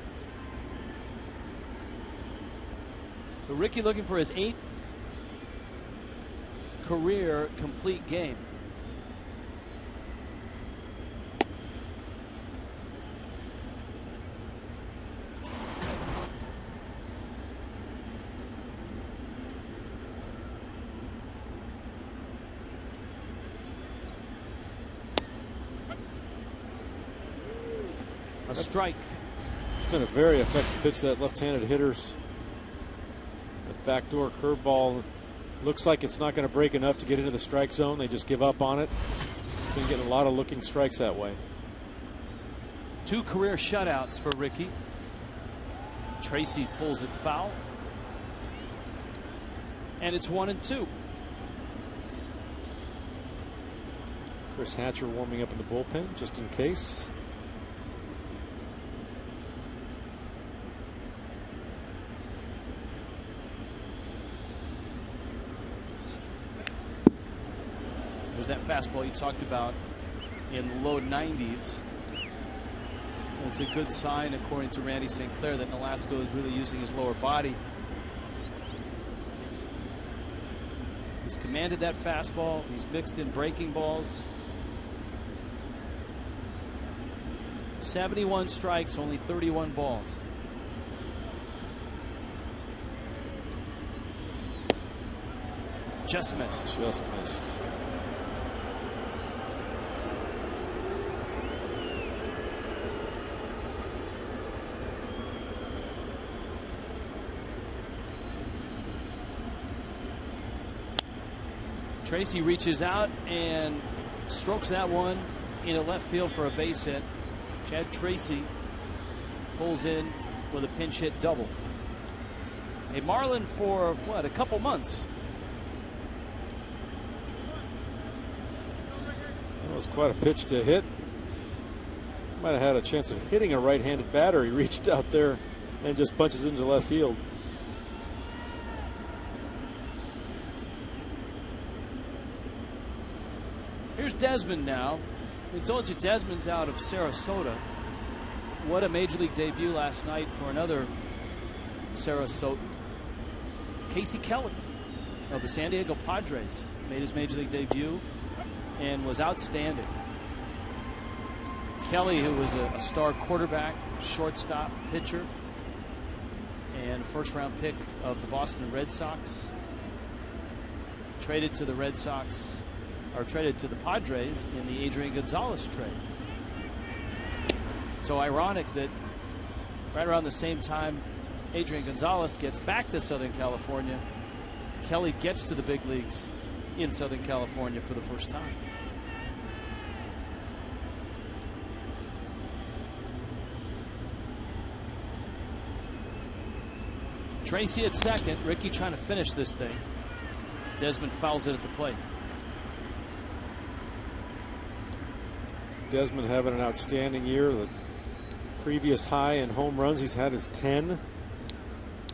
So Ricky looking for his 8th career complete game. A strike. It's been a very effective pitch, that left-handed hitters. Backdoor curveball looks like it's not going to break enough to get into the strike zone. They just give up on it. Been getting a lot of looking strikes that way. 2 career shutouts for Ricky. Tracy pulls it foul. And it's 1-2. Chris Hatcher warming up in the bullpen just in case. That fastball you talked about in the low 90s. It's a good sign, according to Randy St. Clair, that Nolasco is really using his lower body. He's commanded that fastball. He's mixed in breaking balls. 71 strikes, only 31 balls. Just missed. Just missed. Tracy reaches out and strokes that one into left field for a base hit. Chad Tracy pulls in with a pinch hit double. A Marlin for, what, a couple months. That was quite a pitch to hit. Might have had a chance of hitting a right-handed batter. He reached out there and just punches into left field. Here's Desmond now. We told you Desmond's out of Sarasota. What a major league debut last night for another Sarasotan. Casey Kelly of the San Diego Padres made his major league debut and was outstanding. Kelly, who was a star quarterback, shortstop, pitcher, and first-round pick of the Boston Red Sox, traded to the Red Sox, or traded to the Padres in the Adrian Gonzalez trade. So ironic that right around the same time Adrian Gonzalez gets back to Southern California, Kelly gets to the big leagues in Southern California for the first time. Tracy at second. Ricky trying to finish this thing. Desmond fouls it at the plate. Desmond having an outstanding year. The previous high in home runs he's had is 10.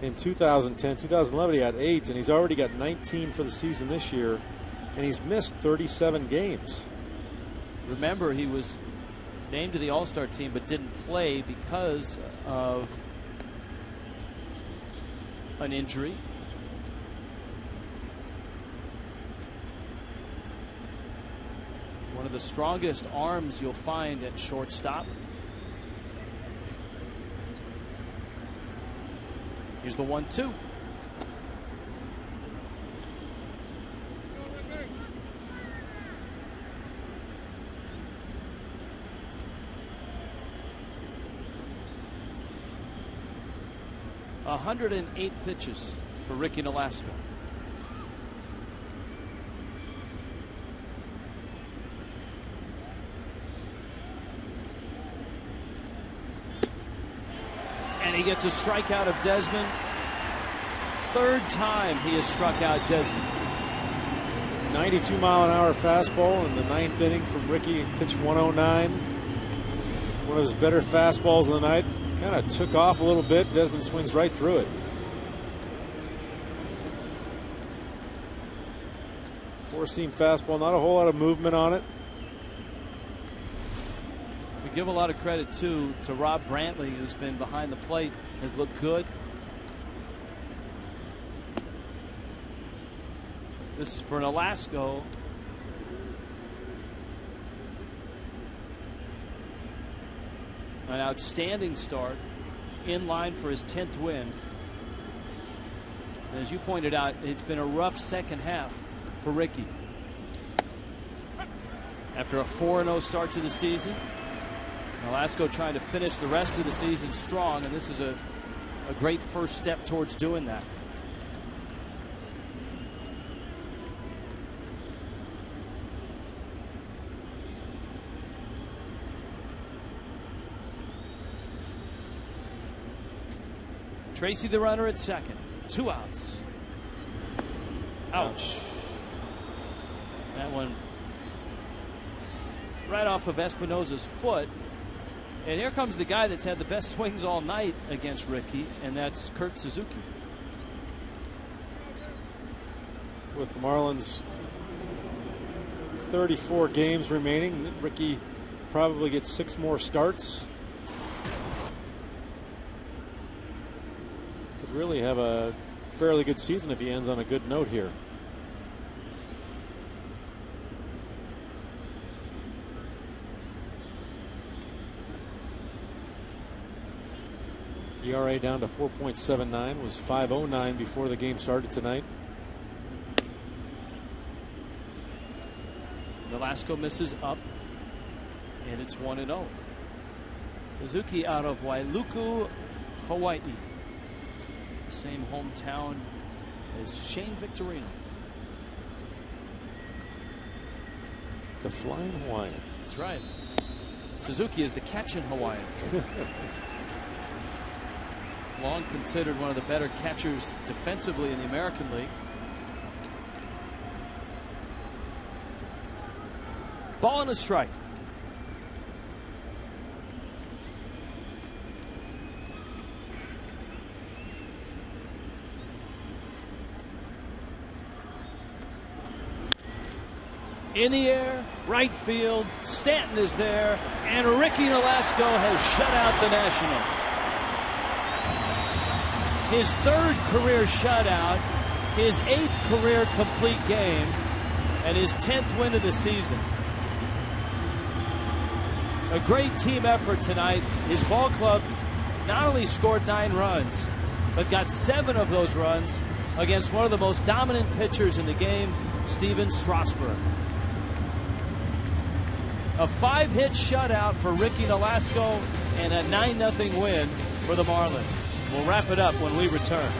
In 2010, 2011 he had 8, and he's already got 19 for the season this year, and he's missed 37 games. Remember, he was named to the All-Star team but didn't play because of an injury. One of the strongest arms you'll find at shortstop. Here's the 1-2. A 108 pitches for Ricky Nolasco. And he gets a strikeout of Desmond. Third time he has struck out Desmond. 92-mile-an-hour fastball in the 9th inning from Ricky. Pitch 109. One of his better fastballs of the night. Kind of took off a little bit. Desmond swings right through it. Four-seam fastball. Not a whole lot of movement on it. We give a lot of credit too to Rob Brantley, who's been behind the plate, has looked good. This is for Nolasco. An outstanding start, in line for his 10th win. And as you pointed out, it's been a rough second half for Ricky. After a 4-0 start to the season, Nolasco trying to finish the rest of the season strong, and this is a great first step towards doing that. Tracy the runner at second. 2 outs. Ouch. That one right off of Espinosa's foot. And here comes the guy that's had the best swings all night against Ricky, and that's Kurt Suzuki. With the Marlins 34 games remaining, Ricky probably gets 6 more starts. really have a fairly good season if he ends on a good note here. ERA down to 4.79, was 5.09 before the game started tonight. Nolasco misses up, and it's 1-0. Suzuki out of Wailuku, Hawaii. Same hometown as Shane Victorino. The Flying Hawaiian. That's right. Suzuki is the catching Hawaiian. Long considered one of the better catchers defensively in the American League. Ball and a strike. In the air, right field. Stanton is there, and Ricky Nolasco has shut out the Nationals. His 3rd career shutout, his 8th career complete game, and his 10th win of the season. A great team effort tonight. His ball club not only scored 9 runs, but got 7 of those runs against one of the most dominant pitchers in the game, Stephen Strasburg. A 5-hit shutout for Ricky Nolasco and a 9-0 win for the Marlins. We'll wrap it up when we return.